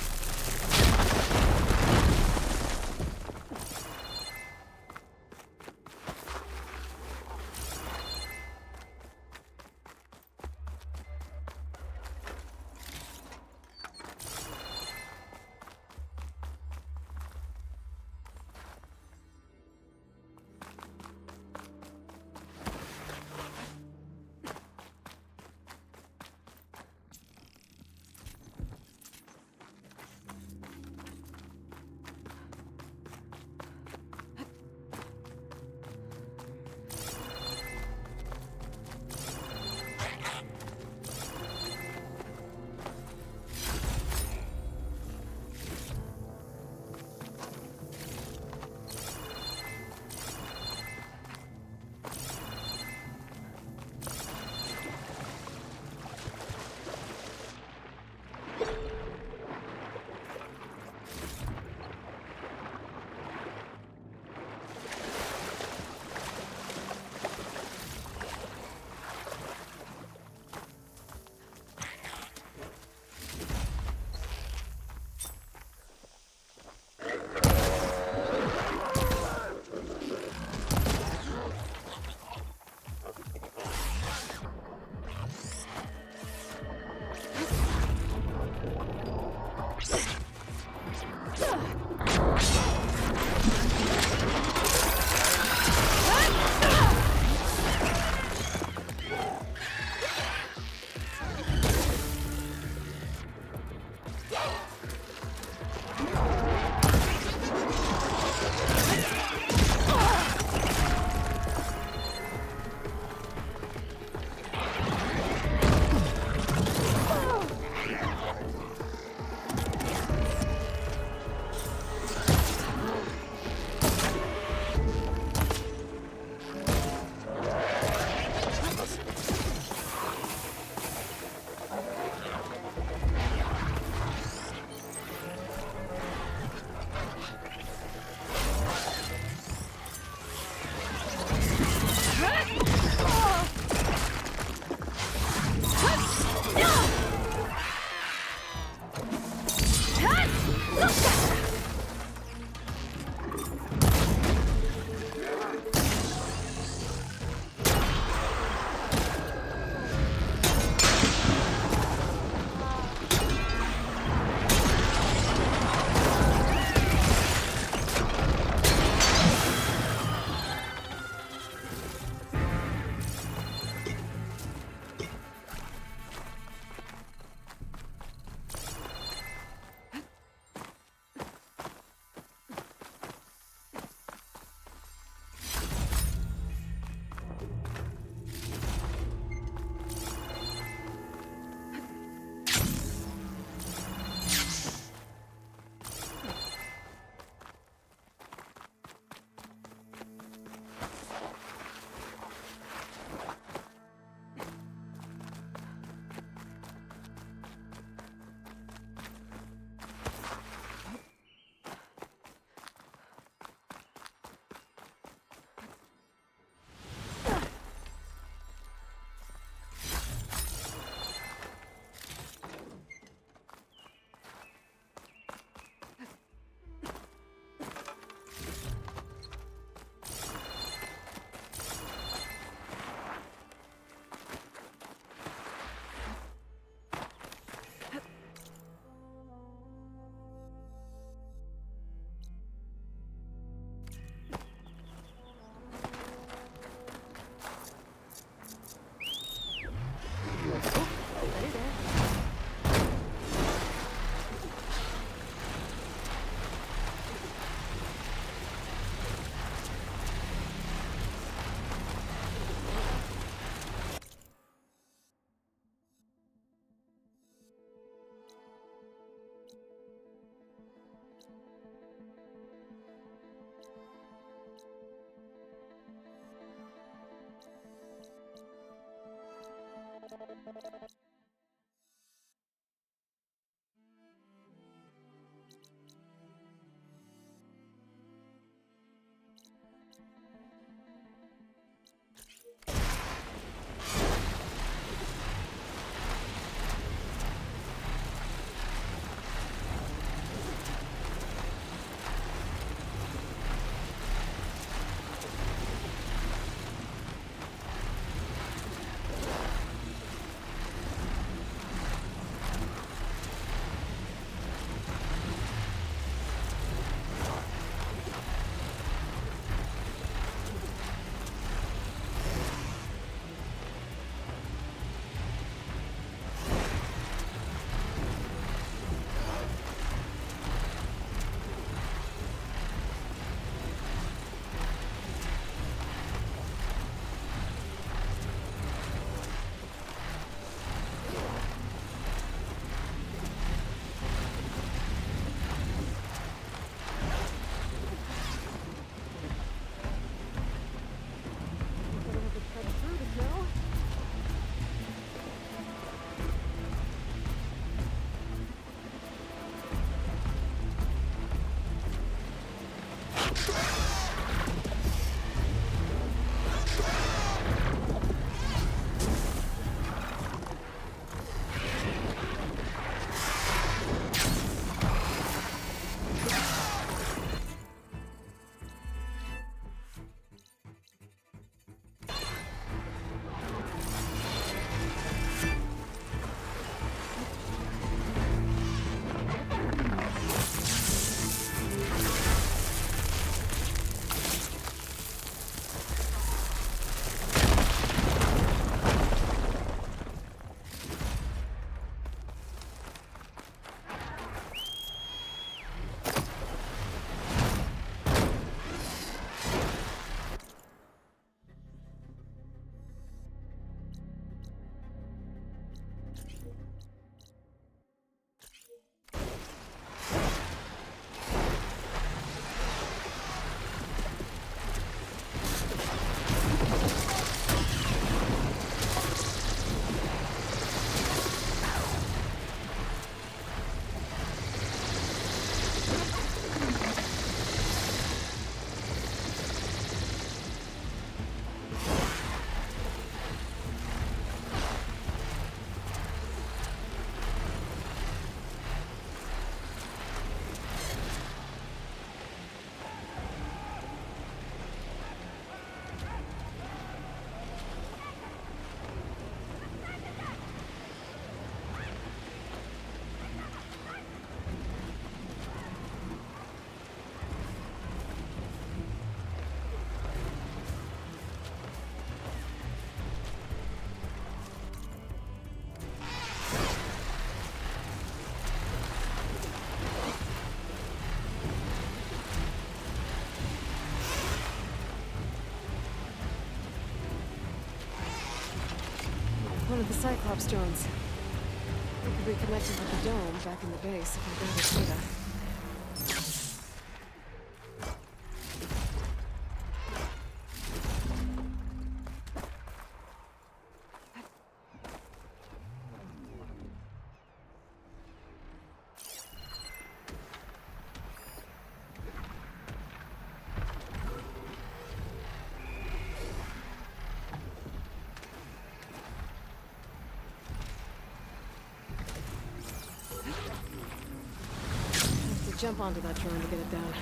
One of the Cyclops drones. It could be connected with the dome back in the base if I got its data. Jump onto that drone to get it down.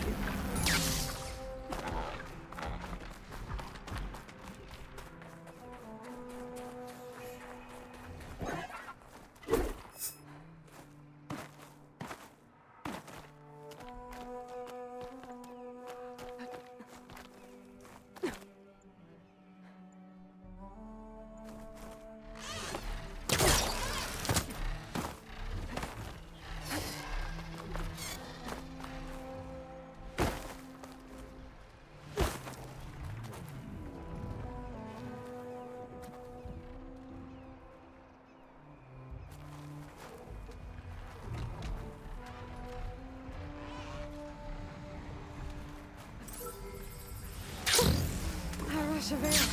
Chevelle.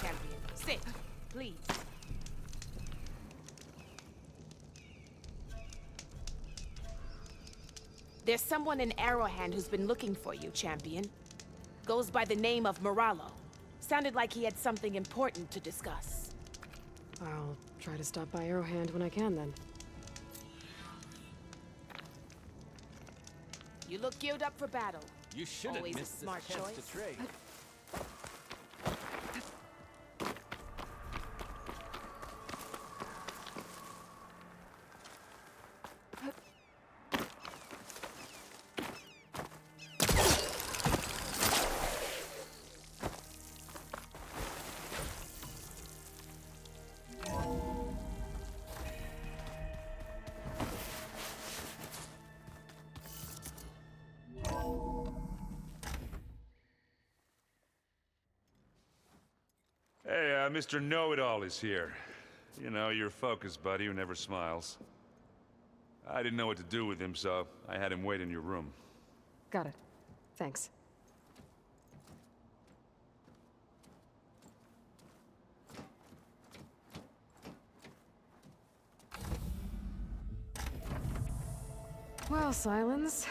champion. Sit, please. There's someone in Arrowhand who's been looking for you, champion. Goes by the name of Moralo. Sounded like he had something important to discuss. I'll try to stop by Arrowhand when I can, then. You look geared up for battle. You shouldn't Always miss a smart this chance choice. to trade. Hey, Mr. Know-It-All is here. You know, your focus buddy who never smiles. I didn't know what to do with him, so I had him wait in your room. Got it. Thanks. Well, Silence.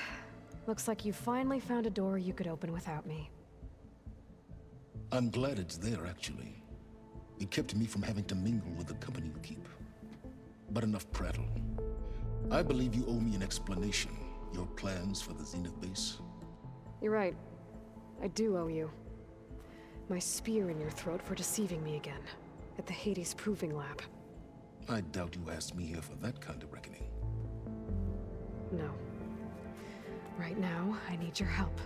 Looks like you finally found a door you could open without me. I'm glad it's there, actually. It kept me from having to mingle with the company you keep. But enough prattle. I believe you owe me an explanation. Your plans for the Zenith base? You're right. I do owe you. My spear in your throat for deceiving me again. At the Hades Proving Lab. I doubt you asked me here for that kind of reckoning. No. Right now, I need your help.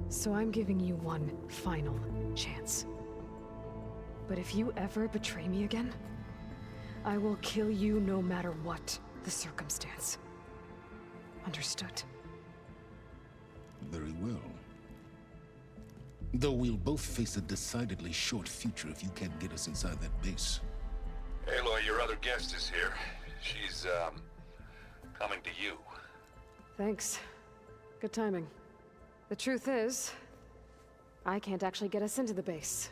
So I'm giving you one final chance. But if you ever betray me again, I will kill you no matter what the circumstance. Understood? Very well. Though we'll both face a decidedly short future if you can't get us inside that base. Aloy, your other guest is here. She's, coming to you. Thanks. Good timing. The truth is, I can't actually get us into the base.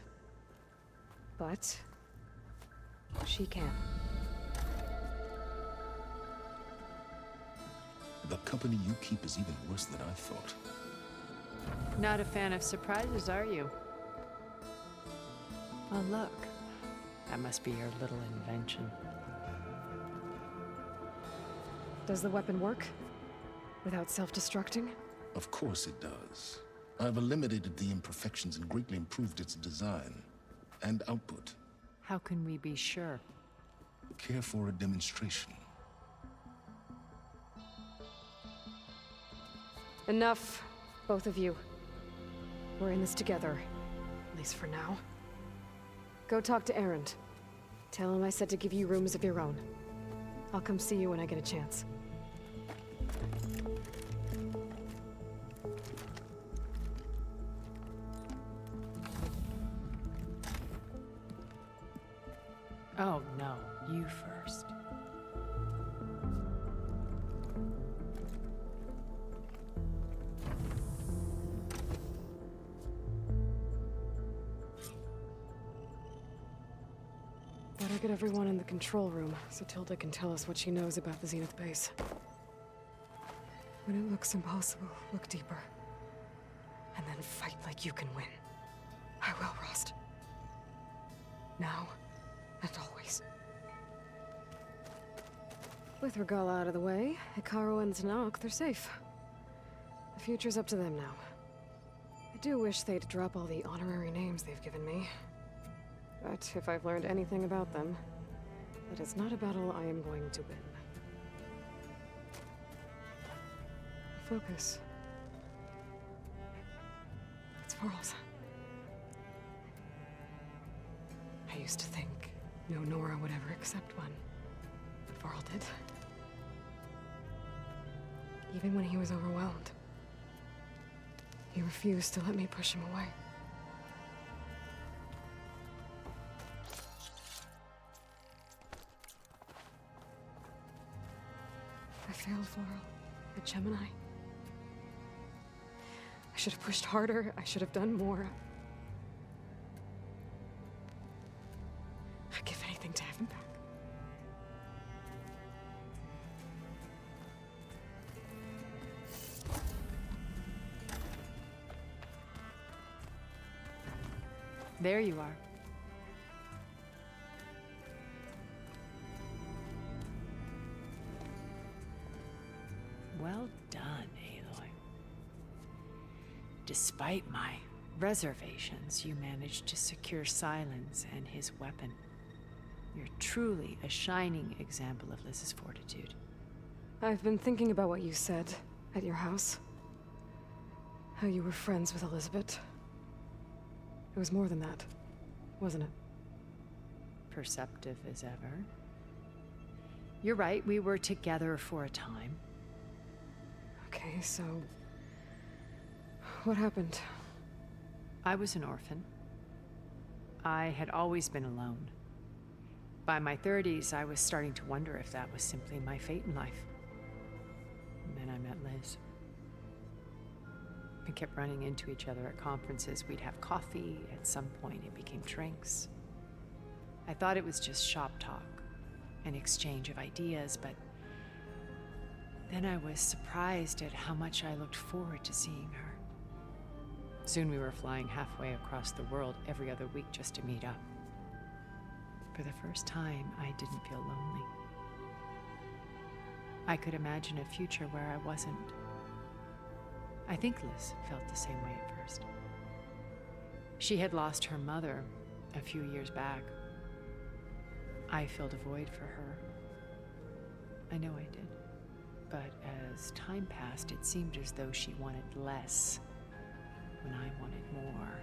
But she can. The company you keep is even worse than I thought. Not a fan of surprises, are you? Oh, look. That must be your little invention. Does the weapon work? Without self-destructing? Of course it does. I've eliminated the imperfections and greatly improved its design and output. How can we be sure? Care for a demonstration? Enough, both of you. We're in this together, at least for now. Go talk to Erend. Tell him I said to give you rooms of your own. I'll come see you when I get a chance. Oh, no. You first. Better get everyone in the control room so Tilda can tell us what she knows about the Zenith base. When it looks impossible, look deeper. And then fight like you can win. I will, Rost. Now and always. With Regalla out of the way, Hekarro and Tenakth, they're safe. The future's up to them now. I do wish they'd drop all the honorary names they've given me. But if I've learned anything about them, that is not a battle I am going to win. Focus. It's Varl's. I used to think no Nora would ever accept one, but Varl did. Even when he was overwhelmed, he refused to let me push him away. I failed Varl at Gemini. I should have pushed harder. I should have done more. There you are. Well done, Aloy. Despite my reservations, you managed to secure Silence and his weapon. You're truly a shining example of Liz's fortitude. I've been thinking about what you said at your house. How you were friends with Elizabeth. It was more than that, wasn't it? Perceptive as ever. You're right, we were together for a time. Okay, so... what happened? I was an orphan. I had always been alone. By my 30s, I was starting to wonder if that was simply my fate in life. And then I met Liz. We kept running into each other at conferences. We'd have coffee. At some point, it became drinks. I thought it was just shop talk, an exchange of ideas, but then I was surprised at how much I looked forward to seeing her. Soon we were flying halfway across the world every other week just to meet up. For the first time, I didn't feel lonely. I could imagine a future where I wasn't. I think Liz felt the same way at first. She had lost her mother a few years back. I filled a void for her. I know I did. But as time passed, it seemed as though she wanted less when I wanted more.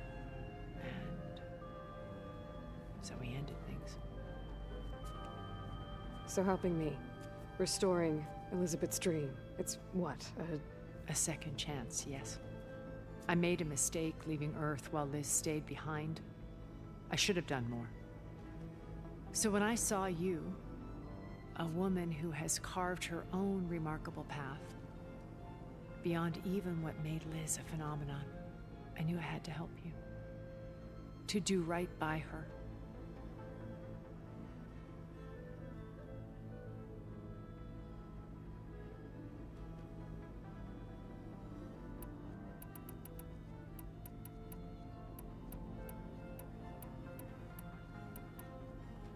And so we ended things. So helping me, restoring Elizabeth's dream, it's what, a second chance, yes. I made a mistake leaving Earth while Liz stayed behind. I should have done more. So when I saw you, a woman who has carved her own remarkable path, beyond even what made Liz a phenomenon, I knew I had to help you. To do right by her.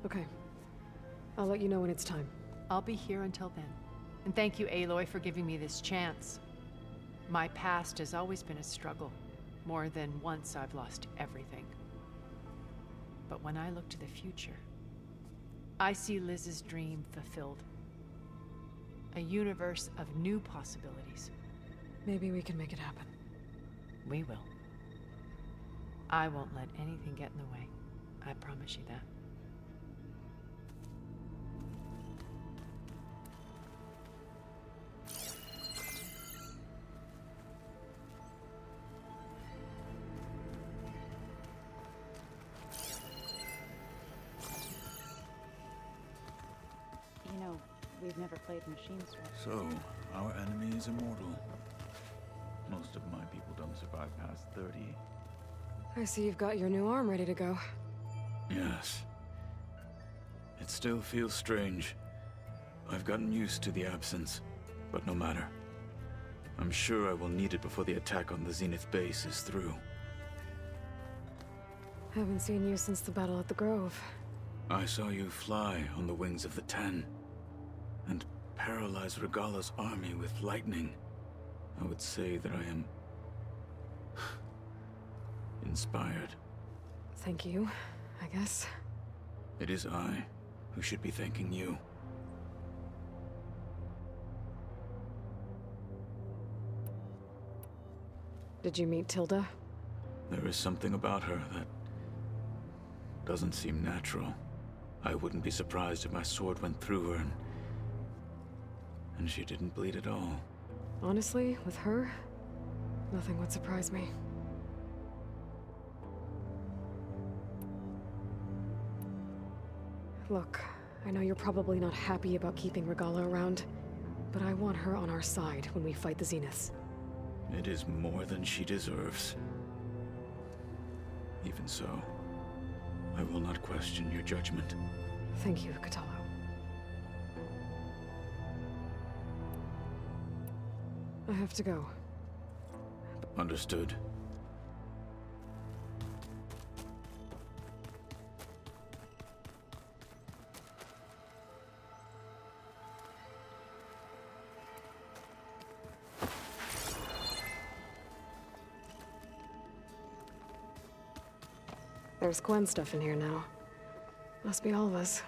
Okay. I'll let you know when it's time. I'll be here until then. And thank you, Aloy, for giving me this chance. My past has always been a struggle. More than once I've lost everything. But when I look to the future, I see Liz's dream fulfilled. A universe of new possibilities. Maybe we can make it happen. We will. I won't let anything get in the way. I promise you that. You know, we've never played Machine Swap. So, our enemy is immortal. Most of my people don't survive past 30. I see you've got your new arm ready to go. Yes. It still feels strange. I've gotten used to the absence, but no matter. I'm sure I will need it before the attack on the Zenith base is through. Haven't seen you since the battle at the Grove. I saw you fly on the wings of the Ten, and paralyze Regalla's army with lightning. I would say that I am... inspired. Thank you, I guess. It is I who should be thanking you. Did you meet Tilda? There is something about her that doesn't seem natural. I wouldn't be surprised if my sword went through her and she didn't bleed at all. Honestly, with her, nothing would surprise me. Look, I know you're probably not happy about keeping Regalla around, but I want her on our side when we fight the Zeniths. It is more than she deserves. Even so, I will not question your judgment. Thank you, Kotallo. I have to go. Understood. There's Gwen stuff in here now. Must be all of us.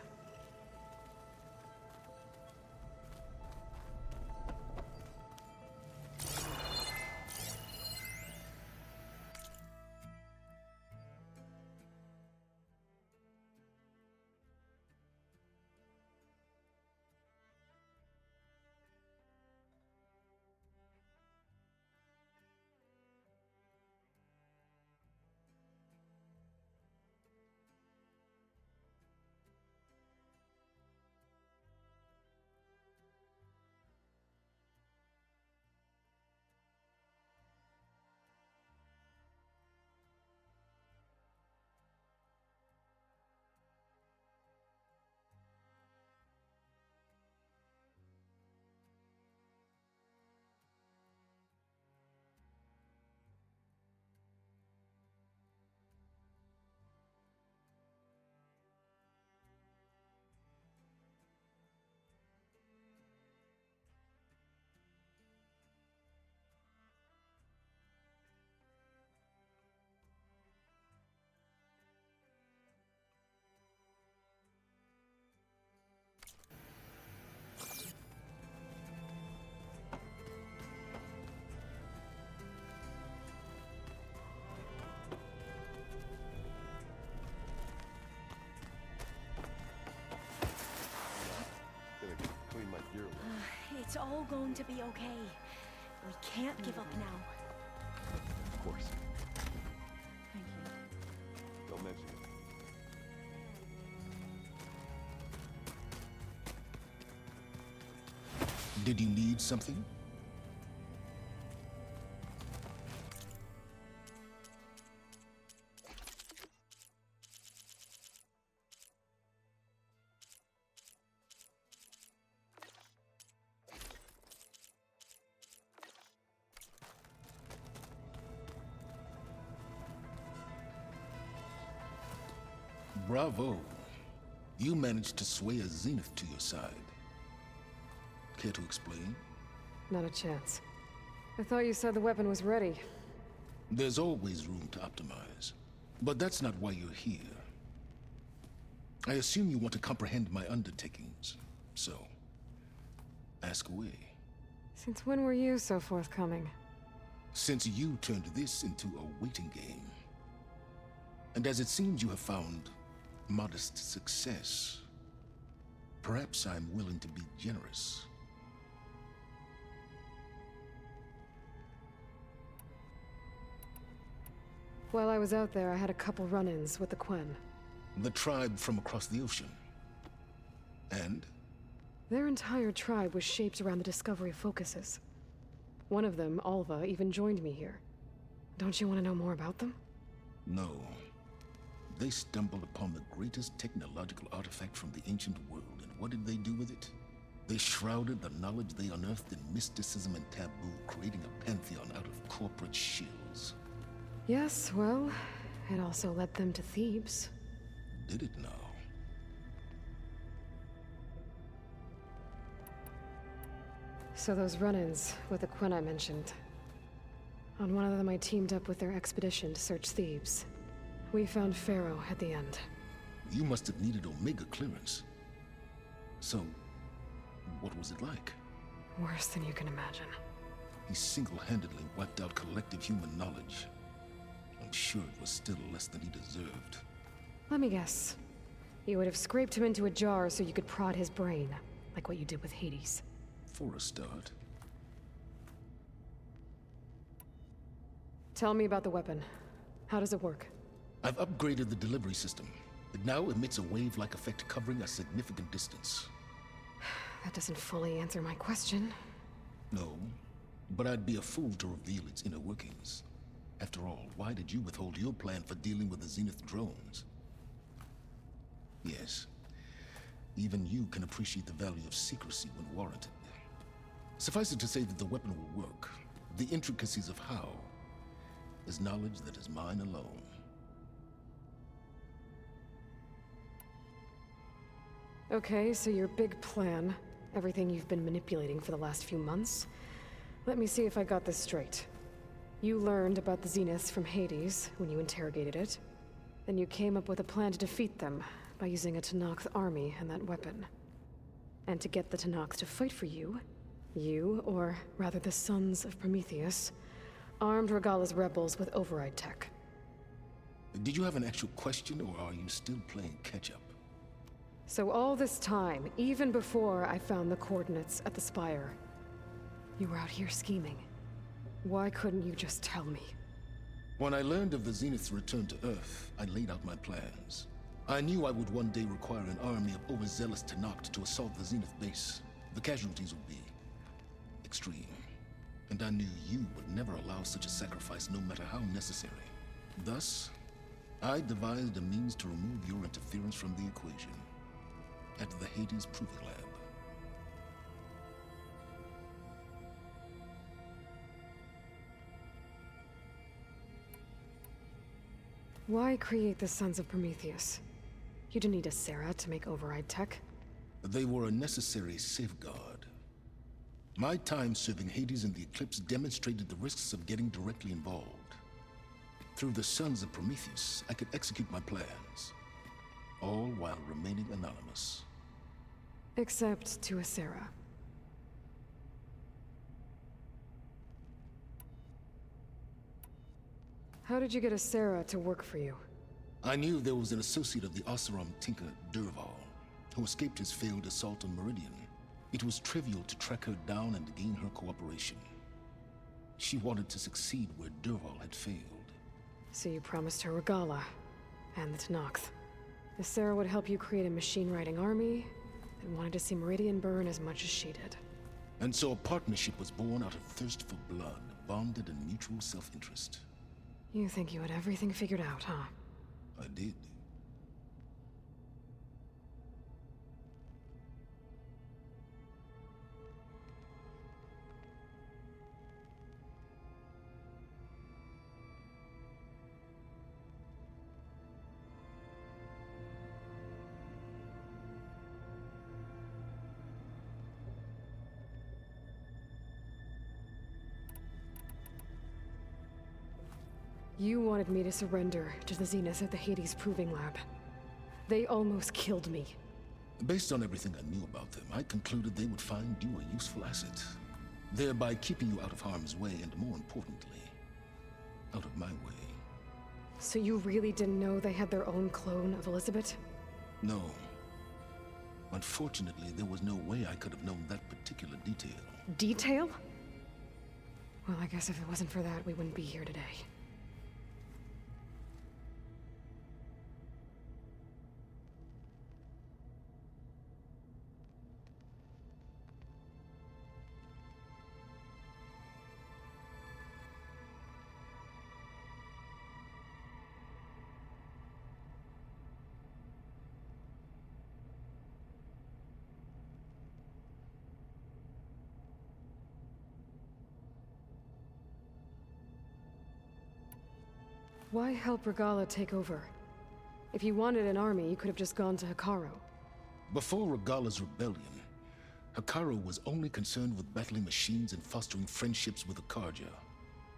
It's all going to be okay. We can't give up now. Of course. Thank you. Don't mention it. Did you need something? Bravo. You managed to sway a Zenith to your side. Care to explain? Not a chance. I thought you said the weapon was ready. There's always room to optimize. But that's not why you're here. I assume you want to comprehend my undertakings. So, ask away. Since when were you so forthcoming? Since you turned this into a waiting game. And as it seems you have found modest success, perhaps I'm willing to be generous. While I was out there, I had a couple run-ins with the Quen. The tribe from across the ocean. And? Their entire tribe was shaped around the discovery focuses. One of them, Alva, even joined me here. Don't you want to know more about them? No. They stumbled upon the greatest technological artifact from the ancient world, and what did they do with it? They shrouded the knowledge they unearthed in mysticism and taboo, creating a pantheon out of corporate shills. Yes, well, it also led them to Thebes. Did it now? So those run-ins with the Quen I mentioned. On one of them I teamed up with their expedition to search Thebes. We found Pharaoh at the end. You must have needed Omega clearance. So, what was it like? Worse than you can imagine. He single-handedly wiped out collective human knowledge. I'm sure it was still less than he deserved. Let me guess. You would have scraped him into a jar so you could prod his brain, like what you did with Hades. For a start. Tell me about the weapon. How does it work? I've upgraded the delivery system. It now emits a wave-like effect covering a significant distance. That doesn't fully answer my question. No, but I'd be a fool to reveal its inner workings. After all, why did you withhold your plan for dealing with the Zenith drones? Yes, even you can appreciate the value of secrecy when warranted. Suffice it to say that the weapon will work. The intricacies of how is knowledge that is mine alone. Okay, so your big plan, everything you've been manipulating for the last few months. Let me see if I got this straight. You learned about the Zeniths from Hades when you interrogated it. Then you came up with a plan to defeat them by using a Tenakth army and that weapon. And to get the Tenakth to fight for you, or rather the Sons of Prometheus, armed Regalla's rebels with override tech. Did you have an actual question, or are you still playing catch-up? So all this time, even before I found the coordinates at the Spire, you were out here scheming. Why couldn't you just tell me? When I learned of the Zenith's return to Earth, I laid out my plans. I knew I would one day require an army of overzealous Tenakth to assault the Zenith base. The casualties would be extreme. And I knew you would never allow such a sacrifice, no matter how necessary. Thus, I devised a means to remove your interference from the equation at the Hades Proving Lab. Why create the Sons of Prometheus? You didn't need a Sarah to make override tech. They were a necessary safeguard. My time serving Hades in the Eclipse demonstrated the risks of getting directly involved. Through the Sons of Prometheus, I could execute my plans, all while remaining anonymous. Except to a Sarah. How did you get a Sarah to work for you? I knew there was an associate of the Oseram tinker, Dervahl, who escaped his failed assault on Meridian. It was trivial to track her down and gain her cooperation. She wanted to succeed where Dervahl had failed. So you promised her Regalla, and the Tenakth. The Sarah would help you create a machine-riding army that wanted to see Meridian burn as much as she did. And so a partnership was born out of thirst for blood, bonded in mutual self-interest. You think you had everything figured out, huh? I did. You wanted me to surrender to the Zenith at the Hades Proving Lab. They almost killed me. Based on everything I knew about them, I concluded they would find you a useful asset, thereby keeping you out of harm's way and, more importantly, out of my way. So you really didn't know they had their own clone of Elizabeth? No. Unfortunately, there was no way I could have known that particular detail. Detail? Well, I guess if it wasn't for that, we wouldn't be here today. Why help Regalla take over? If you wanted an army, you could have just gone to Hekarro. Before Regalla's rebellion, Hekarro was only concerned with battling machines and fostering friendships with the Carja.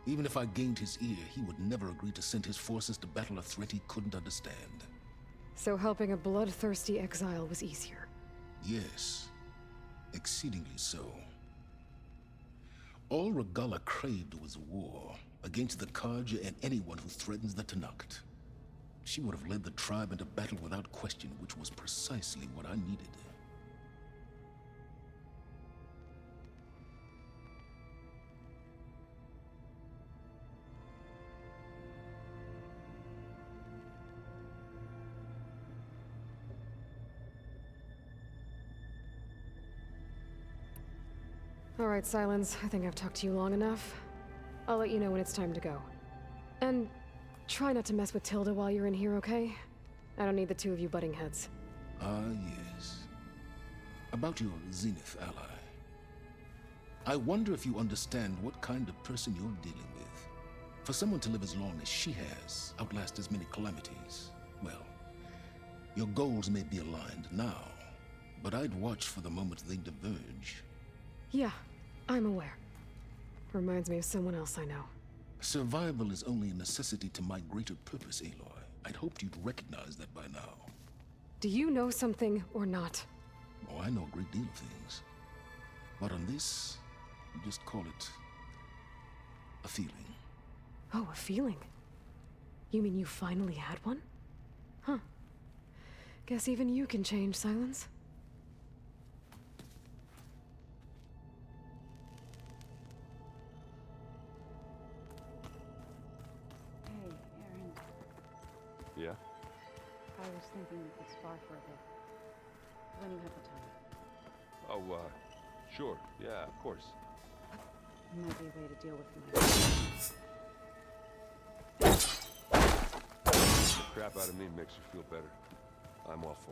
Even if I gained his ear, he would never agree to send his forces to battle a threat he couldn't understand. So helping a bloodthirsty exile was easier? Yes. Exceedingly so. All Regalla craved was war against the Carja and anyone who threatens the Tenakth. She would have led the tribe into battle without question, which was precisely what I needed. All right, Silence. I think I've talked to you long enough. I'll let you know when it's time to go. And try not to mess with Tilda while you're in here, okay? I don't need the two of you butting heads. Ah, yes. About your Zenith ally. I wonder if you understand what kind of person you're dealing with. For someone to live as long as she has, outlast as many calamities, well, your goals may be aligned now, but I'd watch for the moment they diverge. Yeah, I'm aware. Reminds me of someone else I know. Survival is only a necessity to my greater purpose, Aloy. I'd hoped you'd recognize that by now. Do you know something or not? Oh, I know a great deal of things. But on this, you just call it a feeling. Oh, a feeling? You mean you finally had one? Huh. Guess even you can change, Silence. Hey, Aaron. Yeah? I was thinking we could spar for a bit. When you have the time. Oh, sure. Yeah, of course. Might be a way to deal with The crap out of me makes you feel better. I'm all for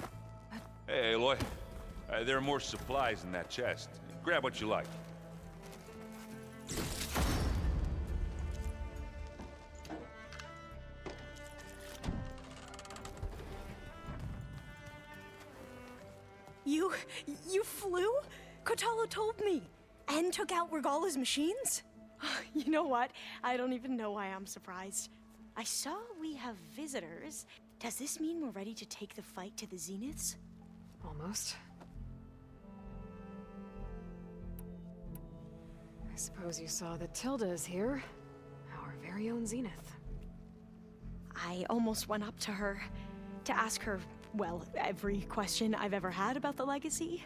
it. Hey, Aloy. There are more supplies in that chest. Grab what you like. You flew? Kotallo told me. And took out Regalla's machines? You know what? I don't even know why I'm surprised. I saw we have visitors. Does this mean we're ready to take the fight to the Zeniths? Almost. I suppose you saw that Tilda is here. Our very own Zenith. I almost went up to her to ask her, well, every question I've ever had about the Legacy.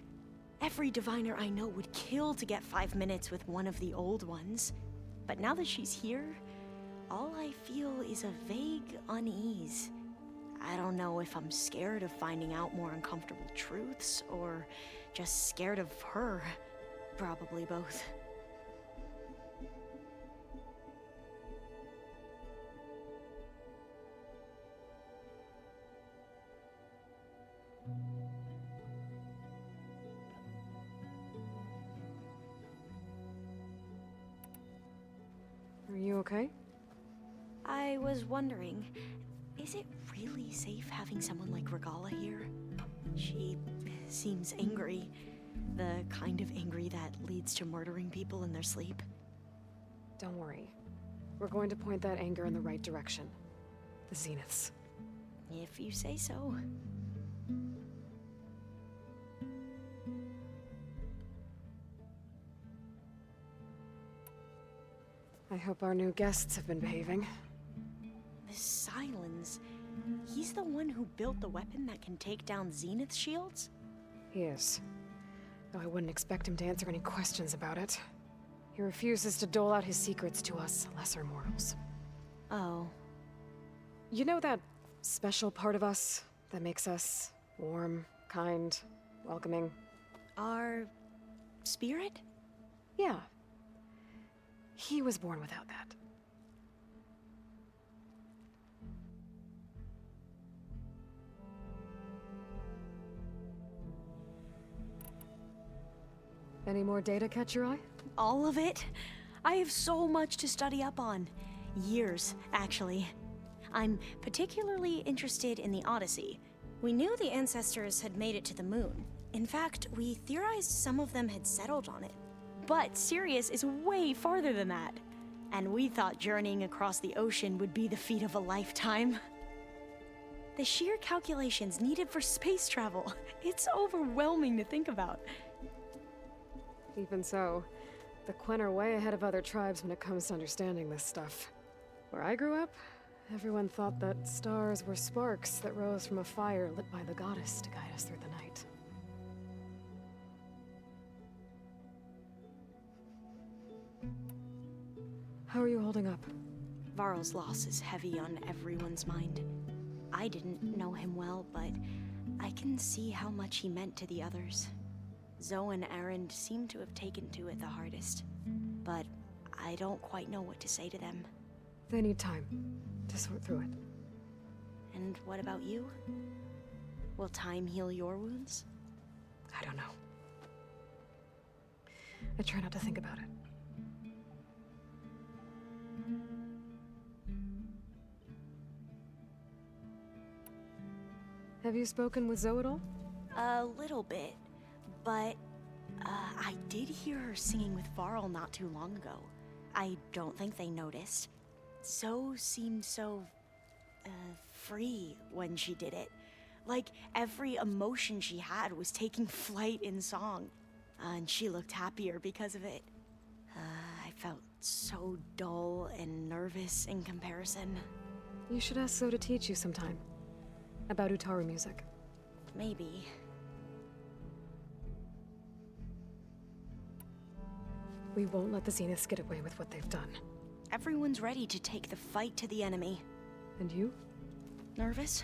Every diviner I know would kill to get 5 minutes with one of the old ones. But now that she's here, all I feel is a vague unease. I don't know if I'm scared of finding out more uncomfortable truths, or just scared of her. Probably both. Are you okay? I was wondering, is it really safe having someone like Regalla here? She seems angry. The kind of angry that leads to murdering people in their sleep. Don't worry. We're going to point that anger in the right direction. The Zeniths. If you say so. I hope our new guests have been behaving. This Silence, he's the one who built the weapon that can take down Zenith shields? He is. Though I wouldn't expect him to answer any questions about it. He refuses to dole out his secrets to us lesser mortals. Oh. You know that special part of us that makes us warm, kind, welcoming? Our spirit? Yeah. He was born without that. Any more data catch your eye? All of it? I have so much to study up on. Years, actually. I'm particularly interested in the Odyssey. We knew the ancestors had made it to the moon. In fact, we theorized some of them had settled on it. But Sirius is way farther than that. And we thought journeying across the ocean would be the feat of a lifetime. The sheer calculations needed for space travel, it's overwhelming to think about. Even so, the Quen are way ahead of other tribes when it comes to understanding this stuff. Where I grew up, everyone thought that stars were sparks that rose from a fire lit by the goddess to guide us through the night. How are you holding up? Varl's loss is heavy on everyone's mind. I didn't know him well, but I can see how much he meant to the others. Zoe and Erend seem to have taken to it the hardest, but I don't quite know what to say to them. They need time to sort through it. And what about you? Will time heal your wounds? I don't know. I try not to think about it. Have you spoken with Zoe at all? A little bit, but I did hear her singing with Varl not too long ago. I don't think they noticed. seemed so, free when she did it. Like every emotion she had was taking flight in song. And she looked happier because of it. I felt so dull and nervous in comparison. You should ask Zoe to teach you sometime. About Utaru music. Maybe. We won't let the Zeniths get away with what they've done. Everyone's ready to take the fight to the enemy. And you? Nervous?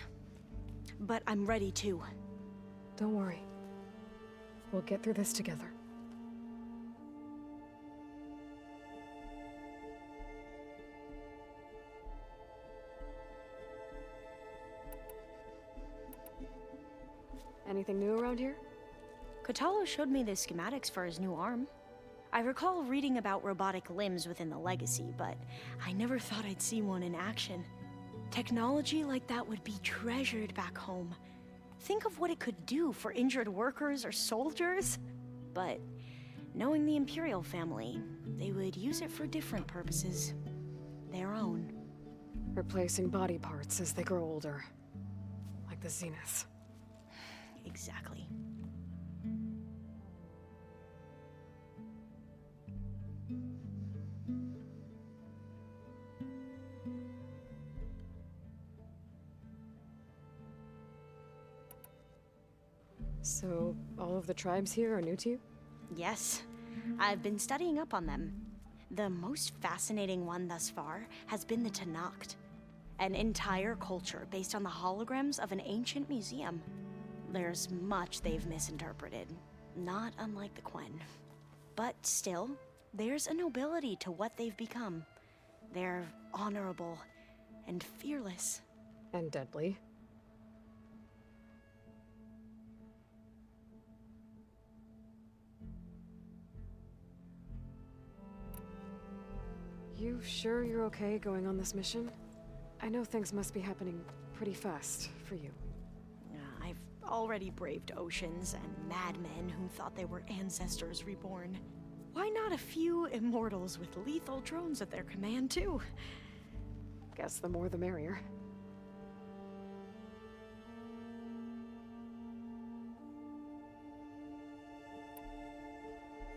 But I'm ready too. Don't worry. We'll get through this together. Anything new around here? Kotallo showed me the schematics for his new arm. I recall reading about robotic limbs within the Legacy, but I never thought I'd see one in action. Technology like that would be treasured back home. Think of what it could do for injured workers or soldiers. But knowing the Imperial family, they would use it for different purposes. Their own. Replacing body parts as they grow older. Like the Zeniths. Exactly. So, all of the tribes here are new to you? Yes. I've been studying up on them. The most fascinating one thus far has been the Tenakth. An entire culture based on the holograms of an ancient museum. There's much they've misinterpreted, not unlike the Quen. But still, there's a nobility to what they've become. They're honorable and fearless. And deadly. You sure you're okay going on this mission? I know things must be happening pretty fast for you. I've already braved oceans and madmen who thought they were ancestors reborn. Why not a few immortals with lethal drones at their command, too? Guess the more the merrier.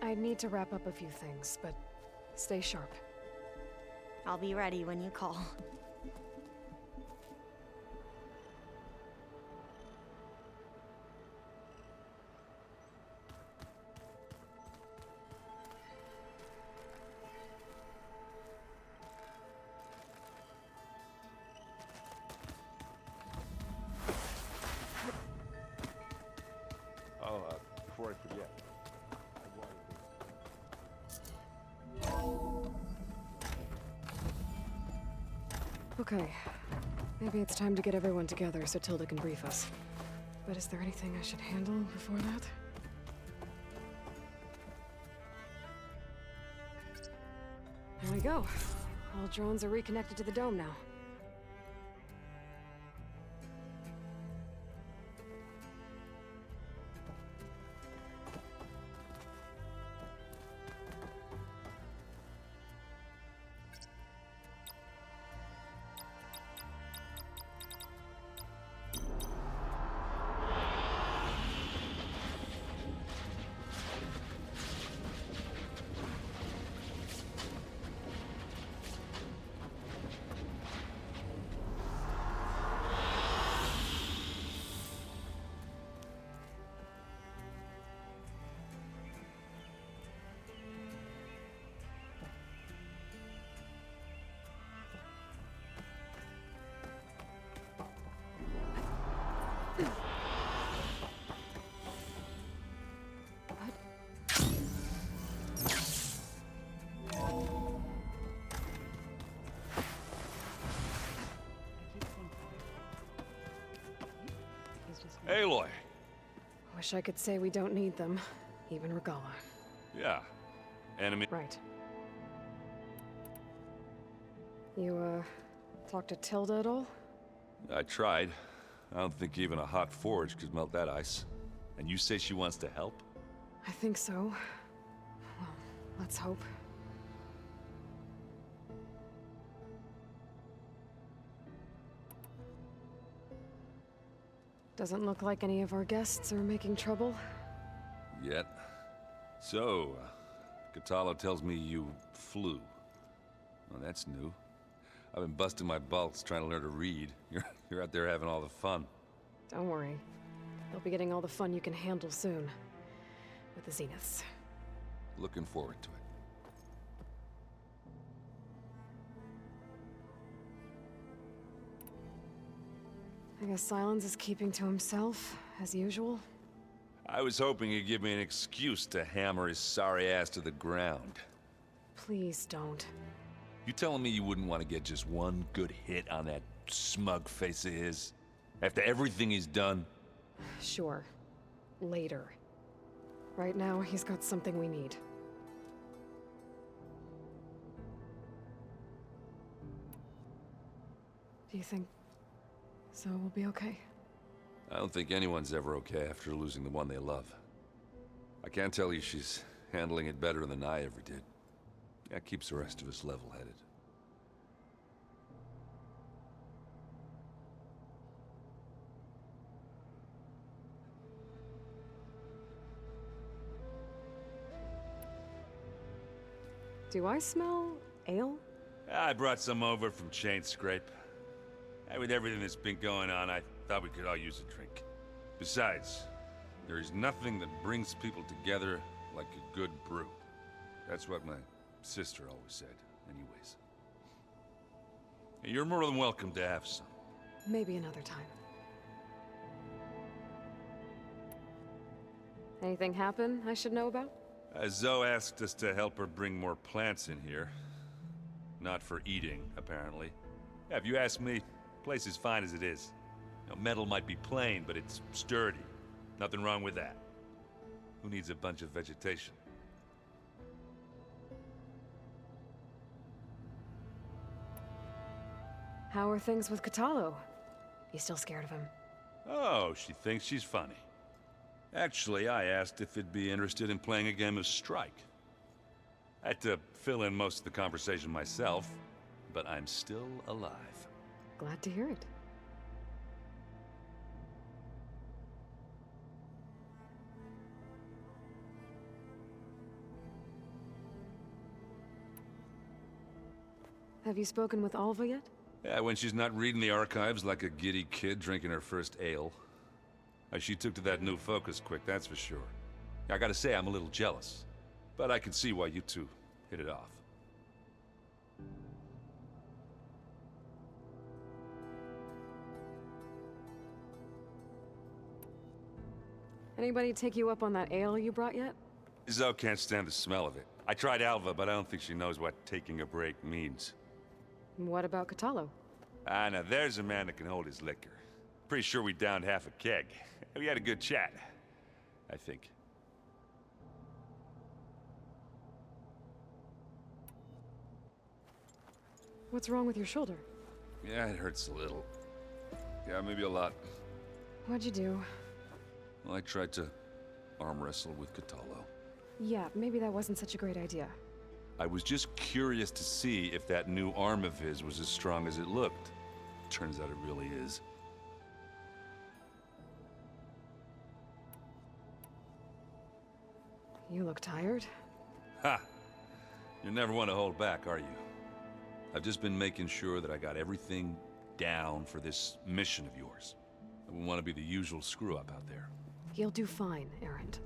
I need to wrap up a few things, but stay sharp. I'll be ready when you call. Oh, before I forget. Okay. Maybe it's time to get everyone together so Tilda can brief us. But is there anything I should handle before that? There we go. All drones are reconnected to the dome now. Aloy! Wish I could say we don't need them. Even Regalla. Yeah. Enemy. Right. You, talked to Tilda at all? I tried. I don't think even a hot forge could melt that ice. And you say she wants to help? I think so. Well, let's hope. Doesn't look like any of our guests are making trouble. Yet. So, Kotallo tells me you flew. Well, that's new. I've been busting my balls trying to learn to read. You're out there having all the fun. Don't worry. You'll be getting all the fun you can handle soon. With the Zeniths. Looking forward to it. I guess Sylens is keeping to himself, as usual. I was hoping he'd give me an excuse to hammer his sorry ass to the ground. Please don't. You telling me you wouldn't want to get just one good hit on that smug face of his? After everything he's done? Sure. Later. Right now, he's got something we need. Do you think Zoe will be okay? I don't think anyone's ever okay after losing the one they love. I can't tell you she's handling it better than I ever did. That keeps the rest of us level-headed. Do I smell ale? I brought some over from Chain Scrape. With everything that's been going on, I thought we could all use a drink. Besides, there is nothing that brings people together like a good brew. That's what my sister always said, anyways. You're more than welcome to have some. Maybe another time. Anything happen I should know about? Zoe asked us to help her bring more plants in here. Not for eating, apparently. Yeah, if you ask me, the place is fine as it is. You know, metal might be plain, but it's sturdy. Nothing wrong with that. Who needs a bunch of vegetation? How are things with Kotallo? You still scared of him? Oh, she thinks she's funny. Actually, I asked if he'd be interested in playing a game of Strike. I had to fill in most of the conversation myself, but I'm still alive. Glad to hear it. Have you spoken with Alva yet? Yeah, when she's not reading the archives like a giddy kid drinking her first ale. She took to that new focus quick, that's for sure. I gotta say, I'm a little jealous. But I can see why you two hit it off. Anybody take you up on that ale you brought yet? Zoe can't stand the smell of it. I tried Alva, but I don't think she knows what taking a break means. What about Kotallo? Ah, now there's a man that can hold his liquor. Pretty sure we downed half a keg. We had a good chat, I think. What's wrong with your shoulder? Yeah, it hurts a little. Yeah, maybe a lot. What'd you do? Well, I tried to arm wrestle with Kotallo. Yeah, maybe that wasn't such a great idea. I was just curious to see if that new arm of his was as strong as it looked. Turns out it really is. You look tired. Ha! You never want to hold back, are you? I've just been making sure that I got everything down for this mission of yours. I wouldn't want to be the usual screw-up out there. You'll do fine, Erend.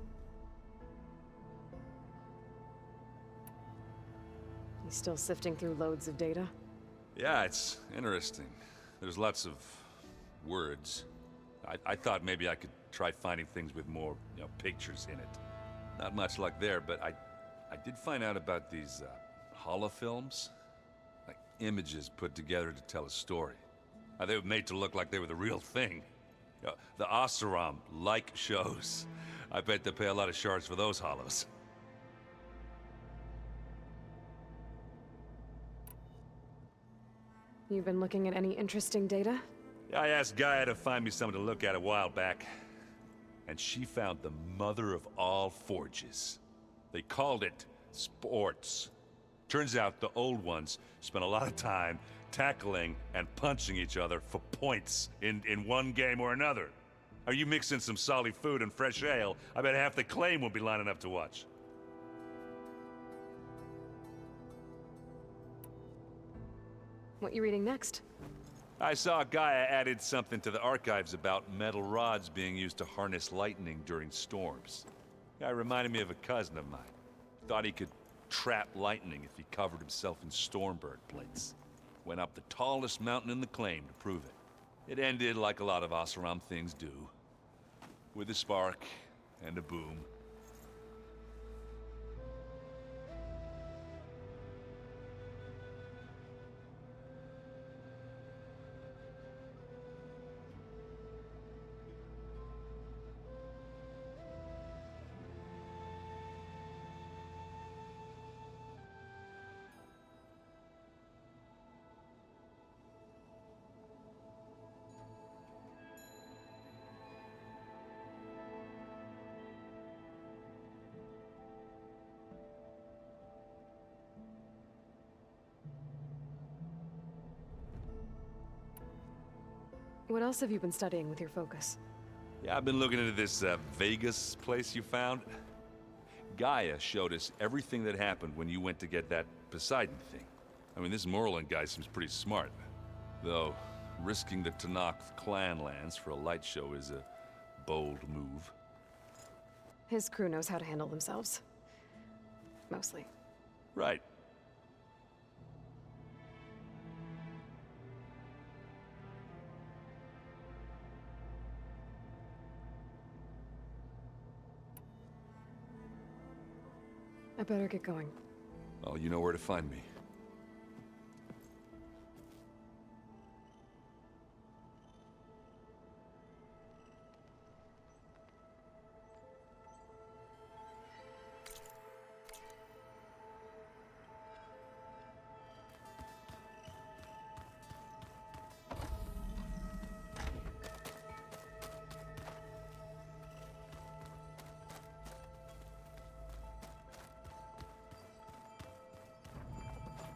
You still sifting through loads of data? Yeah, it's interesting. There's lots of words. I thought maybe I could try finding things with more, pictures in it. Not much luck there, but I did find out about these holofilms. Like images put together to tell a story. They were made to look like they were the real thing. The Oseram like shows. I bet they pay a lot of shards for those hollows. You've been looking at any interesting data? Yeah, I asked Gaia to find me something to look at a while back. And she found the mother of all forges. They called it sports. Turns out the old ones spent a lot of time tackling and punching each other for points in one game or another. Are you mixing some solid food and fresh ale? I bet half the claim will be lining up to watch. What you reading next? I saw Gaia added something to the archives about metal rods being used to harness lightning during storms. Guy reminded me of a cousin of mine. Thought he could trap lightning if he covered himself in Stormbird plates. Went up the tallest mountain in the claim to prove it. It ended like a lot of Oseram things do. With a spark and a boom. What else have you been studying with your focus? Yeah, I've been looking into this Vegas place you found. Gaia showed us everything that happened when you went to get that Poseidon thing. I mean, this Morlun guy seems pretty smart. Though, risking the Tenakth clan lands for a light show is a bold move. His crew knows how to handle themselves. Mostly. Right. I better get going. Well, you know where to find me.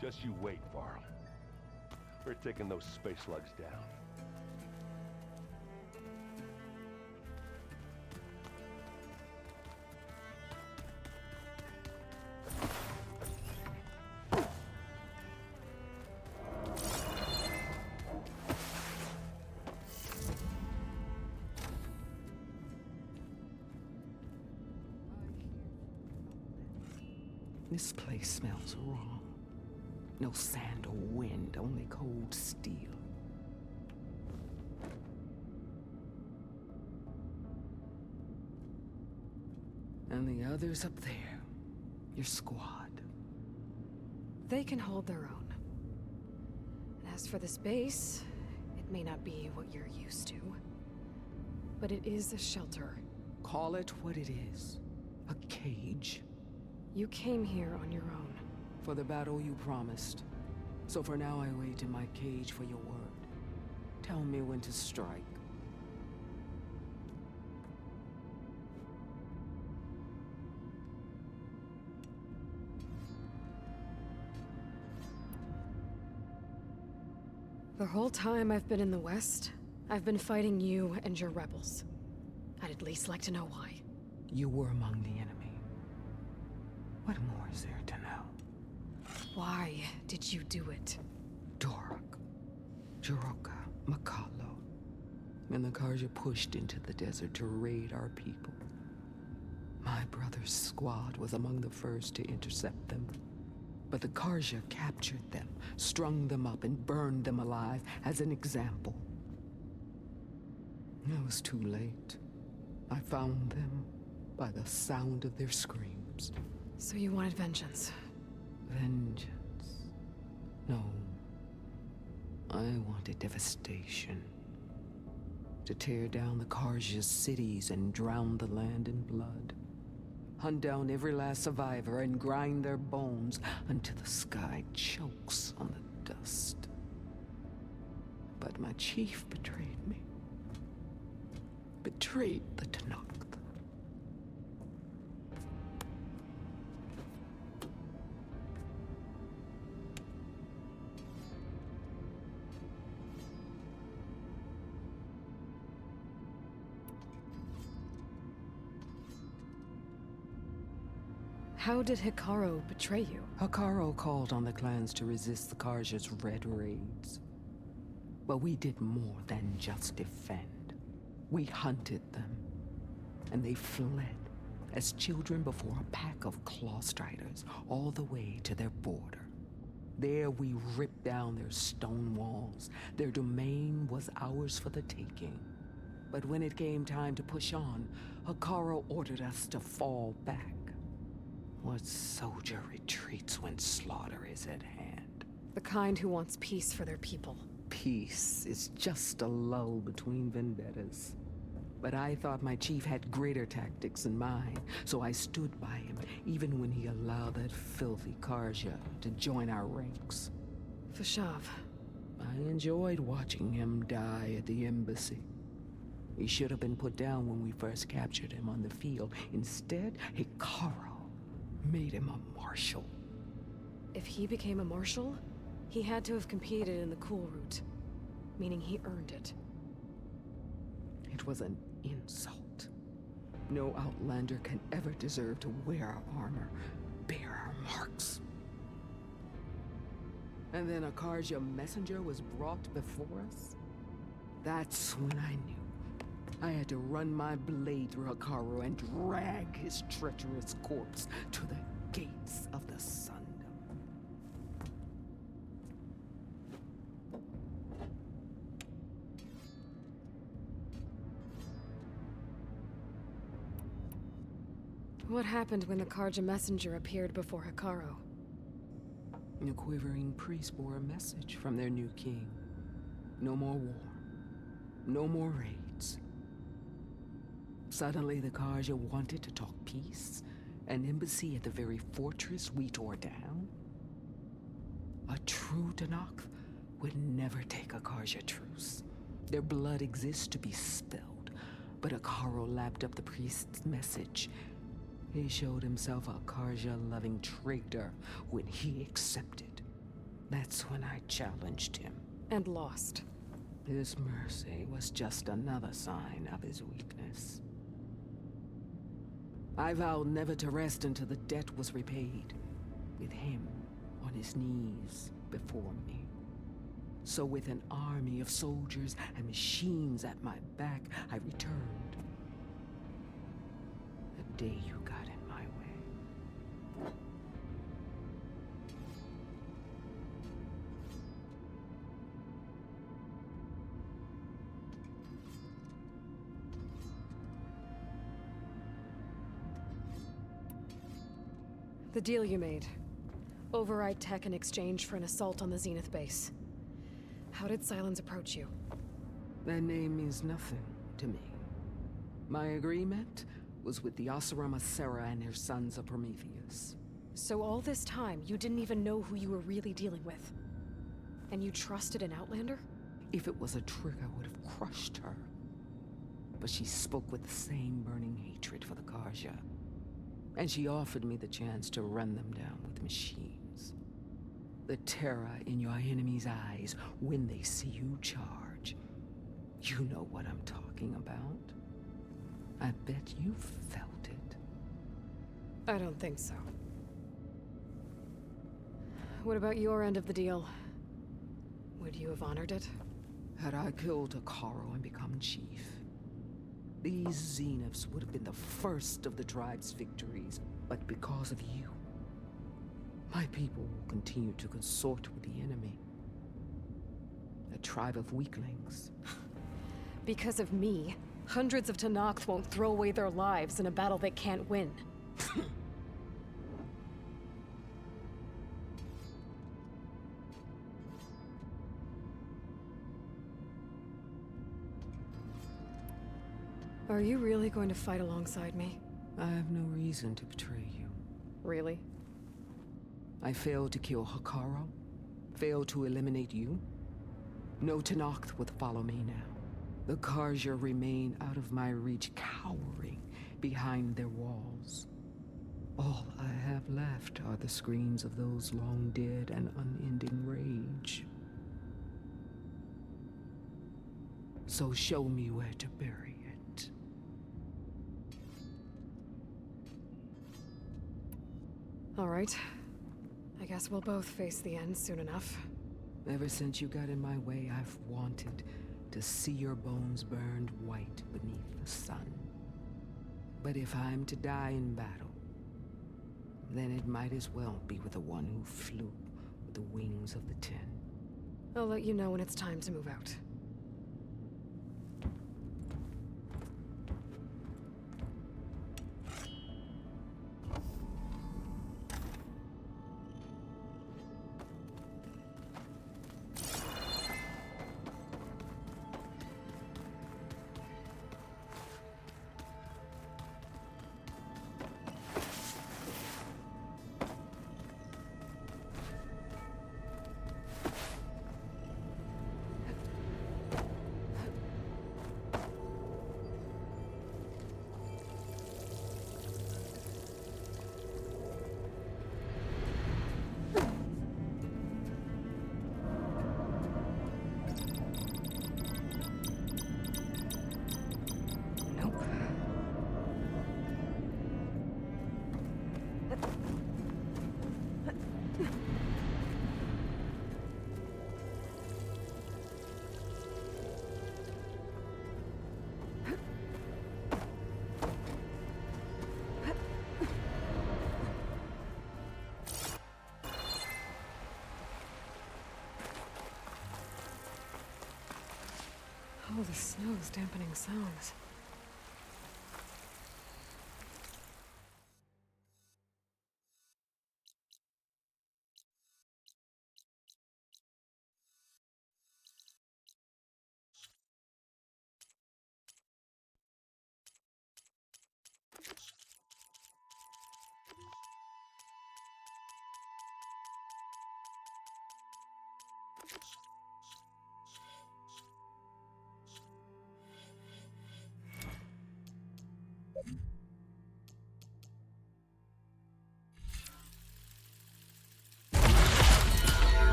Just you wait, Varl. We're taking those space slugs down. This place smells wrong. No sand or wind, only cold steel. And the others up there, your squad. They can hold their own. And as for this base, it may not be what you're used to. But it is a shelter. Call it what it is. A cage. You came here on your own. For the battle you promised. So for now I wait in my cage for your word. Tell me when to strike. The whole time I've been in the West, I've been fighting you and your rebels. I'd at least like to know why. You were among the enemy. What more is there to know? Why did you do it? Dorak, Jiroka, Makalo, and the Karja pushed into the desert to raid our people. My brother's squad was among the first to intercept them. But the Karja captured them, strung them up, and burned them alive as an example. It was too late. I found them by the sound of their screams. So you wanted vengeance? Vengeance? No. I wanted devastation. To tear down the Karja's cities and drown the land in blood. Hunt down every last survivor and grind their bones until the sky chokes on the dust. But my chief betrayed me. Betrayed the Tenakth. How did Hekarro betray you? Hekarro called on the clans to resist the Carja's red raids. But we did more than just defend. We hunted them, and they fled as children before a pack of Clawstriders all the way to their border. There we ripped down their stone walls. Their domain was ours for the taking. But when it came time to push on, Hekarro ordered us to fall back. What soldier retreats when slaughter is at hand? The kind who wants peace for their people. Peace is just a lull between vendettas. But I thought my chief had greater tactics in mind, so I stood by him, even when he allowed that filthy Carja to join our ranks. Fashav. I enjoyed watching him die at the embassy. He should have been put down when we first captured him on the field. Instead, Hekarro made him a marshal. If he became a marshal, he had to have competed in the cool route, meaning he earned it. It was an insult. No Outlander can ever deserve to wear our armor, bear our marks. And then a Carja messenger was brought before us? That's when I knew. I had to run my blade through Hekarro and drag his treacherous corpse to the gates of the Sundom. What happened when the Carja messenger appeared before Hekarro? A quivering priest bore a message from their new king. No more war. No more raids. Suddenly, the Carja wanted to talk peace. An embassy at the very fortress we tore down? A true Tenakth would never take a Carja truce. Their blood exists to be spilled. But Hekarro lapped up the priest's message. He showed himself a Carja-loving traitor when he accepted. That's when I challenged him. And lost. His mercy was just another sign of his weakness. I vowed never to rest until the debt was repaid, with him on his knees before me. So with an army of soldiers and machines at my back, I returned. The day you got in my way. The deal you made. Override tech in exchange for an assault on the Zenith base. How did Sylens approach you? That name means nothing to me. My agreement was with the Oseram Asera and her sons of Prometheus. So all this time, you didn't even know who you were really dealing with? And you trusted an Outlander? If it was a trick, I would have crushed her. But she spoke with the same burning hatred for the Carja. And she offered me the chance to run them down with machines. The terror in your enemy's eyes when they see you charge. You know what I'm talking about. I bet you felt it. I don't think so. What about your end of the deal? Would you have honored it? Had I killed Hekarro and become chief, these Zeniths would have been the first of the tribe's victories. But because of you, my people will continue to consort with the enemy. A tribe of weaklings. Because of me, hundreds of Tenakth won't throw away their lives in a battle they can't win. Are you really going to fight alongside me? I have no reason to betray you. Really? I failed to kill Hekarro, failed to eliminate you. No Tenakth would follow me now. The Carja remain out of my reach, cowering behind their walls. All I have left are the screams of those long dead and unending rage. So show me where to bury it. All right. I guess we'll both face the end soon enough. Ever since you got in my way, I've wanted to see your bones burned white beneath the sun. But if I'm to die in battle, then it might as well be with the one who flew with the wings of the Ten. I'll let you know when it's time to move out. Oh, the snow's dampening sounds.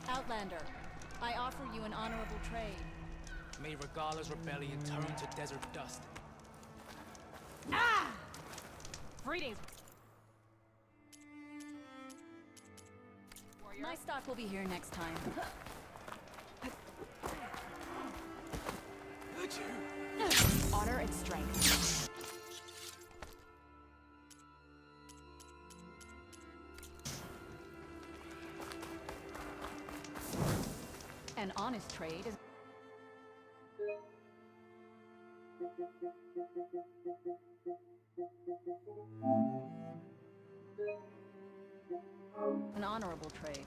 Outlander, I offer you an honorable trade. May Regalla's rebellion turn to desert dust. Ah! Greetings. My stock will be here next time. Honor and strength. An honest trade is... An honorable trade.